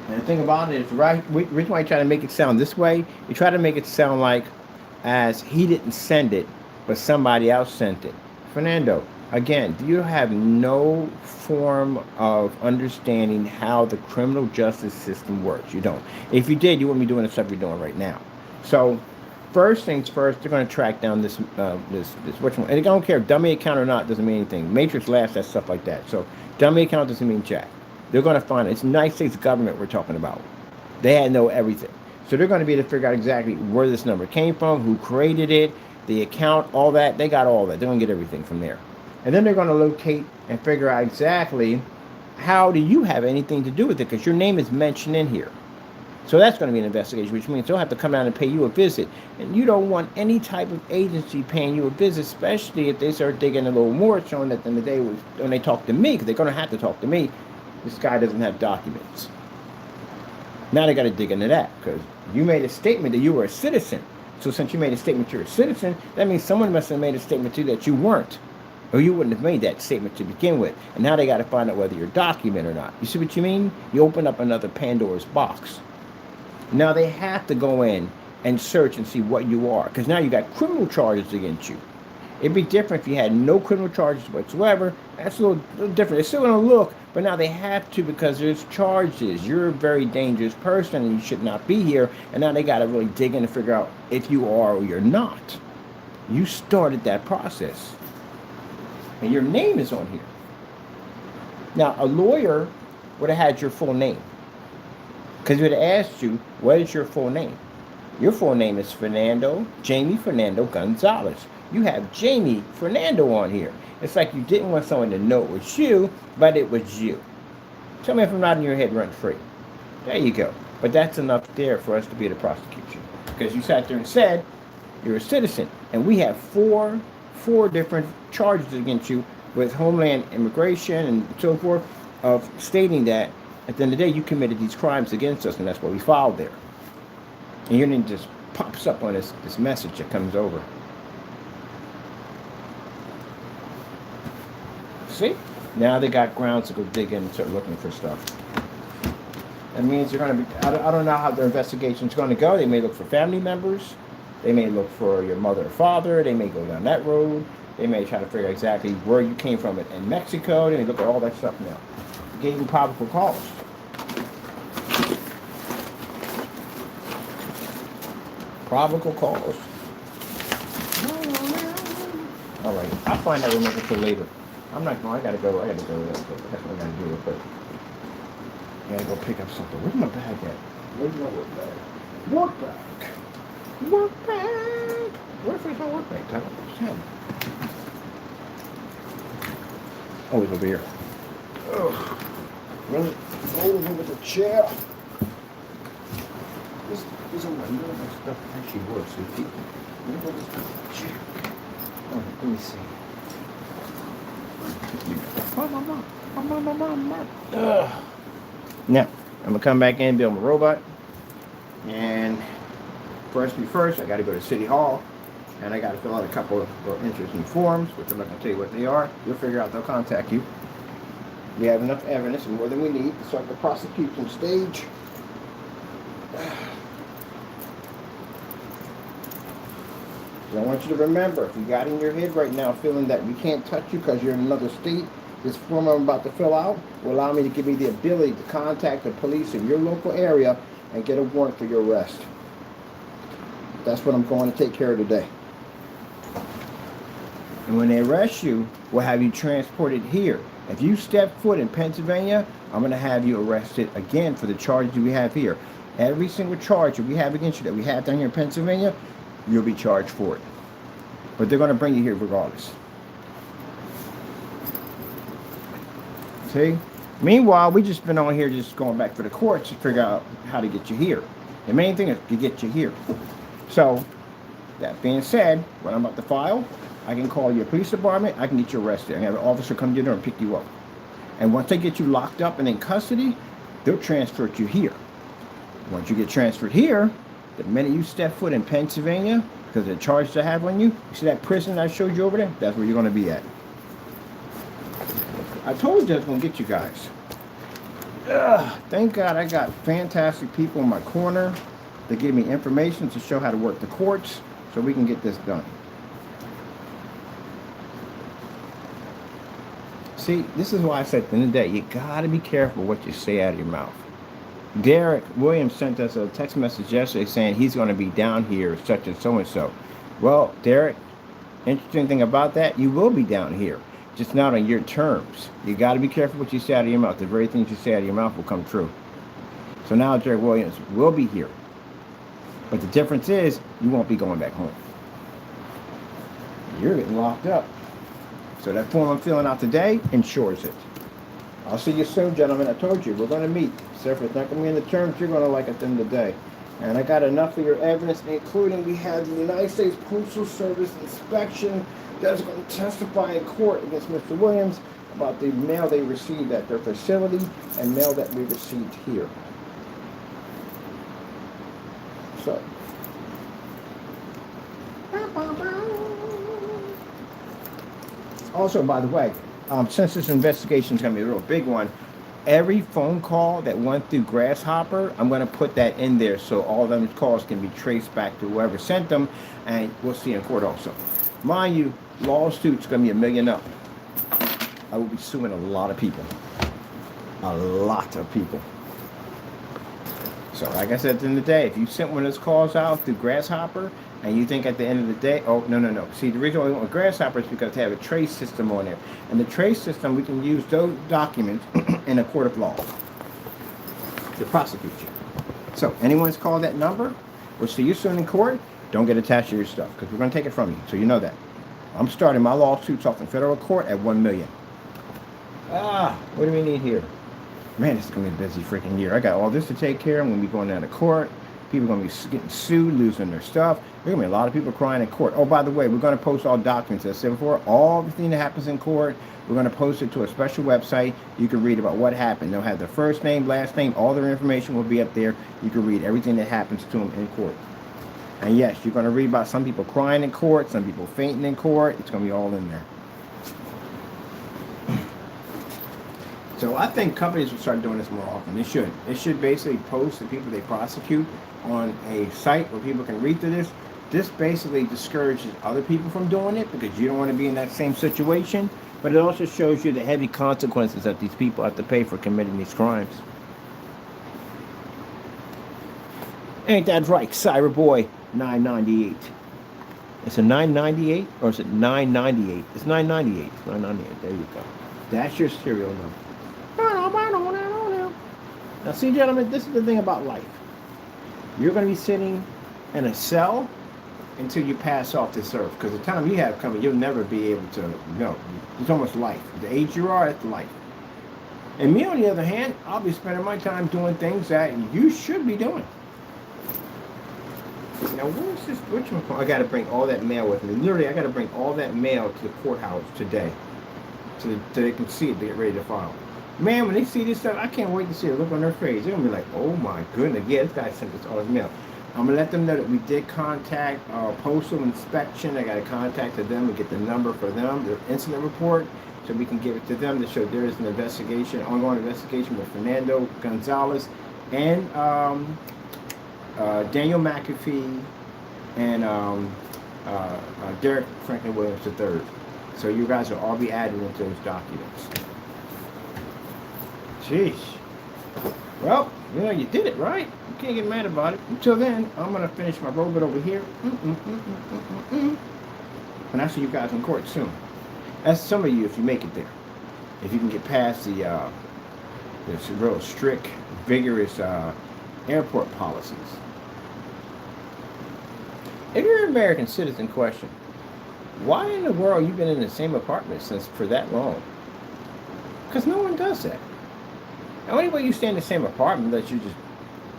And the thing about it is, right, the reason why you try to make it sound this way, you try to make it sound like as he didn't send it, but somebody else sent it. Fernando, again, you have no form of understanding how the criminal justice system works. You don't. If you did, you wouldn't be doing the stuff you're doing right now. So, first things first, they're going to track down this which one. And I don't care if dummy account or not, doesn't mean anything. Matrix laughs at stuff like that. So, dummy account doesn't mean jack. They're going to find it. It's the United States government we're talking about. They had to know everything. So they're going to be able to figure out exactly where this number came from, who created it, the account, all that. They got all that. They're going to get everything from there. And then they're going to locate and figure out exactly how do you have anything to do with it, because your name is mentioned in here. So that's going to be an investigation, which means they'll have to come down and pay you a visit. And you don't want any type of agency paying you a visit, especially if they start digging a little more, showing that in the day when they talk to me, because they're going to have to talk to me, this guy doesn't have documents. Now they got to dig into that, because you made a statement that you were a citizen. So since you made a statement you're a citizen, that means someone must have made a statement to you that you weren't. Or you wouldn't have made that statement to begin with. And now they got to find out whether you're a document or not. You see what you mean? You open up another Pandora's box. Now they have to go in and search and see what you are, because now you got criminal charges against you. It'd be different if you had no criminal charges whatsoever. That's a little different. It's still going to look, but now they have to, because there's charges. You're a very dangerous person and you should not be here. And now they got to really dig in and figure out if you are or you're not. You started that process. And your name is on here. Now, a lawyer would have had your full name, because he would have asked you, what is your full name? Your full name is Jamie Fernando Gonzalez. You have Jamie Fernando on here. It's like you didn't want someone to know it was you, but it was you. Tell me if I'm not in your head rent free. There you go. But that's enough there for us to be the prosecution, because you sat there and said you're a citizen, and we have four different charges against you with Homeland Immigration and so forth, of stating that at the end of the day you committed these crimes against us, and that's what we filed there. And your name just pops up on this message that comes over. See? Now they got grounds to go dig in and start looking for stuff. That means they're going to be, I don't know how their investigation's going to go. They may look for family members. They may look for your mother or father. They may go down that road. They may try to figure out exactly where you came from in Mexico. They may look at all that stuff now. Gave them probable cause. Probable cause. All right. I'll find out remember for later. I'm not going. I gotta go. That's what I gotta do real quick. I gotta go pick up something. Where's my bag at? Where's my work bag? Work bag. Work bag. Where's my work bag? I don't understand. Oh, it's over here. Ugh. Really? Over with the chair. This is my little stuff actually works. So keep. Let me go this chair. Oh, let me see. Now, I'm going to come back in, build my robot. And first, I got to go to City Hall. And I got to fill out a couple of interesting forms, which I'm not going to tell you what they are. You'll figure out, they'll contact you. We have enough evidence, and more than we need, to start the prosecution stage. So I want you to remember, if you got in your head right now feeling that we can't touch you because you're in another state, this form I'm about to fill out will allow me to give me the ability to contact the police in your local area and get a warrant for your arrest. That's what I'm going to take care of today. And when they arrest you, we'll have you transported here. If you step foot in Pennsylvania, I'm going to have you arrested again for the charges we have here. Every single charge that we have against you that we have down here in Pennsylvania, you'll be charged for it. But they're going to bring you here regardless. See? Meanwhile, we just been on here just going back for the courts to figure out how to get you here. The main thing is to get you here. So, that being said, what I'm about to file, I can call your police department, I can get you arrested. I can have an officer come to your door and pick you up. And once they get you locked up and in custody, they'll transfer you here. Once you get transferred here, the minute you step foot in Pennsylvania, because of the charges I have on you see that prison I showed you over there? That's where you're going to be at. I told you I was going to get you guys. Thank God I got fantastic people in my corner that give me information to show how to work the courts so we can get this done. See, this is why I said at the end of the day, you got to be careful what you say out of your mouth. Derek Williams sent us a text message yesterday saying he's going to be down here such and so. Well, Derek, interesting thing about that, you will be down here, just not on your terms. You got to be careful what you say out of your mouth. The very things you say out of your mouth will come true. So now Derek Williams will be here. But the difference is you won't be going back home. You're getting locked up. So that form I'm filling out today ensures it. I'll see you soon, gentlemen. I told you, we're going to meet. Except for it's not going to be in the terms you're going to like at the end of the day. And I got enough of your evidence, including we had the United States Postal Service inspection that's going to testify in court against Mr. Williams about the mail they received at their facility and mail that we received here. So. Also, by the way, since this investigation is going to be a real big one, every phone call that went through Grasshopper, I'm going to put that in there so all of them calls can be traced back to whoever sent them, and we'll see in court also. Mind you, lawsuit's going to be $1 million up. I will be suing a lot of people. A lot of people. So, like I said at the end of the day, if you sent one of those calls out through Grasshopper, and you think at the end of the day, oh, no. See, the reason why we went with Grasshopper is because they have a trace system on there. And the trace system, we can use those documents in a court of law to prosecute you. So, anyone's called that number, we'll see you soon in court. Don't get attached to your stuff, because we're going to take it from you, so you know that. I'm starting my lawsuits off in federal court at $1 million. What do we need here? Man, this is going to be a busy freaking year. I got all this to take care of. I'm going to be going down to court. People are going to be getting sued, losing their stuff. There's going to be a lot of people crying in court. Oh, by the way, we're going to post all documents. As I said before, everything that happens in court, we're going to post it to a special website. You can read about what happened. They'll have their first name, last name, all their information will be up there. You can read everything that happens to them in court. And yes, you're going to read about some people crying in court, some people fainting in court. It's going to be all in there. So I think companies will start doing this more often. They should. They should basically post the people they prosecute on a site where people can read through this. This basically discourages other people from doing it because you don't want to be in that same situation. But it also shows you the heavy consequences that these people have to pay for committing these crimes. Ain't that right, Cyberboy 998? It's a 998 or is it 998? It's 998. It's 998. There you go. That's your serial number. Now, see, gentlemen, this is the thing about life. You're going to be sitting in a cell until you pass off this earth. Because the time you have coming, you'll never be able to, it's almost life. The age you are, that's life. And me, on the other hand, I'll be spending my time doing things that you should be doing. Now, where's this? I got to bring all that mail with me. Literally, I got to bring all that mail to the courthouse today. So they can see it, to get ready to file. Man, when they see this stuff, I can't wait to see the look on their face. They're going to be like, oh my goodness, yeah, this guy sent us all his mail. I'm going to let them know that we did contact Postal Inspection. I got to contact them and get the number for them, the incident report, so we can give it to them to show there is an investigation, ongoing investigation with Fernando Gonzalez and Daniel McAfee and Derek Franklin Williams III. So you guys will all be added into those documents. Jeez. Well, you did it, right? You can't get mad about it. Until then, I'm going to finish my robot over here. When I see you guys in court soon. That's some of you if you make it there. If you can get past this real strict, vigorous airport policies. If you're an American citizen, question, why in the world you been in the same apartment since for that long? Because no one does that. The only way you stay in the same apartment that you just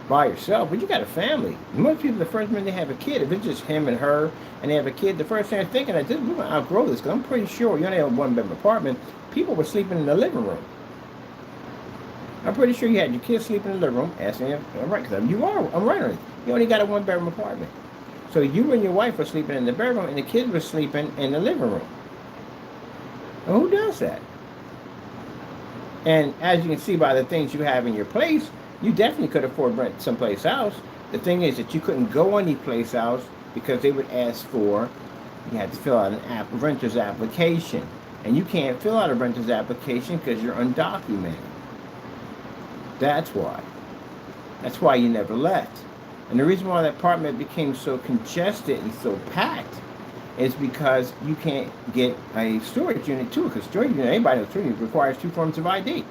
by yourself, but you got a family. Most people, the first minute they have a kid, if it's just him and her, and they have a kid, the first thing they're thinking is, we're going to outgrow this, because I'm pretty sure you only have a one-bedroom apartment. People were sleeping in the living room. I'm pretty sure you had your kids sleeping in the living room, asking them, all right, because I'm right on it. You only got a one-bedroom apartment. So you and your wife were sleeping in the bedroom, and the kids were sleeping in the living room. Well, who does that? And as you can see by the things you have in your place, you definitely could afford to rent someplace else. The thing is that you couldn't go any place else because they would ask for, you had to fill out a renter's application. And you can't fill out a renter's application because you're undocumented. That's why. That's why you never left. And the reason why that apartment became so congested and so packed is because you can't get a storage unit too. Because storage unit, anybody knows storage unit requires 2 forms of ID.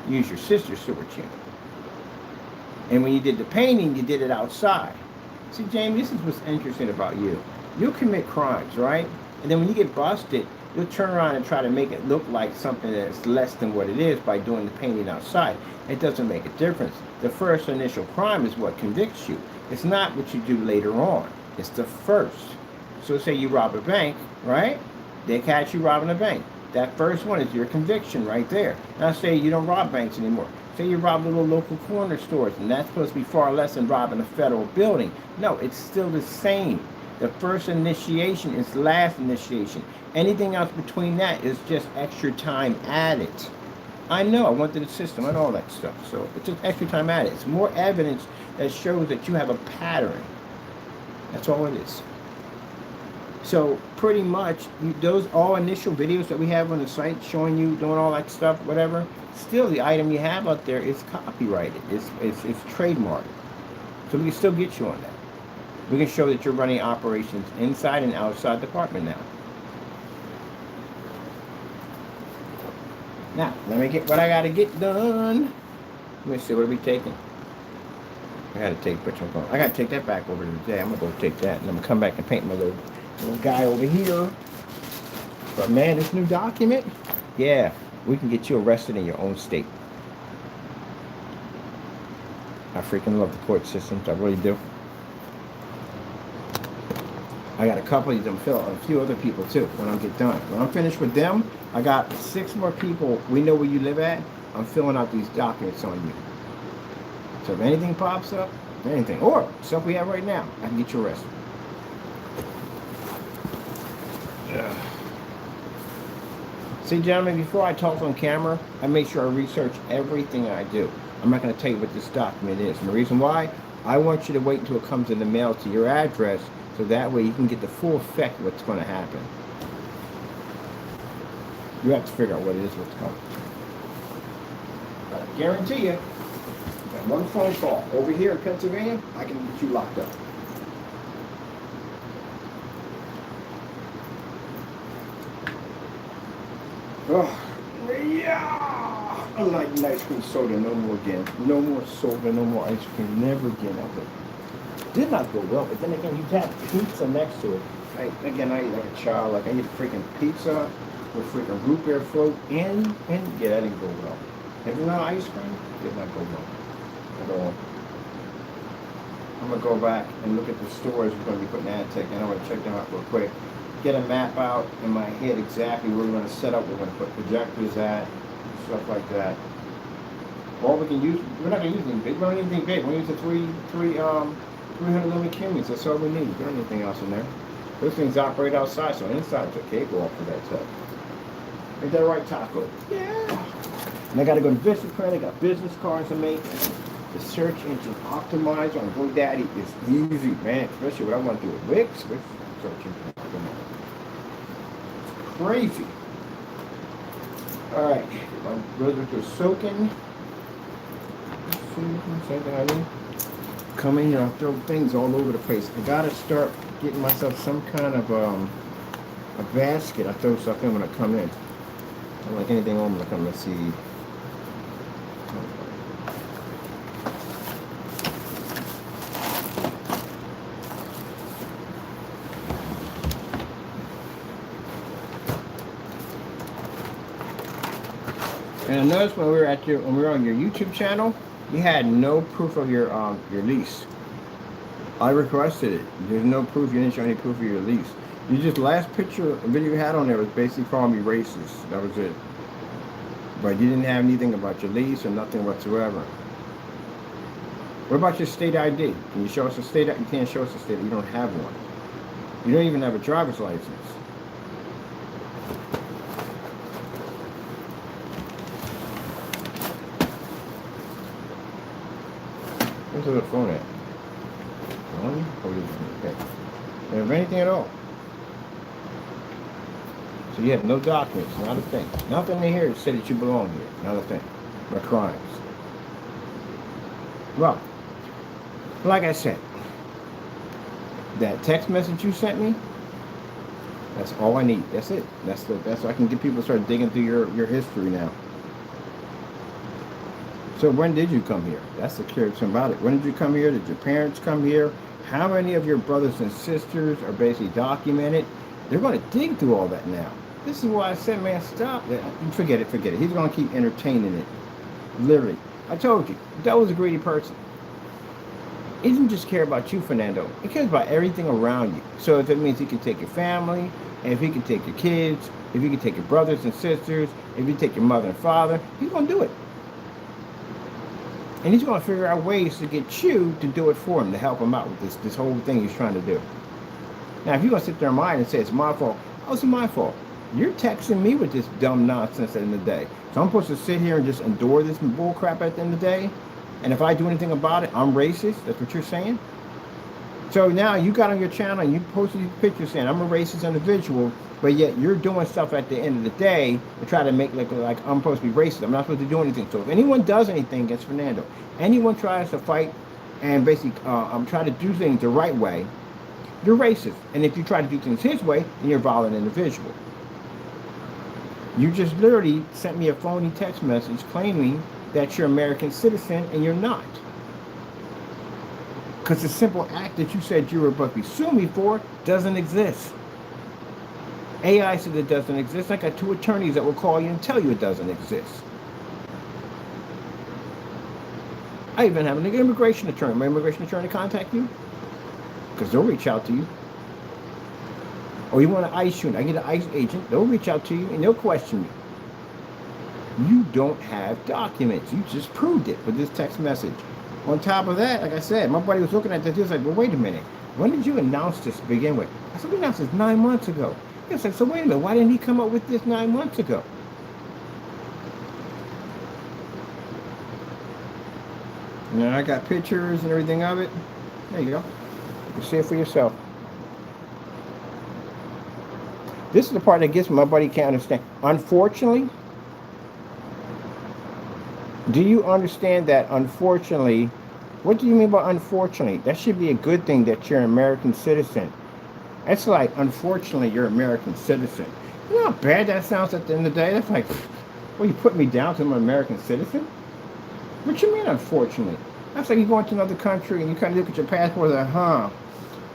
Use your sister's storage unit. And when you did the painting, you did it outside. See, James, this is what's interesting about you. You'll commit crimes, right? And then when you get busted, you'll turn around and try to make it look like something that's less than what it is by doing the painting outside. It doesn't make a difference. The first initial crime is what convicts you. It's not what you do later on. It's the first. So say you rob a bank, right? They catch you robbing a bank. That first one is your conviction right there. Now say you don't rob banks anymore. Say you rob little local corner stores, and that's supposed to be far less than robbing a federal building. No, it's still the same. The first initiation is the last initiation. Anything else between that is just extra time added. I know, I went through the system and all that stuff. So it's just extra time added. It's more evidence that shows that you have a pattern. That's all it is. So pretty much, those all initial videos that we have on the site showing you doing all that stuff, whatever, still the item you have out there is copyrighted. It's trademarked. So we can still get you on that. We can show that you're running operations inside and outside the apartment now. Now, let me get what I gotta get done. Let me see, what are we taking? I gotta take, I gotta take that back over to the day. I'm gonna go take that, and I'm gonna come back and paint my little guy over here. But man, this new document, yeah, we can get you arrested in your own state. I freaking love the court systems, I really do. I got a couple of them, a few other people too, when I get done. When I'm finished with them, I got 6 more people. We know where you live at. I'm filling out these documents on you. So if anything pops up, anything, or stuff we have right now, I can get you arrested. Yeah. See, gentlemen, before I talk on camera, I make sure I research everything I do. I'm not going to tell you what this document is. And the reason why, I want you to wait until it comes in the mail to your address, so that way you can get the full effect of what's going to happen. You have to figure out what it is what's coming. But I guarantee you, that one phone call over here in Pennsylvania, I can get you locked up. Oh, yeah! I like ice cream soda no more again. No more soda, no more ice cream. Never again ever. Did not go well, but then again, you had pizza next to it. I eat like a child. Like I eat freaking pizza with freaking root beer float and yeah, that didn't go well. Every night ice cream did not go well at all. I'm gonna go back and look at the stores we're gonna be putting ad tech in. I'm gonna check them out real quick. Get a map out in my head exactly where we're gonna set up. We're gonna put projectors at, stuff like that. All we can use, we're not gonna use anything big. We don't need anything big. We use the 300 limit cummins. That's all we need. We don't need anything else in there. Those things operate outside, so inside it's a cakewalk for that stuff. Ain't that right, Taco? Yeah. And I gotta go to VistaPrint. I got business cards to make. The search engine optimizer on GoDaddy is easy, man. Especially what I want to do with Wix. Search engine optimizer. It's crazy. All right, my brothers are soaking. Come in here, I'll throw things all over the place. I gotta start getting myself some kind of a basket. I throw stuff in when I come in. I don't like anything on when I come. Let's see. And I noticed when we were on your YouTube channel, you had no proof of your lease. I requested it. There's no proof. You didn't show any proof of your lease. You just last picture video you had on there was basically calling me racist. That was it. But you didn't have anything about your lease or nothing whatsoever. What about your state ID? Can you show us a state ID? You can't show us a state ID. You don't have one. You don't even have a driver's license. Where's the phone at? On? Oh, okay. You have anything at all. So you have no documents, not a thing. Nothing in here to say that you belong here, not a thing. No crimes. Well, like I said, that text message you sent me, that's all I need. That's it. That's so I can get people to start digging through your history now. So when did you come here? That's the curious thing about it. When did you come here? Did your parents come here? How many of your brothers and sisters are basically documented? They're going to dig through all that now. This is why I said, man, stop. Forget it. He's going to keep entertaining it. Literally. I told you, that was a greedy person. He doesn't just care about you, Fernando. He cares about everything around you. So if it means he can take your family, and if he can take your kids, if he can take your brothers and sisters, if he can take your mother and father, he's going to do it. And he's going to figure out ways to get you to do it for him, to help him out with this whole thing he's trying to do. Now, if you're going to sit there in mind and say, it's my fault, oh, it's my fault. You're texting me with this dumb nonsense at the end of the day. So I'm supposed to sit here and just endure this bull crap at the end of the day? And if I do anything about it, I'm racist? That's what you're saying? So now you got on your channel and you posted these pictures saying, I'm a racist individual, but yet you're doing stuff at the end of the day to try to make like I'm supposed to be racist. I'm not supposed to do anything. So if anyone does anything against Fernando, anyone tries to fight and basically try to do things the right way, you're racist. And if you try to do things his way, then you're a violent individual. You just literally sent me a phony text message claiming that you're an American citizen and you're not. Because the simple act that you said you were about to sue me for doesn't exist. AI said it doesn't exist. I got 2 attorneys that will call you and tell you it doesn't exist. I even have an immigration attorney. My immigration attorney contact you? Because they'll reach out to you. Or you want an ICE unit, I get an ICE agent, they'll reach out to you and they'll question you. You don't have documents. You just proved it with this text message. On top of that, like I said, my buddy was looking at this, he was like, well, wait a minute. When did you announce this to begin with? I said, we announced this 9 months ago. He was like, so wait a minute, why didn't he come up with this 9 months ago? Now I got pictures and everything of it. There you go. You see it for yourself. This is the part that gets me, my buddy can't understand. Unfortunately, do you understand that unfortunately, what do you mean by unfortunately? That should be a good thing that you're an American citizen. That's like, unfortunately, you're an American citizen. You know how bad that sounds at the end of the day? That's like, well, you put me down to I'm an American citizen? What you mean, unfortunately? That's like you go into another country and you kind of look at your passport and like,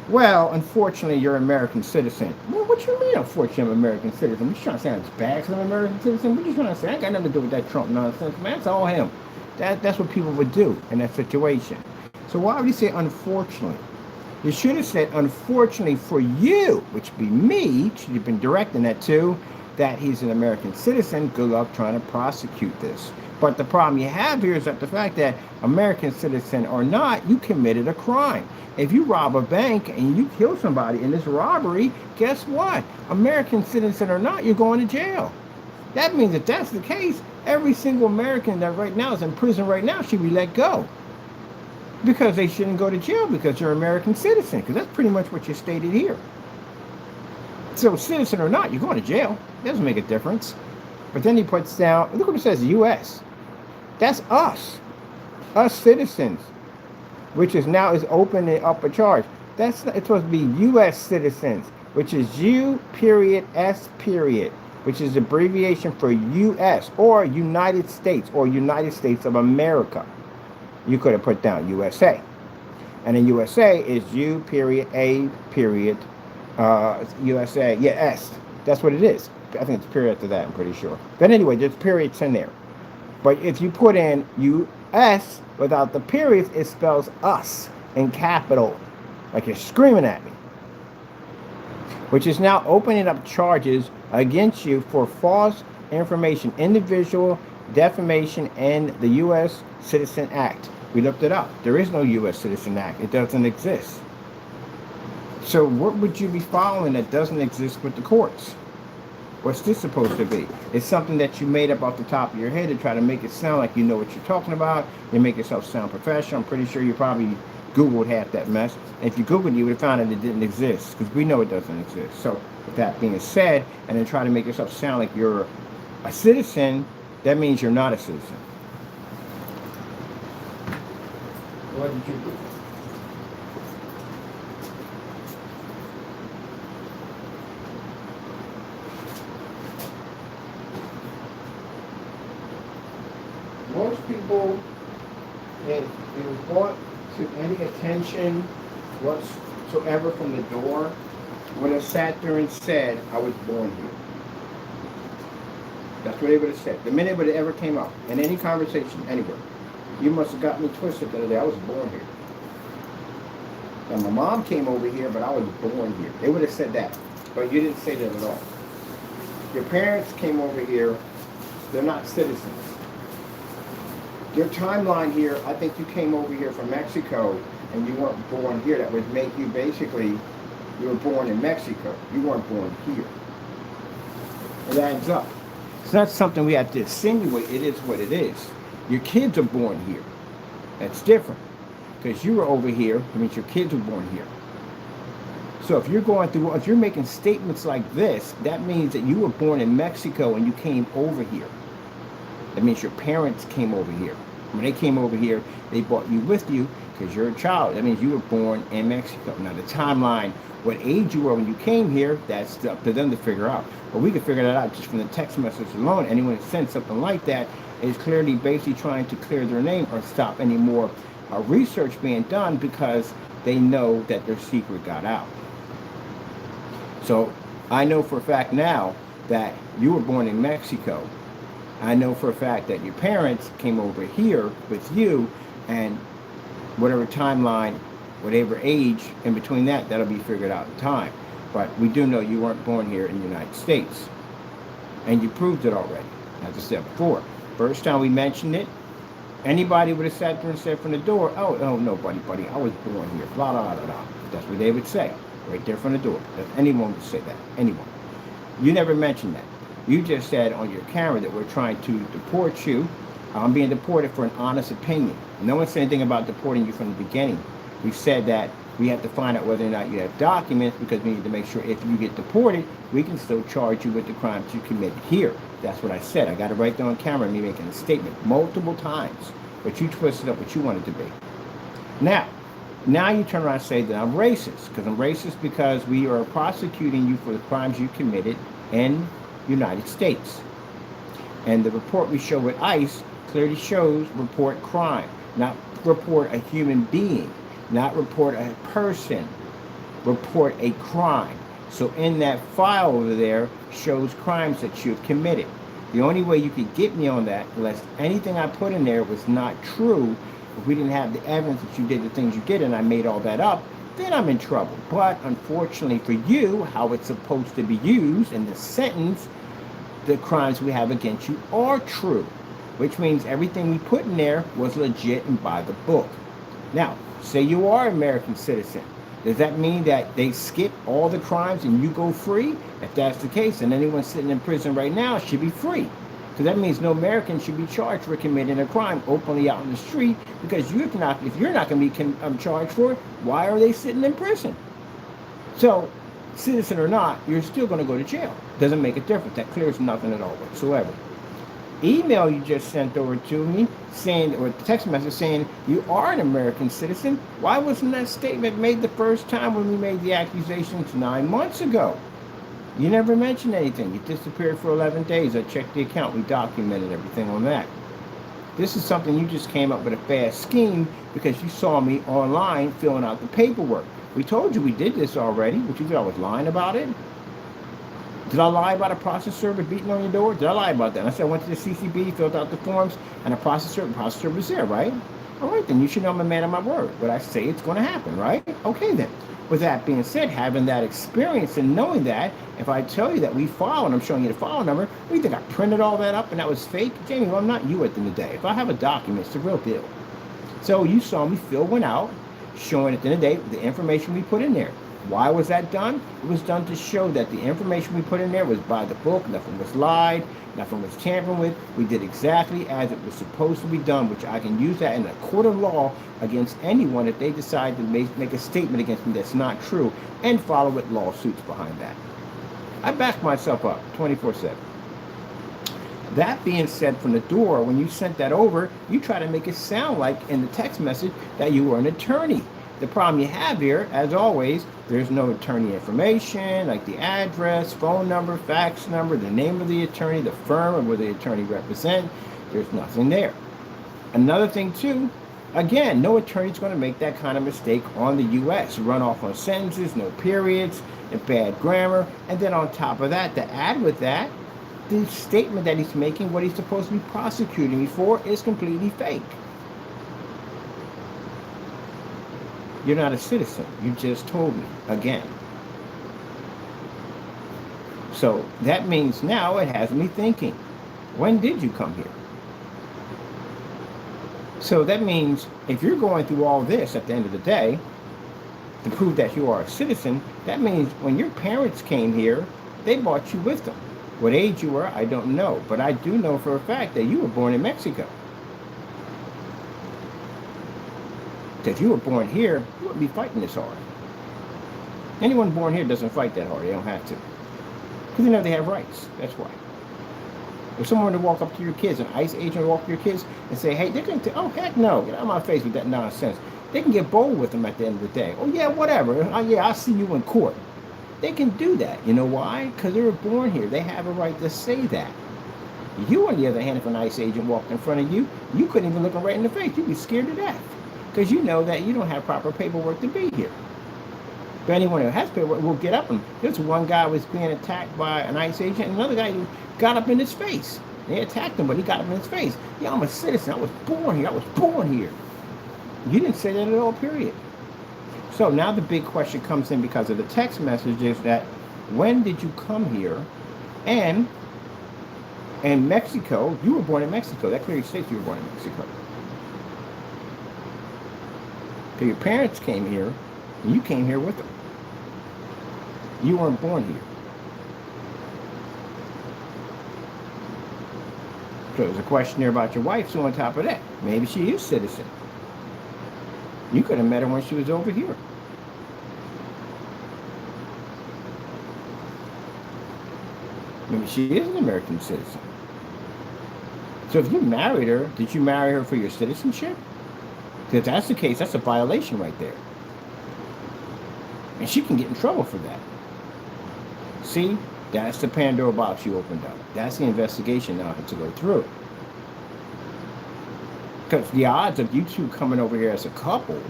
well, unfortunately, you're an American citizen. Well, what you mean, unfortunately, I'm an American citizen? What you trying to say? I'm bad because I'm an American citizen? What you trying to say? I ain't got nothing to do with that Trump nonsense, man. That's all him. That's what people would do in that situation. So why would you say unfortunately? You should have said, unfortunately for you, which would be me, should have been directing that to, that he's an American citizen. Good luck trying to prosecute this. But the problem you have here is that the fact that American citizen or not, you committed a crime. If you rob a bank and you kill somebody in this robbery, guess what? American citizen or not, you're going to jail. That means if that's the case, every single American that right now is in prison right now should be let go. Because they shouldn't go to jail because you're an American citizen. Because that's pretty much what you stated here. So citizen or not, you're going to jail. It doesn't make a difference. But then he puts down, look what it says, U.S. That's us. Us citizens. Which is now is opening up a charge. It's supposed to be U.S. citizens. which is U period S period, which is abbreviation for US or United States or United States of America. You could have put down USA. And then USA is U period A period USA. Yeah, S. That's what it is. I think it's period after that, I'm pretty sure. But anyway, there's periods in there. But if you put in US without the periods, it spells us in capital, like you're screaming at me. Which is now opening up charges against you for false information, individual defamation, and the U.S. Citizen Act. We looked it up. There is no U.S. Citizen Act. It doesn't exist. So what would you be following that doesn't exist with the courts? What's this supposed to be? It's something that you made up off the top of your head to try to make it sound like you know what you're talking about. You make yourself sound professional. I'm pretty sure you probably Googled half that mess. And if you Googled, you would have found that it didn't exist, because we know it doesn't exist. So with that being said, and then try to make yourself sound like you're a citizen, that means you're not a citizen. What did you do? Most people, if you want to any attention whatsoever from the door, would have sat there and said, I was born here. That's what they would have said. The minute it ever came up in any conversation anywhere. You must have got me twisted the other day. I was born here. And my mom came over here, but I was born here. They would have said that. But you didn't say that at all. Your parents came over here. They're not citizens. Your timeline here, I think you came over here from Mexico and you weren't born here. That would make you basically, you were born in Mexico. You weren't born here. It adds up. It's not something we have to insinuate. It is what it is. Your kids are born here. That's different. Because you were over here, it means your kids were born here. So if you're going through, if you're making statements like this, that means that you were born in Mexico and you came over here. That means your parents came over here. When they came over here, they brought you with you because you're a child. That means you were born in Mexico. Now the timeline, what age you were when you came here, that's up to them to figure out. But we can figure that out just from the text message alone. Anyone who sends something like that is clearly basically trying to clear their name or stop any more research being done because they know that their secret got out. So I know for a fact now that you were born in Mexico. I know for a fact that your parents came over here with you, and whatever timeline, whatever age in between that, that'll be figured out in time. But we do know you weren't born here in the United States. And you proved it already, as I said before. First time we mentioned it, anybody would have sat there and said from the door, oh no, buddy, I was born here, blah, blah, blah, blah. That's what they would say, right there from the door. Anyone would say that, anyone. You never mentioned that. You just said on your camera that we're trying to deport you. I'm being deported for an honest opinion. No one said anything about deporting you from the beginning. We said that we have to find out whether or not you have documents because we need to make sure if you get deported, we can still charge you with the crimes you committed here. That's what I said. I got it right there on camera, me making a statement multiple times. But you twisted up what you wanted to be. Now you turn around and say that I'm racist. Because I'm racist because we are prosecuting you for the crimes you committed in United States. And the report we show with ICE clearly shows report crime, not report a human being, not report a person, report a crime. So in that file over there shows crimes that you've committed. The only way you could get me on that, unless anything I put in there was not true, if we didn't have the evidence that you did the things you did and I made all that up, then I'm in trouble. But unfortunately for you, how it's supposed to be used in the sentence, the crimes we have against you are true, which means everything we put in there was legit and by the book. Now, say you are an American citizen. Does that mean that they skip all the crimes and you go free? If that's the case, then anyone sitting in prison right now should be free. So that means no American should be charged for committing a crime openly out in the street, because if you're not going to be charged for it, why are they sitting in prison? So, citizen or not, you're still going to go to jail. Doesn't make a difference. That clears nothing at all whatsoever. email you just sent over to me saying, or text message saying you are an American citizen. Why wasn't that statement made the first time when we made the accusations 9 months ago? You never mentioned anything. You disappeared for 11 days. I checked the account. We documented everything on that. This is something you just came up with a fast scheme because you saw me online filling out the paperwork. We told you we did this already, but you thought I was lying about it. Did I lie about a process server beating on your door? Did I lie about that? I said I went to the CCB, filled out the forms, and the process server was there, right? All right, then you should know I'm a man of my word. What I say, it's going to happen, right? Okay, then. With that being said, having that experience and knowing that, if I tell you that we file and I'm showing you the file number, we think I printed all that up and that was fake? Jamie, well, I'm not you at the end of the day. If I have a document, it's the real deal. So you saw me fill one out, showing at the end of the day the information we put in there. Why was that done? It was done to show that the information we put in there was by the book, nothing was lied, nothing was tampered with. We did exactly as it was supposed to be done, which I can use that in a court of law against anyone if they decide to make a statement against me that's not true and follow with lawsuits behind that. I back myself up 24/7. That being said, from the door, when you sent that over, you try to make it sound like in the text message that you were an attorney. The problem you have here, as always, there's no attorney information, like the address, phone number, fax number, the name of the attorney, the firm of where the attorney represents. There's nothing there. Another thing, too, again, no attorney's going to make that kind of mistake on the U.S. Run off on sentences, no periods, and bad grammar. And then on top of that, to add with that, the statement that he's making, what he's supposed to be prosecuting me for, is completely fake. You're not a citizen. You just told me again. So that means now it has me thinking, when did you come here? So that means if you're going through all this at the end of the day to prove that you are a citizen, that means when your parents came here, they brought you with them. What age you were, I don't know. But I do know for a fact that you were born in Mexico. If you were born here, you wouldn't be fighting this hard. Anyone born here doesn't fight that hard. They don't have to. Because they know they have rights. That's why. If someone were to walk up to your kids, an ICE agent would walk up to your kids and say, hey, they're going to, oh, heck no, get out of my face with that nonsense. They can get bold with them at the end of the day. Oh, yeah, whatever. Oh, yeah, I'll see you in court. They can do that. You know why? Because they were born here. They have a right to say that. You, on the other hand, if an ICE agent walked in front of you, you couldn't even look them right in the face. You'd be scared to death. Because you know that you don't have proper paperwork to be here. But anyone who has paperwork will get up and there's one guy was being attacked by an ICE agent and another guy who got up in his face. They attacked him, but he got up in his face. Yeah, I'm a citizen. I was born here. I was born here. You didn't say that at all, period. So now the big question comes in because of the text messages that when did you come here? And in Mexico, you were born in Mexico. That clearly states you were born in Mexico. So your parents came here, and you came here with them. You weren't born here. So there's a question there about your wife, so on top of that, maybe she is citizen. You could have met her when she was over here. Maybe she is an American citizen. So if you married her, did you marry her for your citizenship? Because if that's the case, that's a violation right there. And she can get in trouble for that. See, that's the Pandora box you opened up. That's the investigation now to go through. Because the odds of you two coming over here as a couple,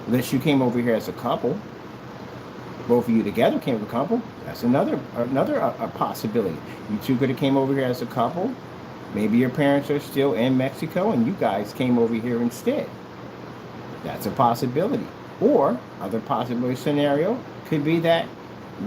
unless you came over here as a couple, both of you together came as a couple, that's another possibility. You two could have came over here as a couple. Maybe your parents are still in Mexico and you guys came over here instead. That's a possibility. Or, other possibility scenario could be that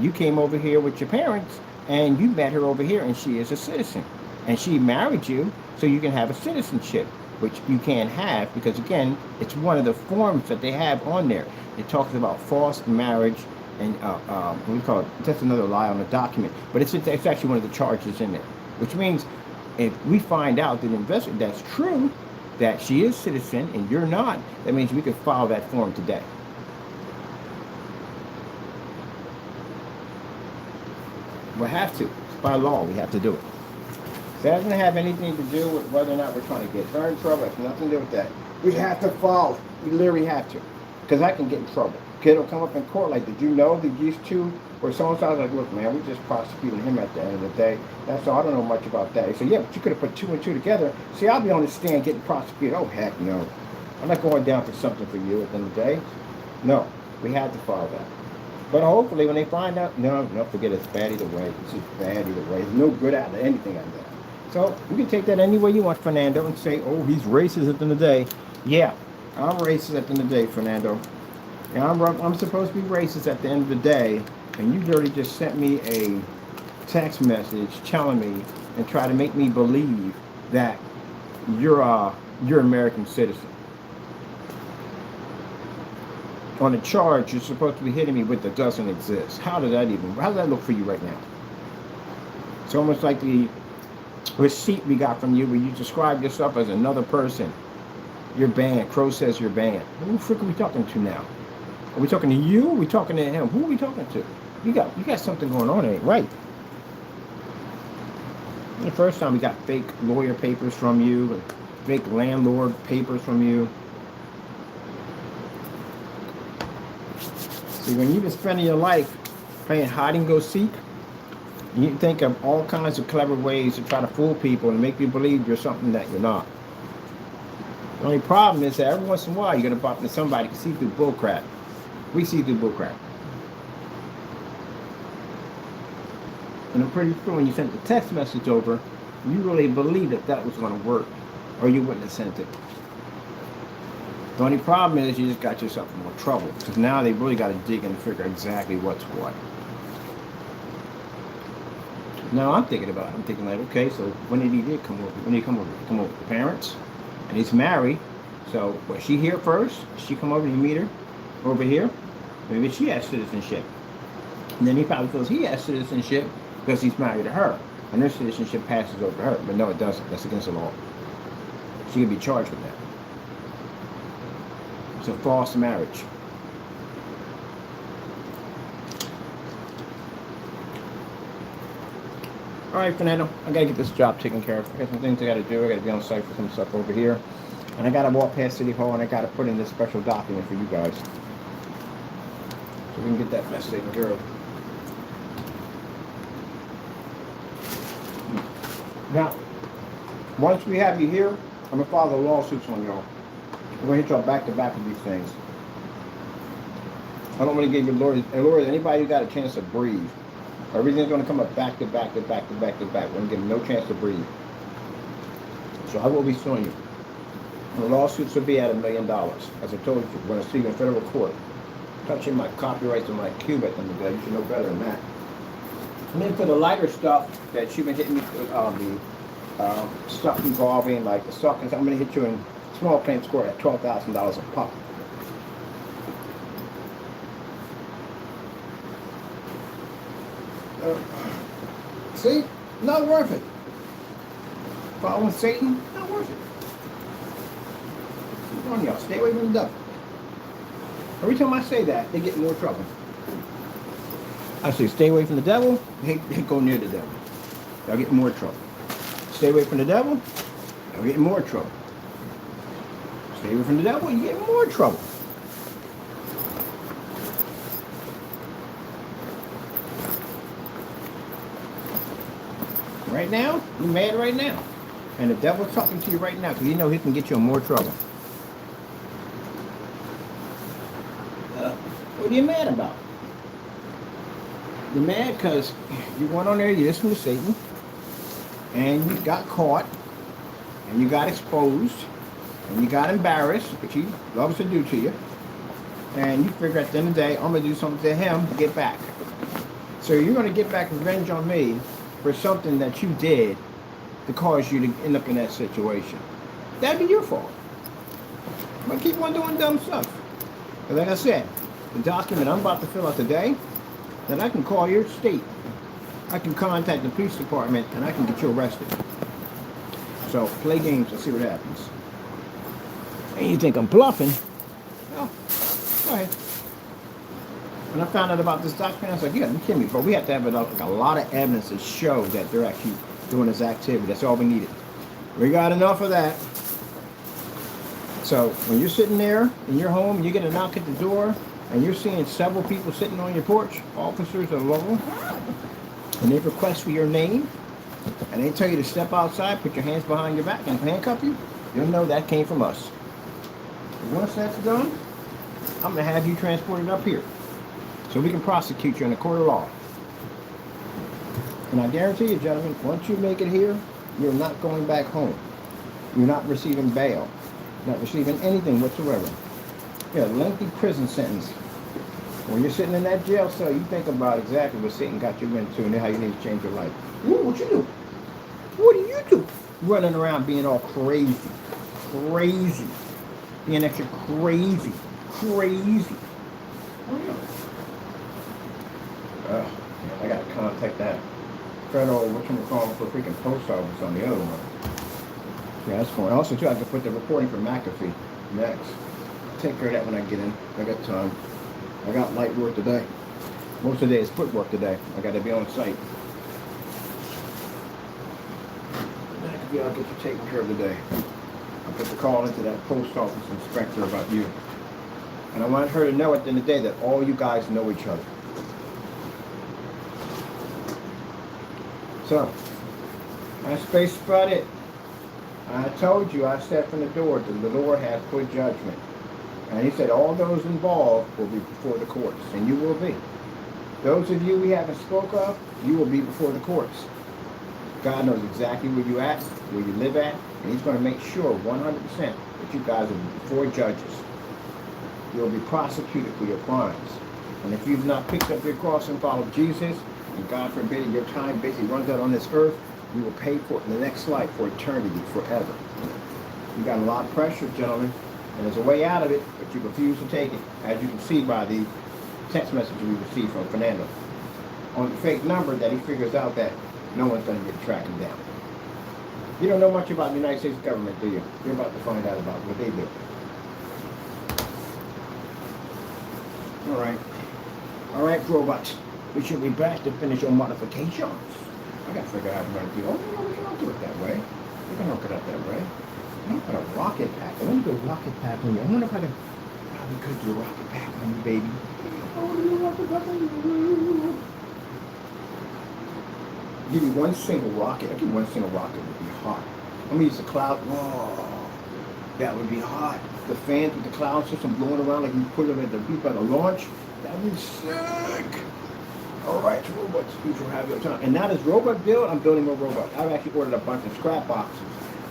you came over here with your parents and you met her over here and she is a citizen. And she married you so you can have a citizenship, which you can't have because, again, it's one of the forms that they have on there. It talks about false marriage and, what we call it, that's another lie on the document. But it's actually one of the charges in there, which means if we find out that that's true, that she is citizen and you're not, that means we could file that form today. We'll have to. By law, we have to do it. So that doesn't have anything to do with whether or not we're trying to get her in trouble. It has nothing to do with that. We have to follow. We literally have to. Because I can get in trouble. Kid will come up in court like, did you know that these two, or someone's like, look, man, we just prosecuted him at the end of the day. That's all. I don't know much about that. He said, yeah, but you could have put two and two together. See, I'll be on the stand getting prosecuted. Oh, heck no. I'm not going down for something for you at the end of the day. No, we had to follow that. But hopefully when they find out, no, forget it. It's bad either way. It's just bad either way. There's no good out of anything out of that. So you can take that any way you want, Fernando, and say, oh, he's racist at the end of the day. Yeah, I'm racist at the end of the day, Fernando. And I'm supposed to be racist at the end of the day, and you literally just sent me a text message telling me and try to make me believe that you're an American citizen. On a charge you're supposed to be hitting me with that doesn't exist. How does that look for you right now? It's almost like the receipt we got from you where you described yourself as another person. You're banned. Crow says you're banned. Who the frick are we talking to now? Are we talking to you? Or are we talking to him? Who are we talking to? You got something going on, ain't right? The first time we got fake lawyer papers from you, and fake landlord papers from you. See, when you've been spending your life playing hide and go seek, you think of all kinds of clever ways to try to fool people and make you believe you're something that you're not. The only problem is that every once in a while you're going to bump into somebody who can see through bullcrap. We see through bullcrap. And I'm pretty sure when you sent the text message over, you really believed that was going to work, or you wouldn't have sent it. The only problem is you just got yourself in more trouble, because now they really got to dig in and figure exactly what's what. Now I'm thinking like, okay, so when did he come over? When did he come over? He come over with the parents, and he's married. So was she here first? Did she come over and you meet her over here? Maybe she has citizenship. And then he probably feels he has citizenship because he's married to her, and her citizenship passes over to her. But no, it doesn't. That's against the law. She can be charged with that. It's a false marriage. All right, Fernando, I gotta get this job taken care of. I got some things I gotta do. I gotta be on site for some stuff over here, and I gotta walk past City Hall, and I gotta put in this special document for you guys, so we can get that mess taken care of. Now, once we have you here, I'm gonna file the lawsuits on y'all. We're gonna hit y'all back to back with these things. I don't want to give you lawyers, anybody who got a chance to breathe. Everything's going to come up back to back to back to back to back. We're going to give them no chance to breathe. So I will be suing you. The lawsuits will be at $1 million. As I told you, we're going to sue you in federal court. Touching my copyrights and my cube at them today. You should know better than that. And then for the lighter stuff that you've been hitting me with, the stuff involving like the suckers, I'm going to hit you in small claims court at $12,000 a pop. See? Not worth it. Following Satan? Not worth it. Come on, y'all. Stay away from the devil. Every time I say that, they get in more trouble. I say stay away from the devil, they go near the devil. They'll get in more trouble. Stay away from the devil, they'll get in more trouble. Stay away from the devil, you get in more trouble. Right now, you're mad right now. And the devil's talking to you right now because you know he can get you in more trouble. What are you mad about? You're mad because you went on there, you listened to Satan, and you got caught, and you got exposed, and you got embarrassed, which he loves to do to you, and you figure at the end of the day, I'm going to do something to him to get back. So you're going to get back revenge on me for something that you did to cause you to end up in that situation. That'd be your fault. But keep on doing dumb stuff. But like I said, the document I'm about to fill out today, then I can call your state. I can contact the police department and I can get you arrested. So play games and see what happens. And you think I'm bluffing? Well, go ahead. When I found out about this document, I was like, yeah, you kidding me, but we have to have a lot of evidence to show that they're actually doing this activity. That's all we needed. We got enough of that. So when you're sitting there in your home and you get a knock at the door and you're seeing several people sitting on your porch, officers of law, and they request for your name, and they tell you to step outside, put your hands behind your back, and handcuff you, you'll know that came from us. And once that's done, I'm going to have you transported up here so we can prosecute you in a court of law. And I guarantee you, gentlemen, once you make it here, you're not going back home. You're not receiving bail, not receiving anything whatsoever. You have a lengthy prison sentence. When you're sitting in that jail cell, you think about exactly what Satan got you into and how you need to change your life. Ooh, what you do? What do you do? Running around being all crazy. Crazy. Being extra crazy. Crazy. Oh, yeah, I got to contact that federal, whatchamacallit, for freaking post office on the other one. Yeah, that's fine. Also, too, I can put the reporting for McAfee next. Take care of that when I get in. I got time. I got light work today. Most of the day is footwork today. I got to be on site. McAfee, I'll get you taken care of today. I'll put the call into that post office inspector about you. And I want her to know at the end of the day that all you guys know each other. So, I space about it. I told you, I said from the door that the Lord has put judgment. And he said all those involved will be before the courts, and you will be. Those of you we haven't spoke of, you will be before the courts. God knows exactly where you at, where you live at, and he's going to make sure 100% that you guys will be before judges. You'll be prosecuted for your crimes. And if you've not picked up your cross and followed Jesus, and God forbid your time basically runs out on this earth, you will pay for it in the next life for eternity, forever. You got a lot of pressure, gentlemen. And there's a way out of it, but you refuse to take it, as you can see by the text message we received from Fernando. On the fake number that he figures out that no one's going to get track him down. You don't know much about the United States government, do you? You're about to find out about what they do. All right, robots. We should be back to finish your modifications. I got to figure out how to do it. Oh, no, we can't do it that way. We can hook it up that way. I put a rocket pack. I want to do a rocket pack on you. I wonder if I probably could do a rocket pack on you, baby. I want to do a rocket pack on you. Give you one single rocket. I think one single rocket would be hot. I'm going to use the cloud. Whoa. That would be hot. The fans with the cloud system blowing around like you put them at the beep by the launch. That would be sick. All right, robots. You shall have your time. And now this robot build, I'm building more robots. I've actually ordered a bunch of scrap boxes.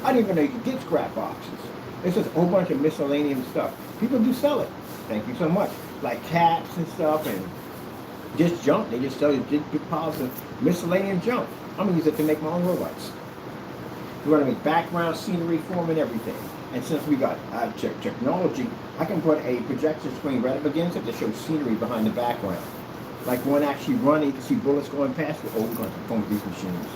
I didn't even know you could get scrap boxes. It's just a whole bunch of miscellaneous stuff. People do sell it. Thank you so much. Like cats and stuff and just junk. They just sell you big piles of miscellaneous junk. I'm going to use it to make my own robots. We're going to make background scenery for them and everything. And since we got technology, I can put a projection screen right up against it to show scenery behind the background. Like one actually running, you can see bullets going past it. Oh, we're going to perform these machines.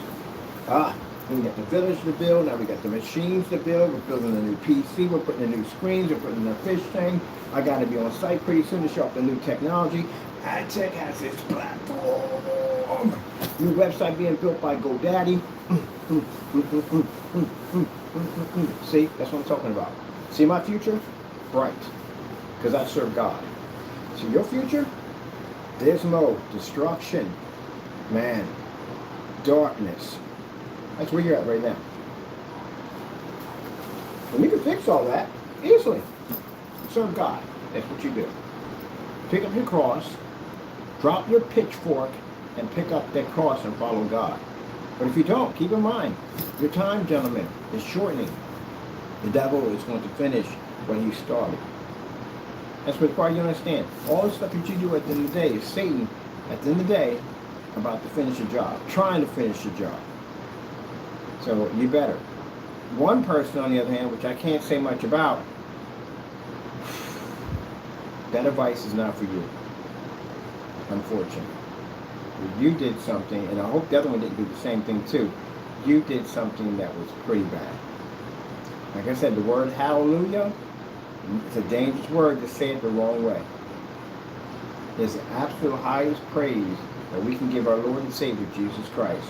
We got the village to build, now we got the machines to build, we're building a new PC, we're putting in new screens, we're putting in a fish tank. I got to be on site pretty soon to show off the new technology. AdTech has its platform. New website being built by GoDaddy. See, that's what I'm talking about. See my future? Bright. Because I serve God. See your future? Dismal, destruction, man, darkness. That's where you're at right now. And you can fix all that easily. Serve God. That's what you do. Pick up your cross, drop your pitchfork, and pick up that cross and follow God. But if you don't, keep in mind, your time, gentlemen, is shortening. The devil is going to finish what he started. That's what part you understand. All the stuff that you do at the end of the day is Satan, at the end of the day, about to finish a job, trying to finish the job. So you better. One person, on the other hand, which I can't say much about, that advice is not for you, unfortunately. You did something, and I hope the other one didn't do the same thing too. You did something that was pretty bad. Like I said, the word hallelujah, it's a dangerous word to say it the wrong way. It's the absolute highest praise that we can give our Lord and Savior, Jesus Christ.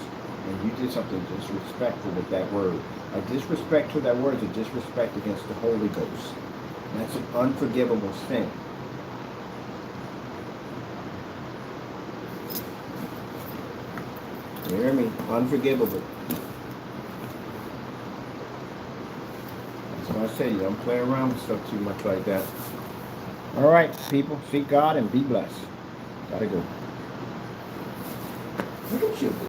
and you did something disrespectful with that word. A disrespect to that word is a disrespect against the Holy Ghost. And that's an unforgivable sin. You hear me? Unforgivable. That's why I say you don't play around with stuff too much like that. All right, people, seek God and be blessed. Gotta go. Look at you.